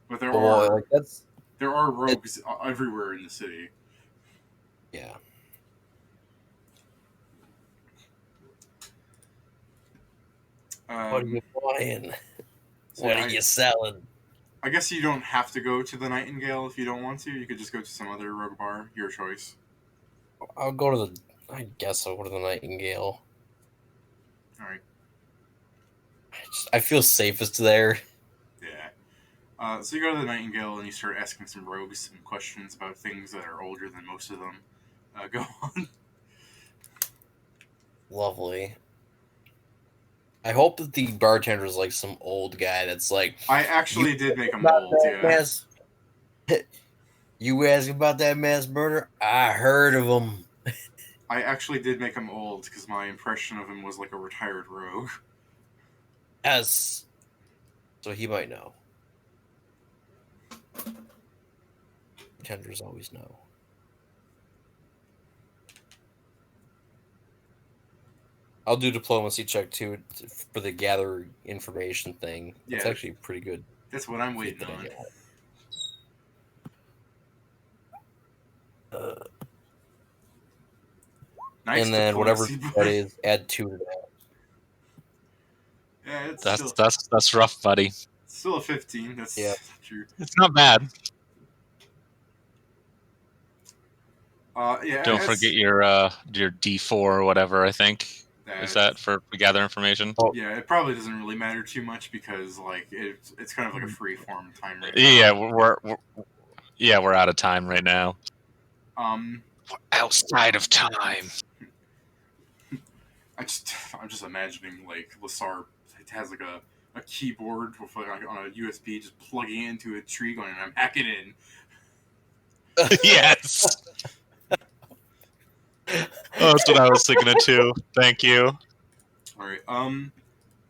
But there are rogues everywhere in the city. Yeah. What are you buying? What are you selling? I guess you don't have to go to the Nightingale if you don't want to. You could just go to some other rogue bar. Your choice. I'll go to the. I guess I'll go to the Nightingale. All right. I feel safest there. Yeah. So you go to the Nightingale and you start asking some rogues some questions about things that are older than most of them. Go on. Lovely. I hope that the bartender is like some old guy that's like. I actually did make him old. Yeah. You ask about that mass murder? I heard of him. I actually did make him old because my impression of him was like a retired rogue. Yes. So he might know. Bartenders always know. I'll do diplomacy check too for the gather information thing. It's actually pretty good. That's what I'm waiting on. Nice and then whatever diplomacy, that is, add 2 to that. Yeah, it's that's rough, buddy. Still a 15. That's true. It's not bad. Yeah. Don't forget your D4 or whatever. I think is that for gather information. Oh. Yeah, it probably doesn't really matter too much because like it's kind of like a free form time right Yeah, now. we're out of time right now. We're outside of time. I'm just imagining like Lassar has like a keyboard with like on a USB, just plugging it into a tree, going, "I'm hacking in." Yes. That's what I was thinking of too. Thank you. All right.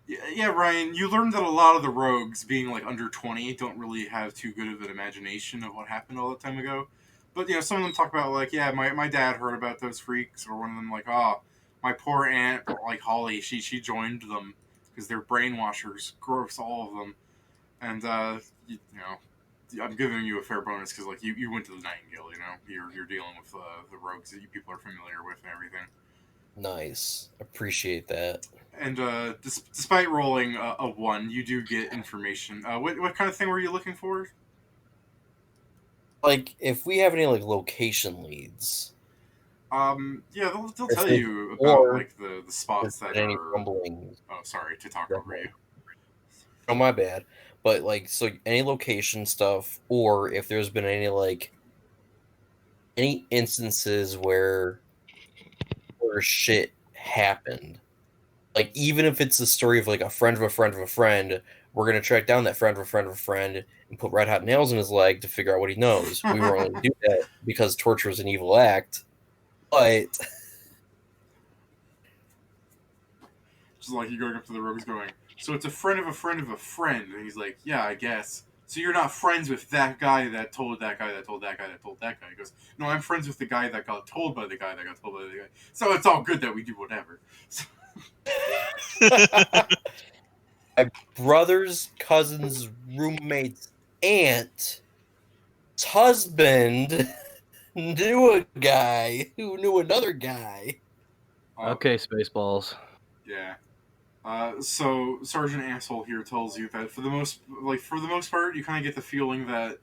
Yeah, Ryan, you learned that a lot of the rogues, being like under 20, don't really have too good of an imagination of what happened all that time ago. But some of them talk about like, yeah, my dad heard about those freaks, or one of them like, my poor aunt, like Holly, she joined them because they're brainwashers, gross, all of them, and I'm giving you a fair bonus because like you went to the Nightingale, you're dealing with the rogues that you people are familiar with and everything. Nice. Appreciate that. And despite rolling a 1, you do get information. What kind of thing were you looking for? Like, if we have any like location leads, Yeah, they'll If tell they- you about or like the spots there's that been any are. rumblings. Oh, sorry to talk over you. Oh, my bad. But like, so any location stuff, or if there's been any like any instances where shit happened. Like, even if it's the story of like a friend of a friend of a friend, we're gonna track down that friend of a friend of a friend and put red hot nails in his leg to figure out what he knows. We were only do that because torture is an evil act, but Just like you going up to the rogues going, so it's a friend of a friend of a friend, and he's like, yeah, I guess. So you're not friends with that guy that told that guy that told that guy that told that guy. He goes, no, I'm friends with the guy that got told by the guy that got told by the guy. So it's all good that we do whatever. my brother's cousin's roommate's aunt's husband knew a guy who knew another guy. Okay, Spaceballs. Yeah. So Sergeant Asshole here tells you that for the most part, you kind of get the feeling that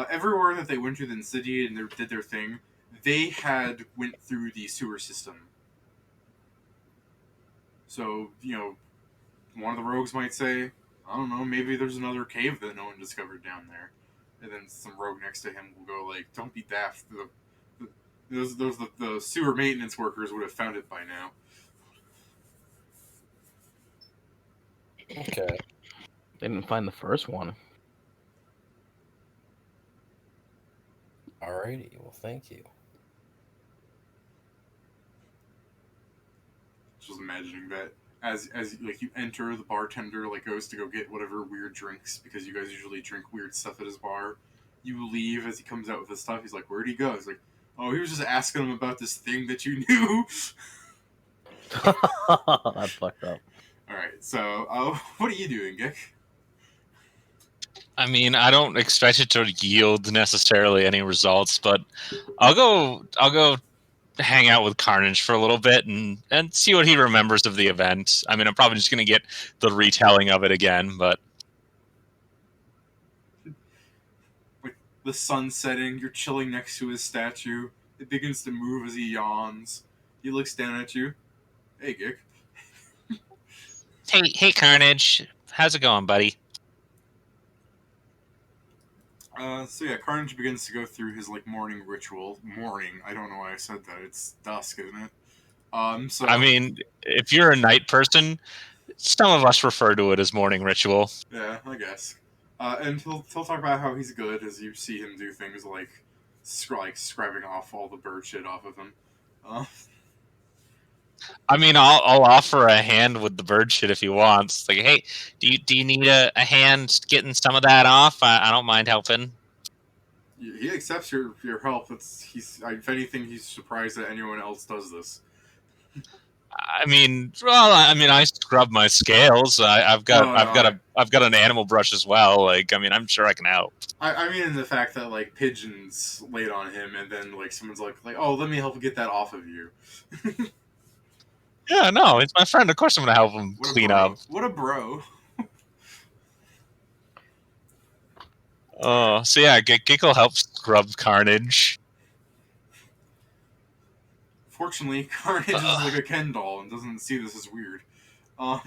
everywhere that they went to in the city and did their thing, they had went through the sewer system. So one of the rogues might say, I don't know, maybe there's another cave that no one discovered down there, and then some rogue next to him will go like, don't be daft. The sewer maintenance workers would have found it by now. Okay. They didn't find the first one. Alrighty. Well, thank you. Just imagining that as like you enter, the bartender like goes to go get whatever weird drinks because you guys usually drink weird stuff at his bar. You leave as he comes out with his stuff. He's like, "Where'd he go?" He's like, "Oh, he was just asking him about this thing that you knew." That's fucked up. All right, so what are you doing, Gick? I mean, I don't expect it to yield necessarily any results, but I'll go hang out with Carnage for a little bit and see what he remembers of the event. I mean, I'm probably just going to get the retelling of it again, but With the sun setting, you're chilling next to his statue. It begins to move as he yawns. He looks down at you. Hey, Gick. hey, Carnage, how's it going, buddy? So yeah, Carnage begins to go through his like morning ritual. Morning. I don't know why I said that. It's dusk, isn't it? So I mean, if you're a night person, some of us refer to it as morning ritual. yeah, I guess. And he'll talk about how he's good as you see him do things like scrubbing off all the bird shit off of him. I mean, I'll offer a hand with the bird shit if he wants. Like, hey, do you need a hand getting some of that off? I don't mind helping. He accepts your help. If anything, he's surprised that anyone else does this. I mean, I scrub my scales. I've got an animal brush as well. Like, I mean, I'm sure I can help. I mean, the fact that like pigeons laid on him, and then like someone's like, oh, let me help get that off of you. Yeah, no, it's my friend. Of course, I'm gonna help him clean up. What a bro. Oh, so yeah, Gickle helps scrub Carnage. Fortunately, Carnage is like a Ken doll and doesn't see this as weird. So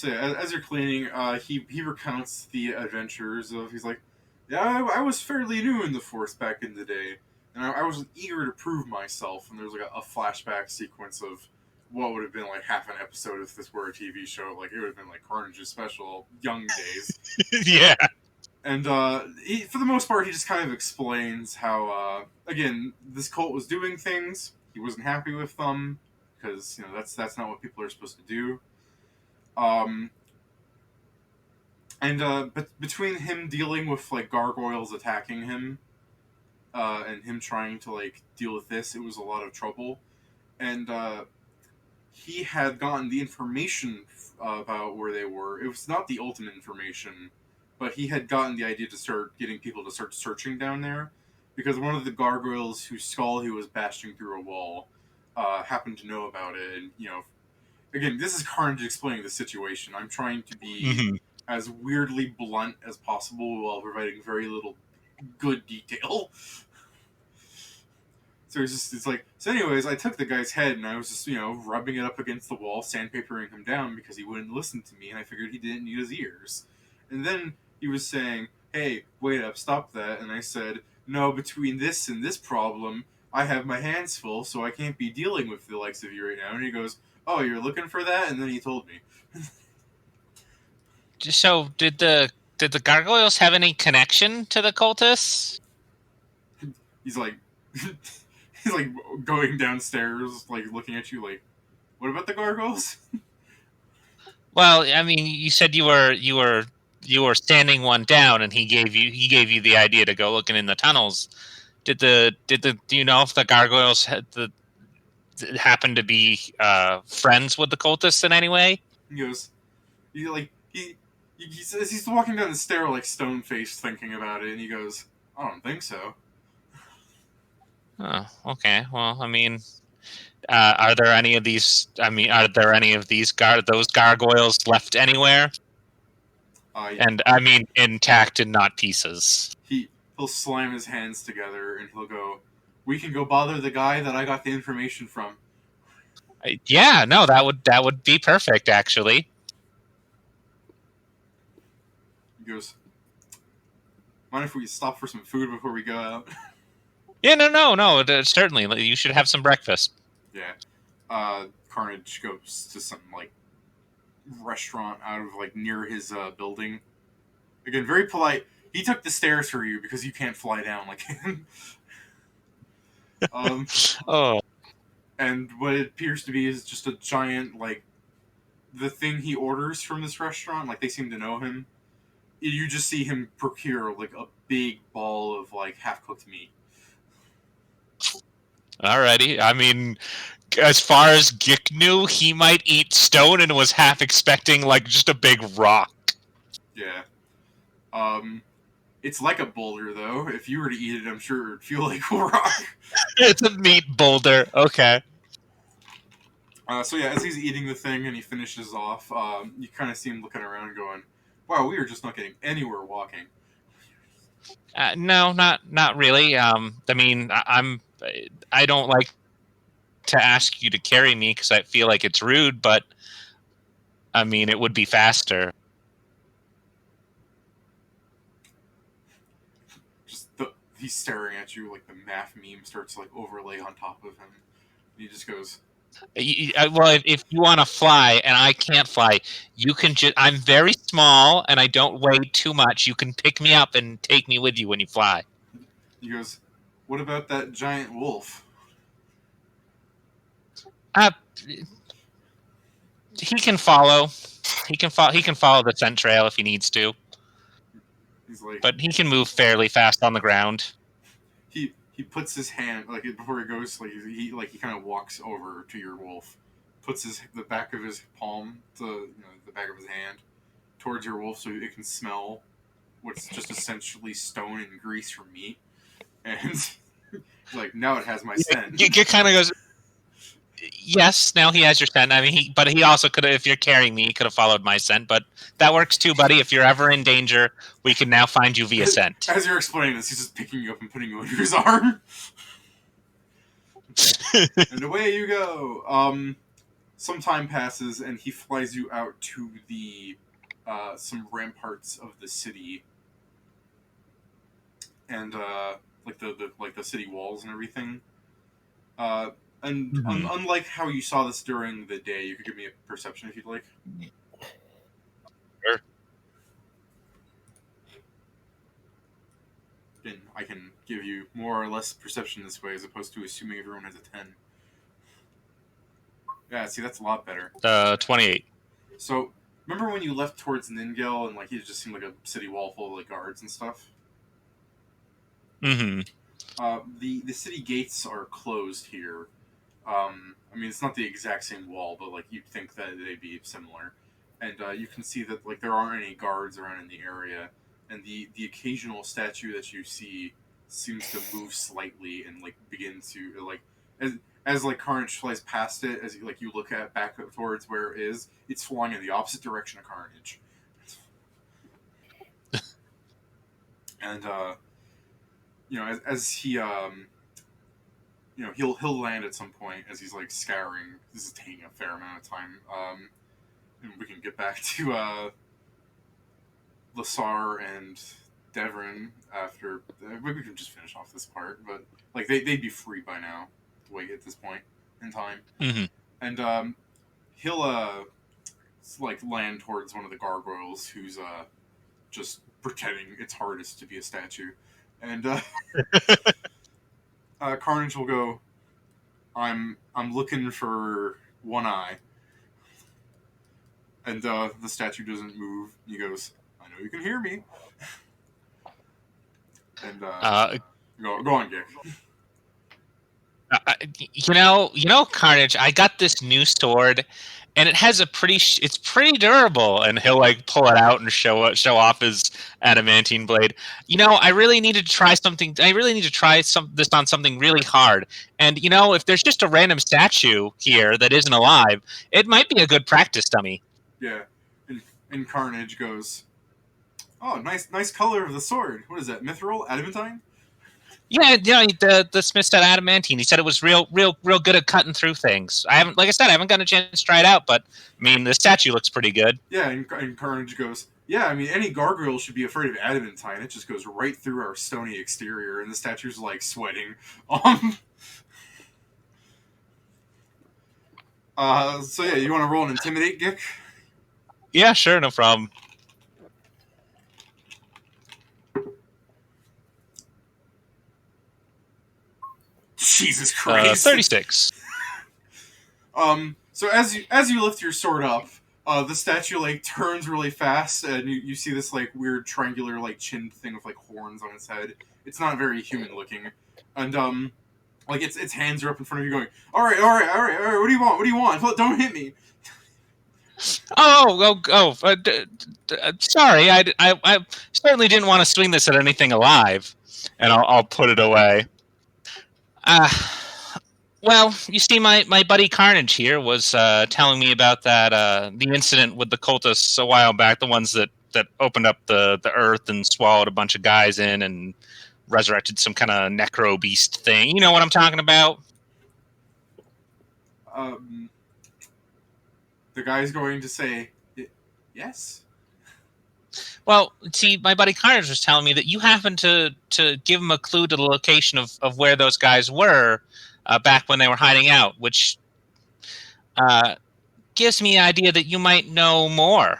yeah, as you're cleaning, he recounts the adventures of. He's like, yeah, I was fairly new in the Force back in the day, and I was eager to prove myself. And there's like a flashback sequence of what would have been like half an episode if this were a TV show. Like it would have been like Carnage's special young days. Yeah. And for the most part, he just kind of explains how, again, this cult was doing things. He wasn't happy with them because that's not what people are supposed to do. But between him dealing with like gargoyles attacking him, and him trying to like deal with this, it was a lot of trouble. And he had gotten the information about where they were. It was not the ultimate information, but he had gotten the idea to start getting people to start searching down there, because one of the gargoyles whose skull he was bashing through a wall happened to know about it. And again, this is Carnage explaining the situation. I'm trying to be as weirdly blunt as possible while providing very little good detail. So it's like, so anyways, I took the guy's head and I was just, rubbing it up against the wall, sandpapering him down because he wouldn't listen to me, and I figured he didn't need his ears. And then he was saying, hey, wait up, stop that. And I said, no, between this and this problem, I have my hands full, so I can't be dealing with the likes of you right now. And he goes, oh, you're looking for that? And then he told me. So did the gargoyles have any connection to the cultists? He's like, he's like going downstairs, like looking at you, like, what about the gargoyles? Well, I mean, you said you were standing one down, and he gave you the idea to go looking in the tunnels. Do you know if the gargoyles happened to be friends with the cultists in any way? He goes, he says he's walking down the stair like stone faced, thinking about it, and he goes, I don't think so. Oh, okay. Well, I mean, are there any of these? I mean, are there any of these those gargoyles left anywhere? And I mean, intact and not pieces. He'll slam his hands together and he'll go, we can go bother the guy that I got the information from. Yeah, no, that would be perfect, actually. He goes, mind if we stop for some food before we go out? Yeah, no, certainly. You should have some breakfast. Yeah. Carnage goes to some, like, restaurant out of, like, near his building. Again, very polite. He took the stairs for you because you can't fly down like him. Oh. And what it appears to be is just a giant, like, the thing he orders from this restaurant, like, they seem to know him. You just see him procure, like, a big ball of, like, half-cooked meat. Alrighty. I mean, as far as Gick knew, he might eat stone and was half expecting, like, just a big rock. Yeah. It's like a boulder, though. If you were to eat it, I'm sure it would feel like a rock. It's a meat boulder. Okay. So yeah, as he's eating the thing and he finishes off, you kind of see him looking around going, wow, we are just not getting anywhere walking. No, not really. I mean, I don't like to ask you to carry me because I feel like it's rude, but I mean, it would be faster. He's staring at you like the math meme starts to, like, overlay on top of him. And he just goes, Well, if you want to fly and I can't fly, you can just. I'm very small and I don't weigh too much. You can pick me up and take me with you when you fly. He goes, what about that giant wolf? He can follow. He can follow the scent trail if he needs to. He's like, but he can move fairly fast on the ground. He puts his hand, like, before he goes, like, he kind of walks over to your wolf, puts the back of his palm to the back of his hand towards your wolf so it can smell what's just essentially stone and grease from meat, and he's like, now it has my scent. He kind of goes, yes, now he has your scent. I mean, but he also could have, if you're carrying me, he could have followed my scent. But that works too, buddy. If you're ever in danger, we can now find you via scent. As you're explaining this, he's just picking you up and putting you under his arm. And away you go. Some time passes, and he flies you out to the some ramparts of the city, and like the city walls and everything. And unlike how you saw this during the day, you could give me a perception if you'd like. Sure. And I can give you more or less perception this way, as opposed to assuming everyone has a 10. Yeah, see, that's a lot better. 28. So, remember when you left towards Ningel and, like, it just seemed like a city wall full of, like, guards and stuff? Mm-hmm. The city gates are closed here. I mean, it's not the exact same wall, but like you'd think that they'd be similar. And you can see that like there aren't any guards around in the area, and the occasional statue that you see seems to move slightly and like begin to like as like Carnage flies past it, as like you look at back towards where it is, it's flying in the opposite direction of Carnage. And as he he'll land at some point as he's like scouring. This is taking a fair amount of time. And we can get back to Lasar and Devrin after. We can just finish off this part, but like they'd be free by now. Wait at this point in time, and he'll like land towards one of the gargoyles who's just pretending its hardest to be a statue, and Carnage will go. I'm looking for One Eye. And the statue doesn't move. He goes, I know you can hear me. And go on, Gick. Carnage, I got this new sword, and it has it's pretty durable. And he'll like pull it out and show off his adamantine blade. I really need to try something. I really need to try this on something really hard. And if there's just a random statue here that isn't alive, it might be a good practice dummy. Yeah, and Carnage goes, oh, nice color of the sword. What is that, mithril, adamantine? Yeah, the smith said adamantine. He said it was real good at cutting through things. I haven't gotten a chance to try it out, but I mean, the statue looks pretty good. Yeah, and Carnage goes, yeah, I mean, any gargoyle should be afraid of adamantine. It just goes right through our stony exterior, and the statue's like sweating. So yeah, you want to roll an intimidate, Gick? Yeah, sure, no problem. Jesus Christ. 36. So as you lift your sword up, the statue like turns really fast, and you see this like weird triangular like chin thing with like horns on its head. It's not very human looking, and like its hands are up in front of you, going, all right. What do you want? What do you want? Don't hit me. Sorry. I certainly didn't want to swing this at anything alive, and I'll put it away. Well, you see, my buddy Carnage here was telling me about that the incident with the cultists a while back, the ones that opened up the earth and swallowed a bunch of guys in and resurrected some kind of necro beast thing. You know what I'm talking about? The guy's going to say, yes. Well, see, my buddy Carnage was telling me that you happened to give him a clue to the location of where those guys were back when they were hiding out, which gives me an idea that you might know more.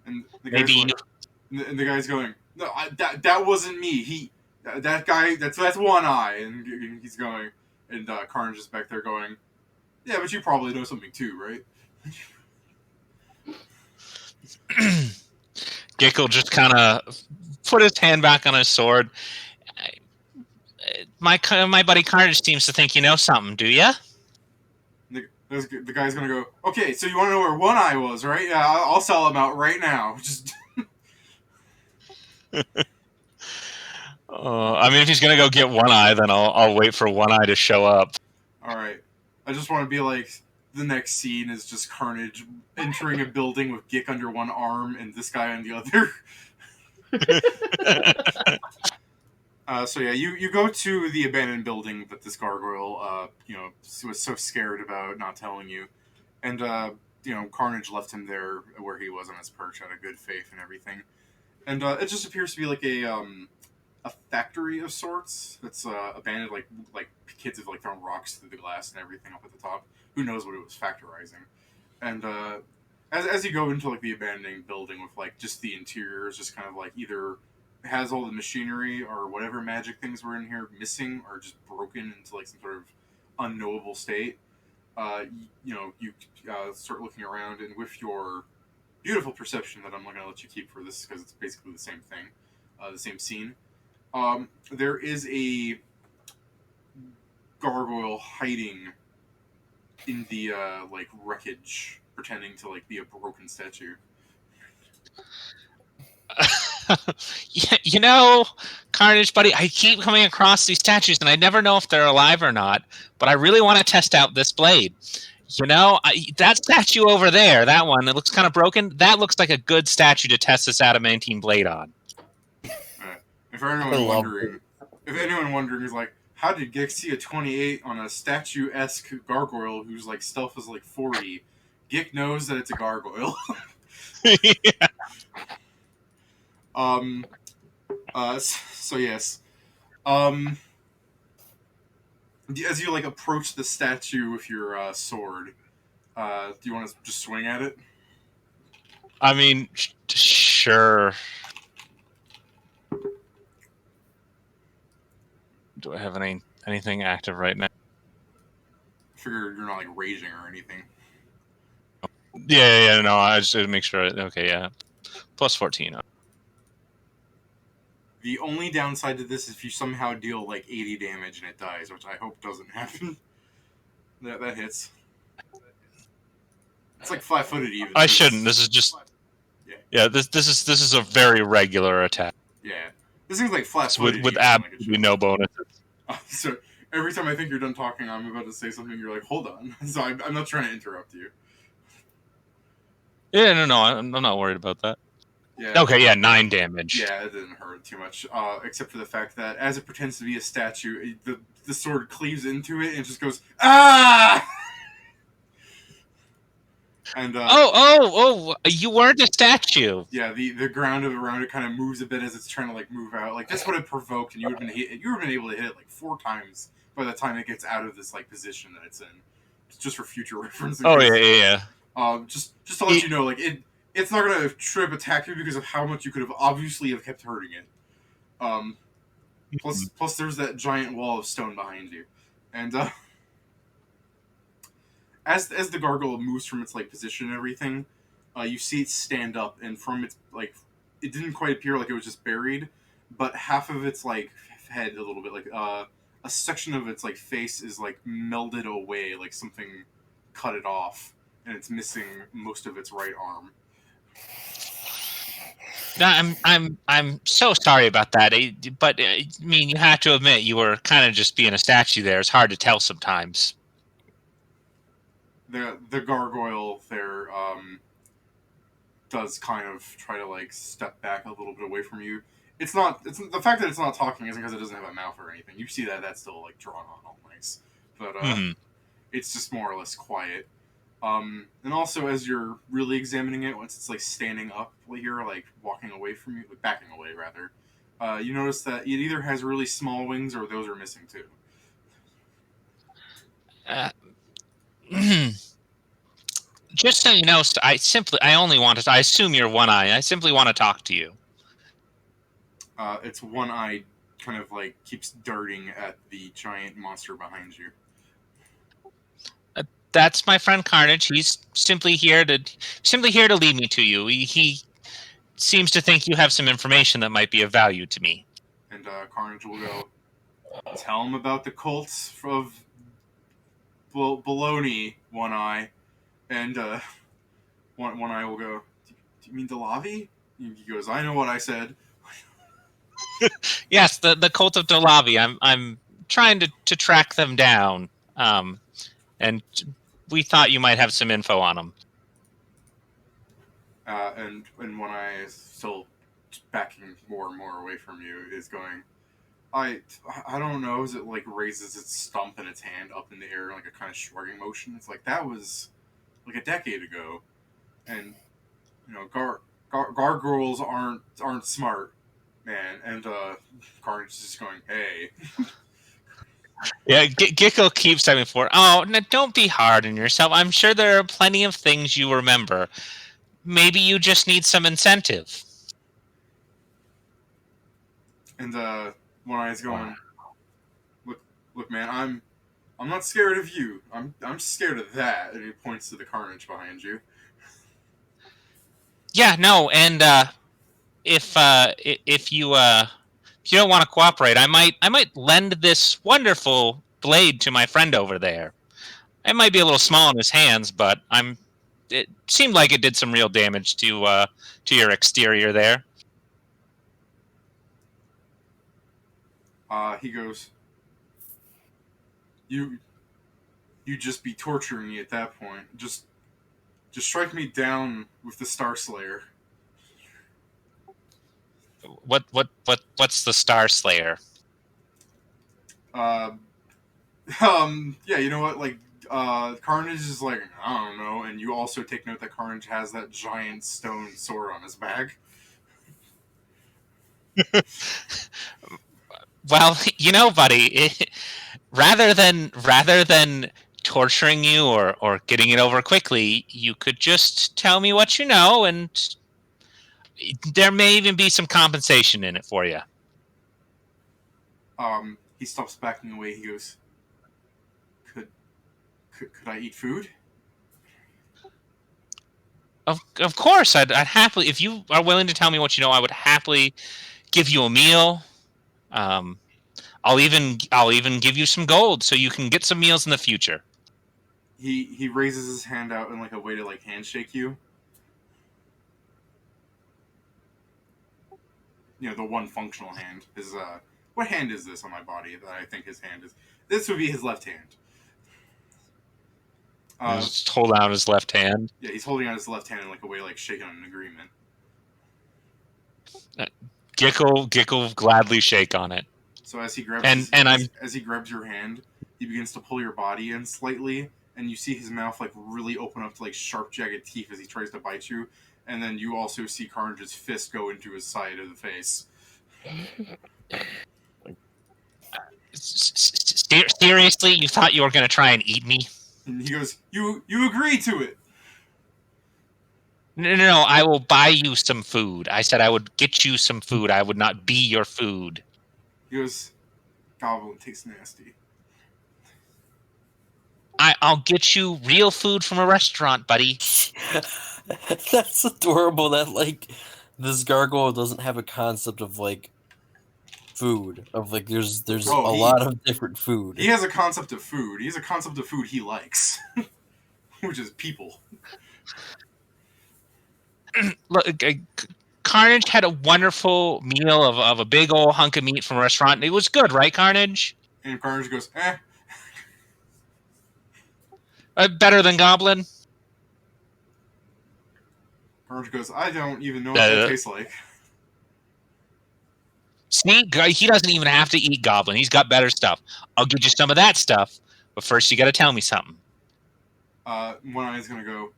And the guy's going, no, that wasn't me. That guy, that's One Eye, and he's going, and Carnage is back there going, yeah, but you probably know something too, right? Gick will just kind of put his hand back on his sword. My buddy Carnage seems to think you know something, do ya? The guy's gonna go, okay, so you want to know where One Eye was, right? Yeah, I'll sell him out right now. Just. I mean, if he's gonna go get One Eye, then I'll wait for One Eye to show up. All right, I just want to be like, the next scene is just Carnage entering a building with Gick under one arm and this guy on the other. So yeah, you go to the abandoned building that this gargoyle, was so scared about not telling you, and Carnage left him there where he was on his perch out of good faith and everything, and it just appears to be like a factory of sorts that's abandoned, like kids have like thrown rocks through the glass and everything up at the top. Who knows what it was factorizing? And as you go into like the abandoned building with like just the interior is just kind of like either has all the machinery or whatever magic things were in here missing or just broken into like some sort of unknowable state. You start looking around, and with your beautiful perception that I'm not going to let you keep for this because it's basically the same thing, the same scene. There is a gargoyle hiding in the like wreckage, pretending to like be a broken statue. You know, Carnage, buddy, I keep coming across these statues, and I never know if they're alive or not. But I really want to test out this blade. You know, that statue over there, that one, it looks kind of broken. That looks like a good statue to test this adamantine blade on. If anyone wondering is like, how did Gix see a 28 on a statue-esque gargoyle whose like stealth is like 40? Gick knows that it's a gargoyle. Yeah. So yes. As you like approach the statue with your sword, do you want to just swing at it? I mean, sure. Do I have anything active right now? I figure you're not like raging or anything. Yeah, no, I just had to make sure. Okay, yeah. Plus 14. The only downside to this is if you somehow deal like 80 damage and it dies, which I hope doesn't happen. That hits. It's like flat-footed even. I shouldn't. This is just. Yeah, this is a very regular attack. Yeah, this seems like flat-footed with absolutely no bonuses. So every time I think you're done talking, I'm about to say something. You're like, hold on. So I'm not trying to interrupt you. Yeah, no, I'm not worried about that. Yeah. Okay, yeah, 9 damage. Yeah, it didn't hurt too much, except for the fact that as it pretends to be a statue, the sword cleaves into it and just goes ah. And you weren't a statue. Yeah, the ground around it kind of moves a bit as it's trying to like move out. Like this would have provoked, and you would have been able to hit it like 4 times by the time it gets out of this like position that it's in. Just for future reference. Oh yeah. Just to let you know, like it's not gonna trip attack you because of how much you could have obviously have kept hurting it. Plus there's that giant wall of stone behind you, and as the gargoyle moves from its like position and everything, you see it stand up, and from its like, it didn't quite appear like it was just buried, but half of its like head, a little bit like a section of its like face is like melded away, like something cut it off, and it's missing most of its right arm. No, I'm so sorry about that. But I mean, you have to admit you were kind of just being a statue there. It's hard to tell sometimes. The gargoyle there does kind of try to like step back a little bit away from you. It's the fact that it's not talking isn't because it doesn't have a mouth or anything. You see that's still like drawn on all nice, but it's just more or less quiet. And also, as you're really examining it, once it's like standing up here, like walking away from you, like backing away rather, you notice that it either has really small wings or those are missing too. Just so you know, I assume you're One Eye. I simply want to talk to you. It's One Eye kind of like keeps darting at the giant monster behind you. That's my friend Carnage. He's simply here to lead me to you. He seems to think you have some information that might be of value to me. And Carnage will go, tell him about the cults of baloney, One Eye. And One Eye will go, do you mean Delavi? He goes, I know what I said. Yes, the cult of Delavi. I'm trying to track them down. And we thought you might have some info on them. And One Eye is still backing more and more away from you, is going, I don't know, as it like raises its stump and its hand up in the air, like a kind of shrugging motion. It's like, that was like a decade ago. And, you know, gargoyles aren't smart, man. And Carnage is just going, hey. Yeah, Gickel keeps stepping forward. Oh, no, don't be hard on yourself. I'm sure there are plenty of things you remember. Maybe you just need some incentive. And One Eye's going, look, man, I'm not scared of you. I'm scared of that. And he points to the Carnage behind you. Yeah, no, and if you don't want to cooperate, I might lend this wonderful blade to my friend over there. It might be a little small in his hands, but it seemed like it did some real damage to your exterior there. He goes, you just be torturing me at that point. Just strike me down with the Star Slayer. What's the Star Slayer? Uh, yeah, you know what? Like, Carnage is like, I don't know, and you also take note that Carnage has that giant stone sword on his back. Well, buddy, rather than torturing you or getting it over quickly, you could just tell me what you know, and there may even be some compensation in it for you. He stops backing away. He goes, could I eat food? Of course, I'd happily, if you are willing to tell me what you know, I would happily give you a meal. I'll even give you some gold so you can get some meals in the future. He raises his hand out in like a way to like handshake you. You know, the one functional hand. His what hand is this on my body that I think his hand is? This would be his left hand. Just hold out his left hand. Yeah, he's holding out his left hand in like a way like shaking on an agreement. Gickle gladly shake on it. So as he grabs as he grabs your hand, he begins to pull your body in slightly, and you see his mouth like really open up to like sharp, jagged teeth as he tries to bite you. And then you also see Carnage's fist go into his side of the face. Seriously, you thought you were going to try and eat me? And he goes, "You agree to it." No, I will buy you some food. I said I would get you some food. I would not be your food. He goes, "Goblin tastes nasty." I'll get you real food from a restaurant, buddy. That's adorable that, like, this gargoyle doesn't have a concept of, like, food. Of, like, there's a lot of different food. He has a concept of food. He has a concept of food he likes. Which is people. Look, Carnage had a wonderful meal of a big old hunk of meat from a restaurant. It was good, right, Carnage? And Carnage goes, Better than Goblin? Carnage goes, I don't even know what that tastes like. See, he doesn't even have to eat Goblin. He's got better stuff. I'll give you some of that stuff, but first you got to tell me something. One Eye's gonna go,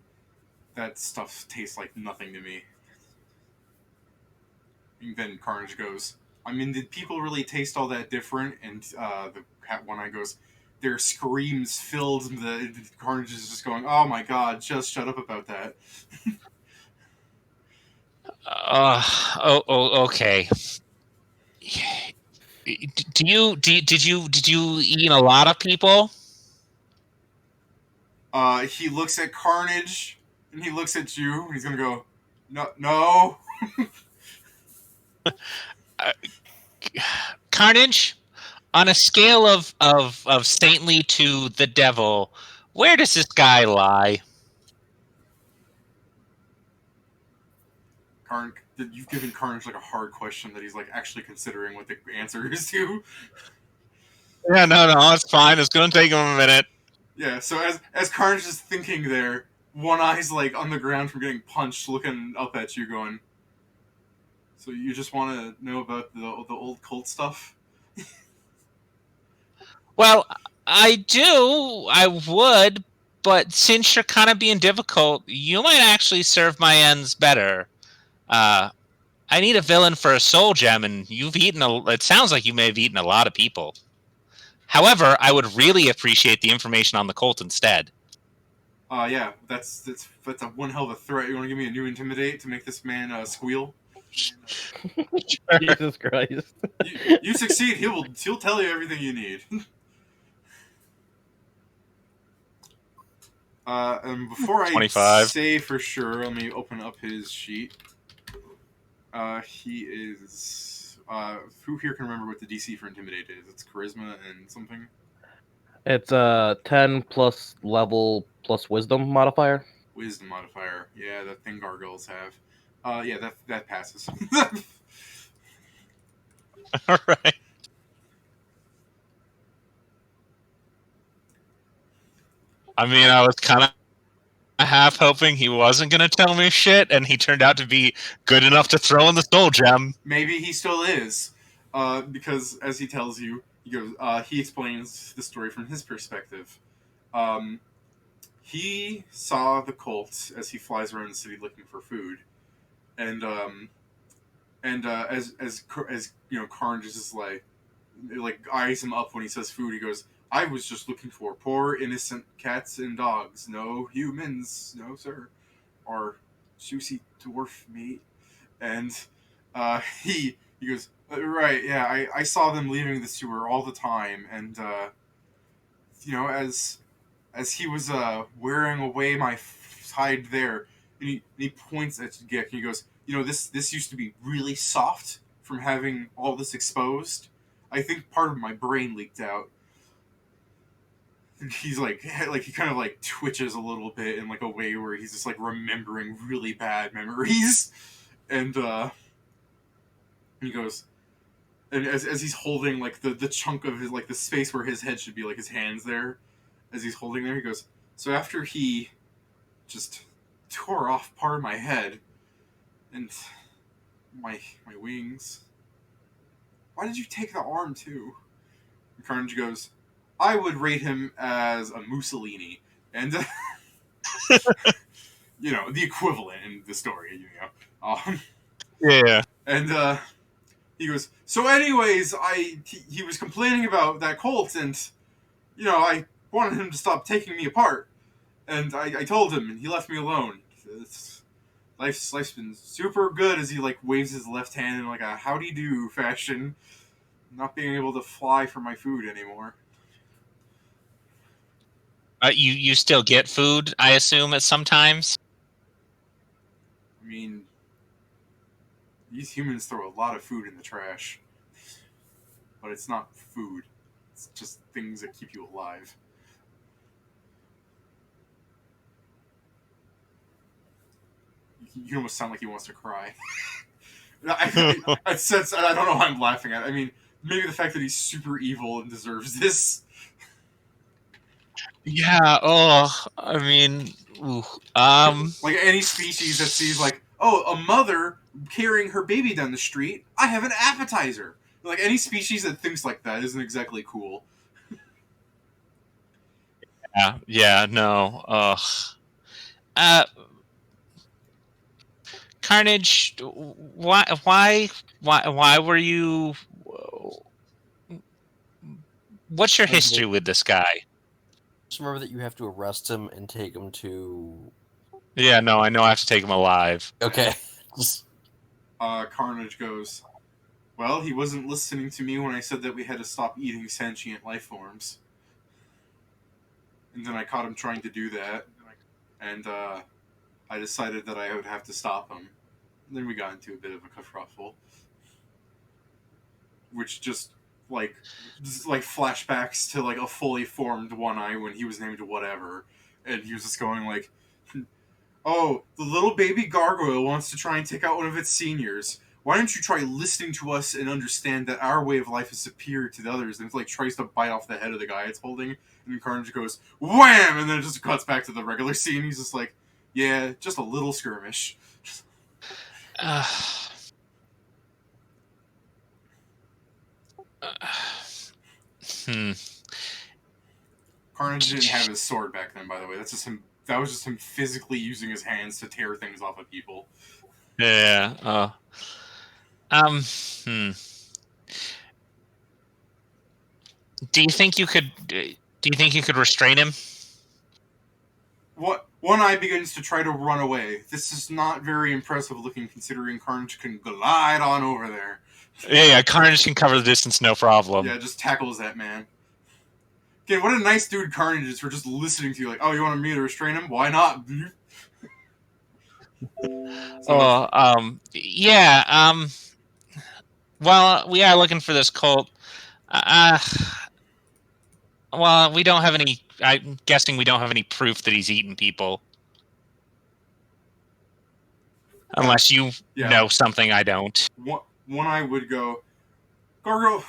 that stuff tastes like nothing to me. And then Carnage goes, I mean, did people really taste all that different? And the One Eye goes, their screams filled the Carnage is just going, oh my god, just shut up about that. Okay. Did you eat a lot of people? He looks at Carnage and he looks at you. And he's gonna go, no. Carnage, on a scale of saintly to the devil, where does this guy lie? You've given Carnage like a hard question that he's like actually considering what the answer is to. Yeah, no, it's fine. It's gonna take him a minute. Yeah, so as Carnage is thinking there, One Eye's like on the ground from getting punched, looking up at you, going, so you just want to know about the old cult stuff? Well, I do. I would, but since you're kind of being difficult, you might actually serve my ends better. I need a villain for a soul gem, and it sounds like you may have eaten a lot of people. However, I would really appreciate the information on the cult instead. Yeah, that's a one hell of a threat. You want to give me a new intimidate to make this man squeal? Jesus Christ! You succeed. He'll tell you everything you need. And before 25. I say for sure, let me open up his sheet. He is. Who here can remember what the DC for Intimidate is? It's Charisma and something. It's a 10 plus level plus wisdom modifier. Wisdom modifier. Yeah, that thing gargoyles have. Yeah, that passes. All right. I mean, I was kind of half hoping he wasn't going to tell me shit, and he turned out to be good enough to throw in the soul gem. Maybe he still is, because as he tells you, he explains the story from his perspective. He saw the cult as he flies around the city looking for food, and as Carnage is just like eyes him up when he says food. He goes, "I was just looking for poor innocent cats and dogs, no humans, no sir, or juicy dwarf meat." And he goes, "Right, yeah, I saw them leaving the sewer all the time, and as he was wearing away my hide there, and he points at Gek, and he goes, this used to be really soft from having all this exposed. I think part of my brain leaked out." And he's like he kind of like twitches a little bit in like a way where he's just like remembering really bad memories, and he goes, and as he's holding like the chunk of his like the space where his head should be, like his hands there, as he's holding there, he goes, "So after he just tore off part of my head and my wings, why did you take the arm too?" And Carnage goes, "I would rate him as a Mussolini," and the equivalent in the story, Yeah. and he goes, "So anyways, he was complaining about that cult, and I wanted him to stop taking me apart, and I told him, and he left me alone. Life's been super good," as he like waves his left hand in like a howdy do fashion, not being able to fly for my food anymore. You still get food, I assume, at some times. I mean, these humans throw a lot of food in the trash, but it's not food. It's just things that keep you alive. You almost sound like he wants to cry. I don't know why I'm laughing at it. I mean, maybe the fact that he's super evil and deserves this. Yeah. Oh, I mean, ooh, Like any species that sees like, oh, a mother carrying her baby down the street, I have an appetizer. Like any species that thinks like that isn't exactly cool. yeah, no. Carnage, why were you? What's your history with this guy? Just remember that you have to arrest him and take him to. Yeah, no, I know I have to take him alive. Okay. Carnage goes, "Well, he wasn't listening to me when I said that we had to stop eating sentient life forms. And then I caught him trying to do that, and I decided that I would have to stop him. And then we got into a bit of a kerfuffle, which just flashbacks to like a fully formed One Eye when he was named whatever, and he was just going like, oh, the little baby gargoyle wants to try and take out one of its seniors. Why don't you try listening to us and understand that our way of life is superior to the others?" And it like tries to bite off the head of the guy it's holding, and Carnage goes wham, and then it just cuts back to the regular scene. He's just like, "Yeah, just a little skirmish." Carnage didn't have his sword back then, by the way. That's just him. That was just him physically using his hands to tear things off of people. Yeah. Do you think you could restrain him? What? One Eye begins to try to run away. This is not very impressive looking, considering Carnage can glide on over there. Yeah, Carnage can cover the distance, no problem. Yeah, just tackles that man. Again, what a nice dude Carnage is for just listening to you. Like, oh, you want me to restrain him? Why not? Yeah. Well, we are looking for this cult. Well, we don't have any. I'm guessing we don't have any proof that he's eaten people, unless you know something I don't. One eye would go, gargoyle.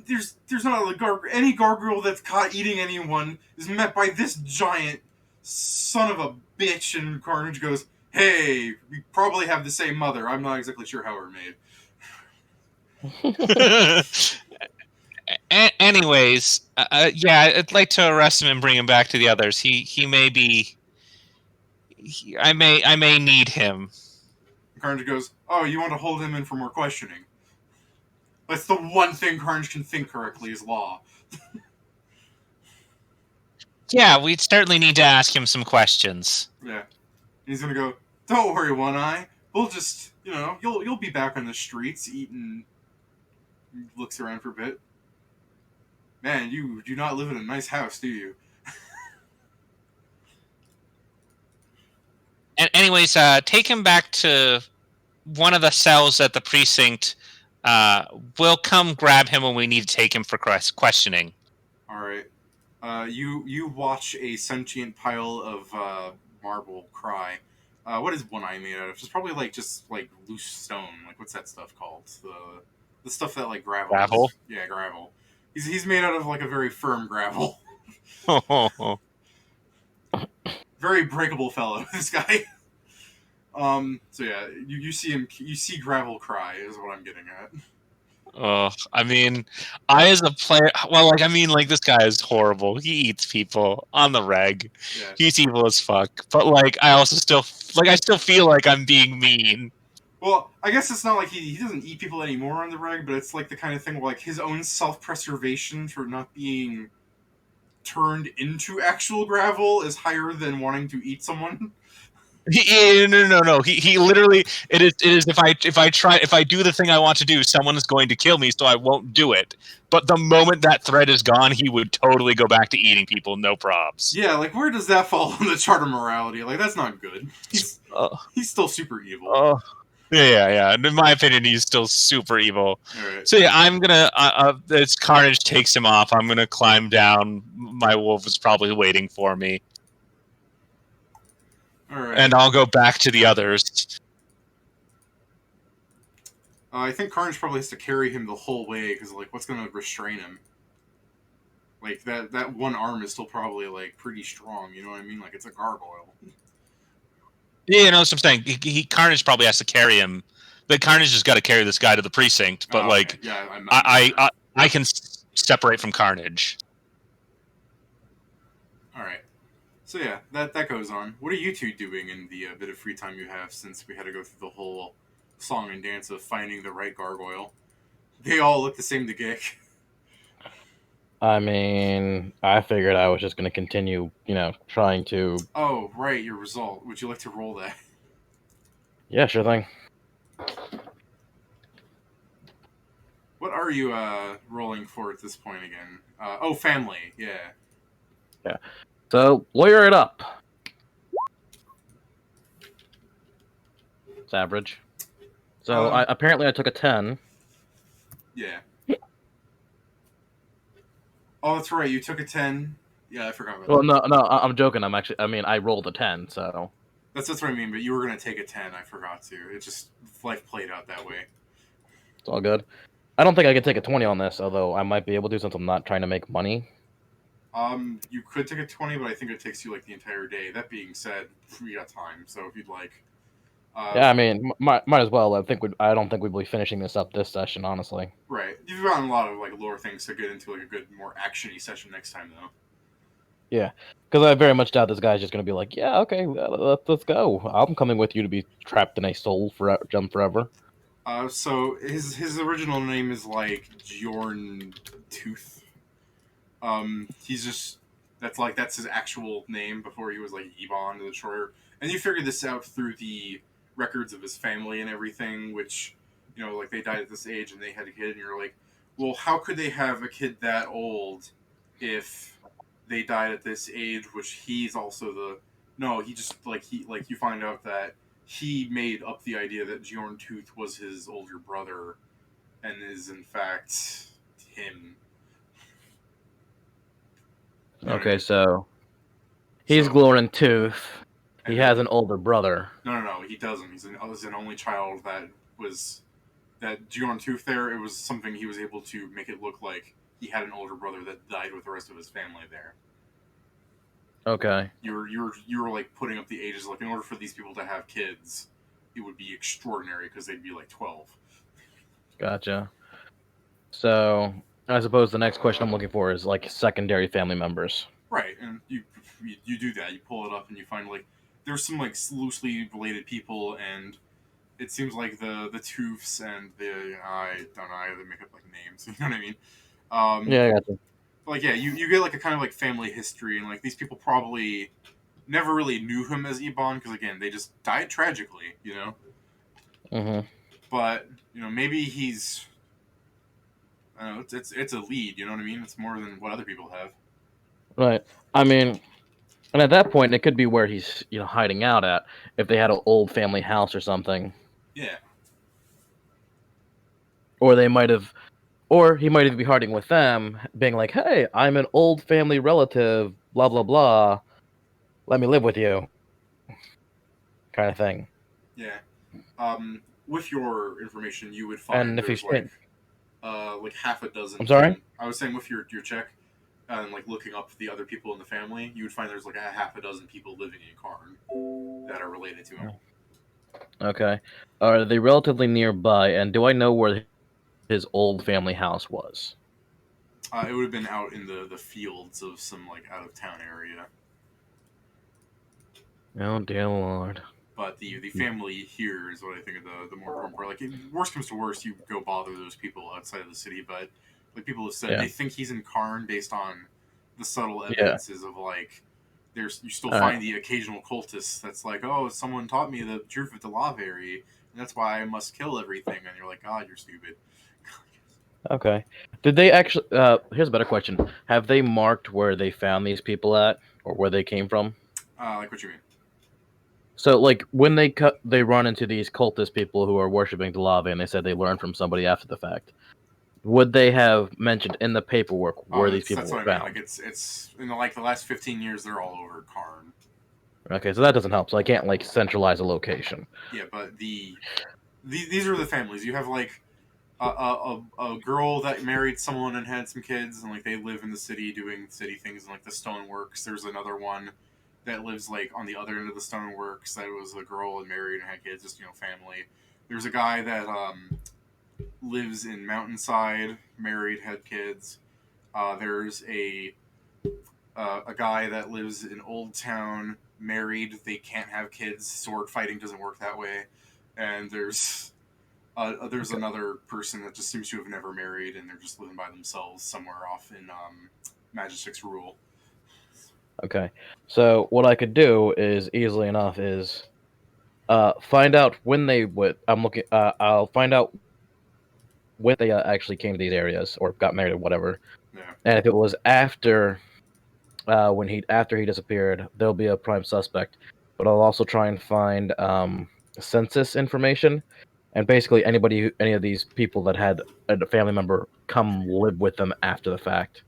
There's not any gargoyle that's caught eating anyone is met by this giant son of a bitch. And Carnage goes, hey, we probably have the same mother. I'm not exactly sure how we're made. Anyways, yeah, I'd like to arrest him and bring him back to the others. He may be. I may need him. Carnage goes, oh, you want to hold him in for more questioning? That's the one thing Carnage can think correctly is law. Yeah, we certainly need to ask him some questions. Yeah. He's gonna go, don't worry, One Eye. We'll just, you'll be back on the streets eating. Looks around for a bit. Man, you do not live in a nice house, do you? And anyways, take him back to one of the cells at the precinct. We'll come grab him when we need to take him for questioning. All right. You watch a sentient pile of marble cry. What is One Eye made out of? It's probably just loose stone. Like, what's that stuff called? The stuff that gravel. Gravel? Yeah, gravel. He's made out of a very firm gravel. Very breakable fellow, this guy. So yeah, you see him. You see gravel cry is what I'm getting at. I mean, I as a player, well, this guy is horrible. He eats people on the reg. Yeah. He's evil as fuck. But I also still I still feel like I'm being mean. Well, I guess it's not like he doesn't eat people anymore on the reg, but it's the kind of thing where his own self-preservation for not being turned into actual gravel is higher than wanting to eat someone. No. He literally it is if I do the thing I want to do, someone is going to kill me, so I won't do it. But the moment that threat is gone, he would totally go back to eating people, no probs. Yeah, where does that fall on the chart of morality? That's not good. He's still super evil. Yeah. In my opinion, he's still super evil. Right. So yeah, I'm gonna. As Carnage takes him off, I'm gonna climb down. My wolf is probably waiting for me. All right. And I'll go back to the others. I think Carnage probably has to carry him the whole way because what's gonna restrain him? That one arm is still probably pretty strong. You know what I mean? It's a gargoyle. Yeah, no, that's what I'm saying. Carnage probably has to carry him. But Carnage has got to carry this guy to the precinct. But okay. Yeah, I can separate from Carnage. All right. So yeah, that goes on. What are you two doing in the bit of free time you have since we had to go through the whole song and dance of finding the right gargoyle? They all look the same to Gick. I mean, I figured I was just going to continue, trying to... Oh, right, your result. Would you like to roll that? Yeah, sure thing. What are you rolling for at this point again? Family, yeah. Yeah. So, lawyer it up. It's average. So, apparently I took a 10. Yeah. Oh, that's right. You took a 10. Yeah, I forgot about that. Well, no, I'm joking. I rolled a 10, so... That's what I mean, but you were going to take a 10. I forgot to. It just... Life played out that way. It's all good. I don't think I could take a 20 on this, although I might be able to since I'm not trying to make money. You could take a 20, but I think it takes you, the entire day. That being said, we got time, so if you'd like... yeah, I mean, might as well. I don't think we'll be finishing this up this session, honestly. Right. You've gotten a lot of, lore things to get into, a good, more action-y session next time, though. Yeah, because I very much doubt this guy's just going to be like, yeah, okay, let's go. I'm coming with you to be trapped in a soul gem forever. So his original name is, Jorn Tooth. He's just... That's his actual name before he was, Ebon, the Destroyer. And you figure this out through the records of his family and everything, which, they died at this age and they had a kid, and you're like, well, how could they have a kid that old if they died at this age, which he's also the... No, he just, you find out that he made up the idea that Jorn Tooth was his older brother and is, in fact, him. Okay, so he's Glowing Tooth. He has an older brother. No, he doesn't. He's an only child that Glowing Tooth there. It was something he was able to make it look like he had an older brother that died with the rest of his family there. Okay. You were like putting up the ages. Like in order for these people to have kids, it would be extraordinary because they'd be like 12. Gotcha. So I suppose the next question I'm looking for is like secondary family members. Right, and you do that. You pull it up and you find like there's some like loosely related people, and it seems like the Toofs and the I don't know how they make up like names. You know what I mean? Yeah, I gotcha. Like yeah, you get like a kind of like family history, and like these people probably never really knew him as Ebon because again they just died tragically, you know. Mm-hmm. But you know maybe he's I don't know it's a lead. You know what I mean? It's more than what other people have. Right. I mean, and at that point, it could be where he's hiding out at if they had an old family house or something. Yeah. Or they might have, or he might even be hiding with them, being like, "Hey, I'm an old family relative, blah blah blah. Let me live with you," kind of thing. Yeah. With your information, you would find And if there's he's in, like half a dozen. I'm sorry? I was saying with your check and like looking up the other people in the family, you would find there's like a half a dozen people living in Karn that are related to him. Okay, are they relatively nearby? And do I know where his old family house was? It would have been out in the fields of some like out of town area. Oh dear lord! But the family here is what I think of the more important part. Like, worst comes to worst, you go bother those people outside of the city. But like people have said, they think he's in Karn based on the subtle evidences of like, you still find the occasional cultist that's like, oh, someone taught me the truth of the Laveri, and that's why I must kill everything. And you're like, God, you're stupid. Okay. Did they actually? Here's a better question: have they marked where they found these people at, or where they came from? Like what you mean? So, like, when they run into these cultist people who are worshiping the lava, and they said they learned from somebody after the fact. Would they have mentioned in the paperwork where these people were found? Like it's in the last 15 years, they're all over Karn. Okay, so that doesn't help. So I can't like centralize a location. Yeah, but these are the families. You have like a girl that married someone and had some kids, and like they live in the city doing city things, and like the stoneworks. There's another one that lives like on the other end of the stoneworks. That was a girl and married and had kids, just family. There's a guy that lives in Mountainside, married, had kids. There's a guy that lives in Old Town, married. They can't have kids. Sword fighting doesn't work that way. And there's another person that just seems to have never married, and they're just living by themselves somewhere off in Magic's Rule. Okay, so what I could do is easily enough is find out when they would. I'll find out when they actually came to these areas or got married or whatever. Yeah. And if it was after after he disappeared, there'll be a prime suspect. But I'll also try and find census information, and basically any of these people that had a family member come live with them after the fact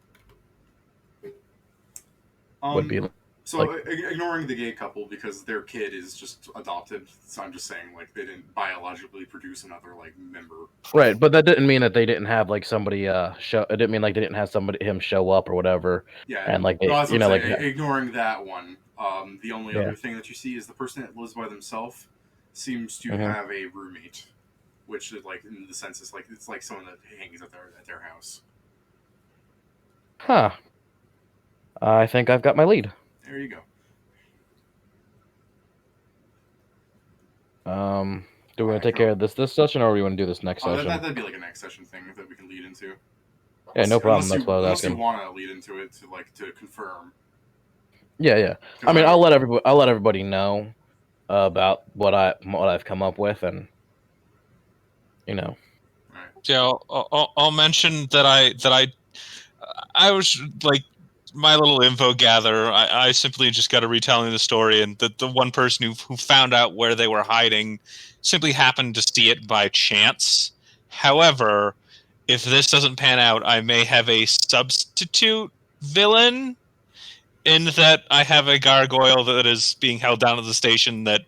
would be. So ignoring the gay couple because their kid is just adopted. So I'm just saying like they didn't biologically produce another like member. Right, but that didn't mean that they didn't have like somebody show. It didn't mean like they didn't have him show up or whatever. Yeah, and like ignoring that one. The only other thing that you see is the person that lives by themselves seems to have a roommate, which is like in the sense is like it's like someone that hangs at their house. Huh. I think I've got my lead. There you go. Do we want to take care of this session, or do we want to do this next session? That'd be like a next session thing that we can lead into. Yeah, no problem. That's what I was asking. Unless you want to lead into it to confirm. Yeah. I mean, I'll let everybody know about what I've come up with, and Yeah, I'll mention that I was like my little info gather. I simply just got a retelling the story, and the one person who found out where they were hiding simply happened to see it by chance. However, if this doesn't pan out, I may have a substitute villain in that I have a gargoyle that is being held down at the station that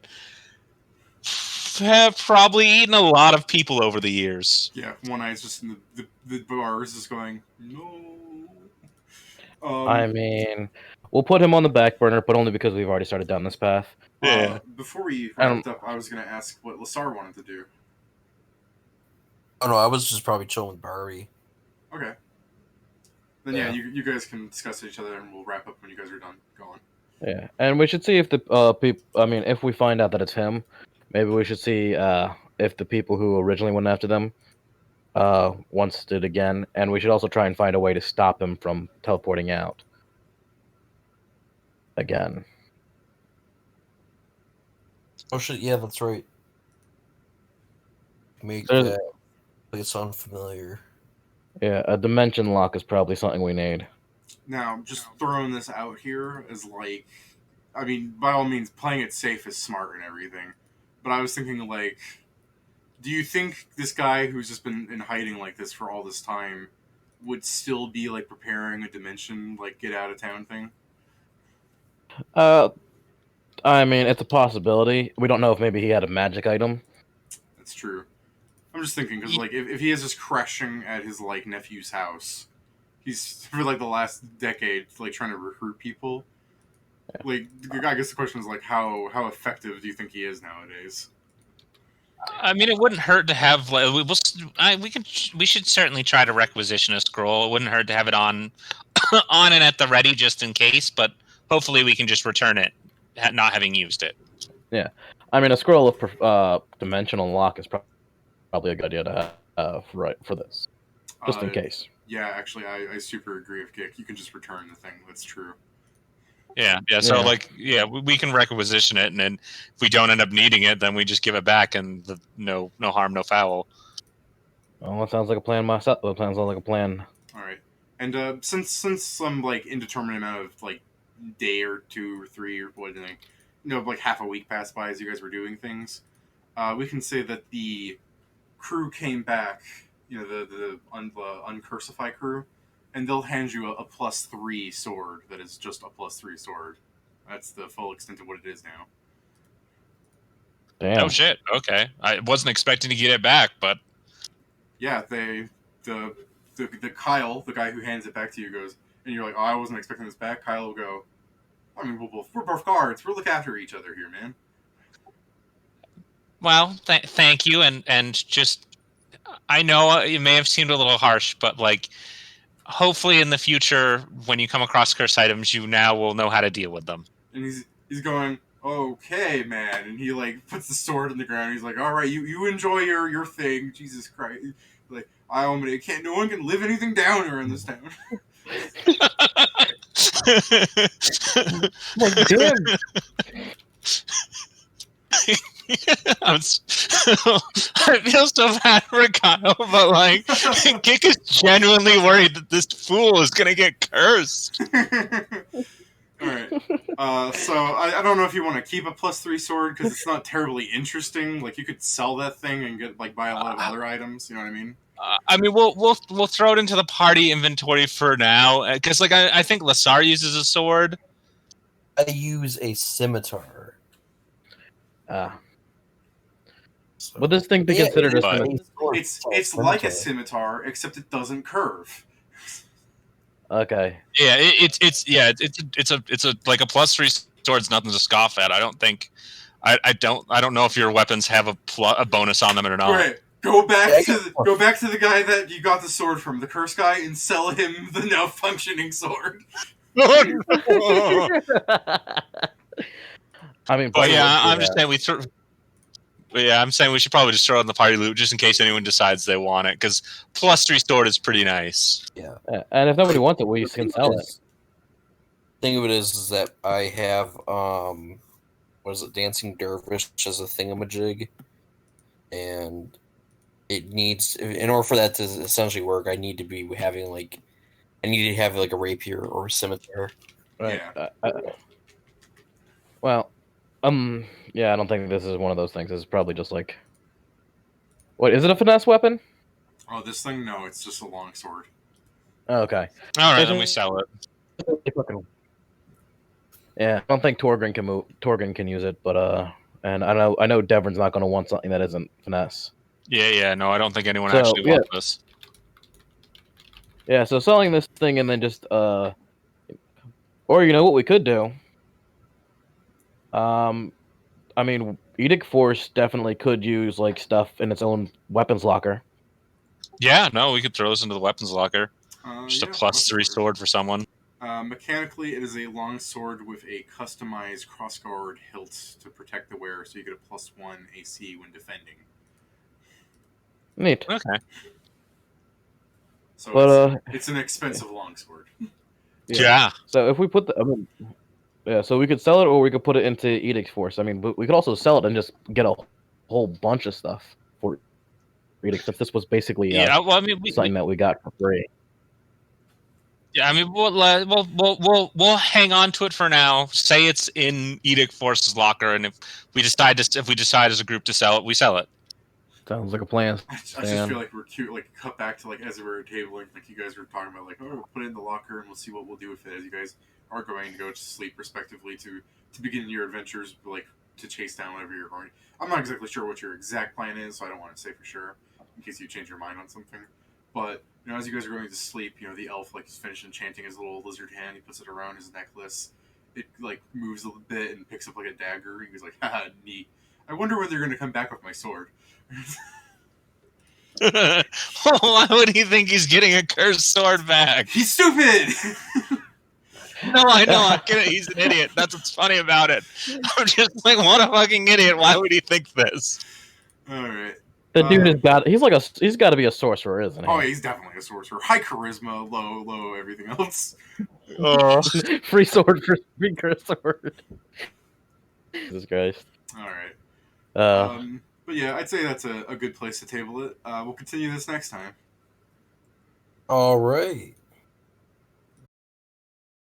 have probably eaten a lot of people over the years. Yeah, one eye's just in the bars, just going, no. I mean, we'll put him on the back burner, but only because we've already started down this path. Yeah. Before we wrapped up, I was going to ask what Lasar wanted to do. Oh no, I was just probably chilling with Bardi. Okay. Then yeah, you guys can discuss each other, and we'll wrap up when you guys are done going. Yeah, and we should see if the people. I mean, if we find out that it's him, maybe we should see if the people who originally went after them once did again, and we should also try and find a way to stop him from teleporting out again. Oh shit! Yeah, that's right. Make There's- that like it sound familiar. Yeah, a dimension lock is probably something we need. Now, just throwing this out here as like, I mean, by all means, playing it safe is smart and everything, but I was thinking like, do you think this guy who's just been in hiding like this for all this time would still be like preparing a dimension like get out of town thing? I mean, it's a possibility. We don't know if maybe he had a magic item. That's true. I'm just thinking because like if he is just crashing at his like nephew's house, he's for like the last decade like trying to recruit people. Yeah. Like I guess the question is like how effective do you think he is nowadays? I mean, it wouldn't hurt to have like we should certainly try to requisition a scroll. It wouldn't hurt to have it on on and at the ready just in case, but hopefully we can just return it not having used it. Yeah, I mean, a scroll of dimensional lock is probably a good idea to have right for this, just in case. Yeah, actually, I super agree with Gick. You can just return the thing. That's true. Yeah. So Yeah. we can requisition it, and then if we don't end up needing it, then we just give it back, and no harm, no foul. Well, that sounds like a plan myself. That sounds like a plan. All right, and since some like indeterminate amount of like day or two or three or what, like half a week passed by as you guys were doing things, we can say that the crew came back. You know, the Uncursify crew, and they'll hand you a +3 sword that is just a +3 sword. That's the full extent of what it is now. Damn. Oh shit! Okay, I wasn't expecting to get it back, but Yeah, the Kyle, the guy who hands it back to you, goes, and you're like, oh, I wasn't expecting this back. Kyle will go, I mean, we're both guards. We'll look after each other here, man. well, thank you, and just I know it may have seemed a little harsh, but like hopefully in the future when you come across curse items, you now will know how to deal with them. And he's going, okay, man, and he like puts the sword in the ground. He's like, all right, you enjoy your thing, Jesus Christ. Like no one can live anything down here in this town. Like, damn. I feel so bad for Kyle, but like, Gick is genuinely worried that this fool is gonna get cursed. All right. So I don't know if you want to keep a +3 sword because it's not terribly interesting. Like you could sell that thing and get buy a lot of other items. You know what I mean? I mean, we'll throw it into the party inventory for now because like I think Lasar uses a sword. I use a scimitar. So, would this thing be considered a but- scimitar? It's like a scimitar except it doesn't curve. Okay. Yeah, it's a like a +3 sword's nothing to scoff at. I don't think. I don't know if your weapons have a bonus on them or not. Right. Go back to the guy that you got the sword from, the curse guy, and sell him the now functioning sword. I mean, But yeah, I'm yeah. just saying I'm saying we should probably just throw it in the party loot just in case anyone decides they want it because +3 sword is pretty nice. Yeah. And if nobody wants it, we The can thing sell of it. it is- Thing of it is that I have what is it, Dancing Dervish as a thingamajig, and it needs, in order for that to essentially work, I need to be having I need to have like a rapier or a scimitar. Right. Yeah. Well, yeah, I don't think this is one of those things. It's probably just like, what is it? A finesse weapon? Oh, this thing? No, it's just a long sword. Oh, okay. All right, then we sell it. Yeah, I don't think Torgrin can move. Torgrin can use it, but and I know Devrin's not going to want something that isn't finesse. Yeah. No, I don't think anyone So actually wants this. yeah. So selling this thing and then just or you know what we could do. I mean, Edict Force definitely could use like stuff in its own weapons locker. Yeah, no, we could throw this into the weapons locker. Just a Yeah, +3 weapons sword for someone. Mechanically, it is a long sword with a customized crossguard hilt to protect the wearer, so you get a +1 AC when defending. Neat. Okay. So But it's an expensive longsword. Yeah. So if we put yeah, so we could sell it or we could put it into Edict Force. I mean, but we could also sell it and just get a whole bunch of stuff for Edict, since this was basically Yeah. Well, I mean, something that we got for free. yeah. I mean, we'll hang on to it for now. Say it's in Edict Force's locker, and if we decide as a group to sell it, we sell it. Sounds like a plan. I just feel like we're cute. Like cut back to like as we were tabling, like you guys were talking about, like, oh, we'll put it in the locker and we'll see what we'll do with it as you guys are going to go to sleep, respectively, to begin your adventures, like to chase down whatever you're going. I'm not exactly sure what your exact plan is, so I don't want to say for sure in case you change your mind on something. But you know, as you guys are going to sleep, you know, the elf like is finished enchanting his little lizard hand. He puts it around his necklace. It like moves a little bit and picks up like a dagger. He goes like, haha, neat. I wonder when they're going to come back with my sword. Why would he think he's getting a cursed sword back? He's stupid. No, I know. I get it. He's an idiot. That's what's funny about it. I'm just like, what a fucking idiot. Why would he think this? All right. The dude has got. He's got to be a sorcerer, isn't he? Oh, he's definitely a sorcerer. High charisma, low everything else. Free sword for free sword. Jesus Christ. All right. Uh, But yeah, I'd say that's a good place to table it. We'll continue this next time. All right.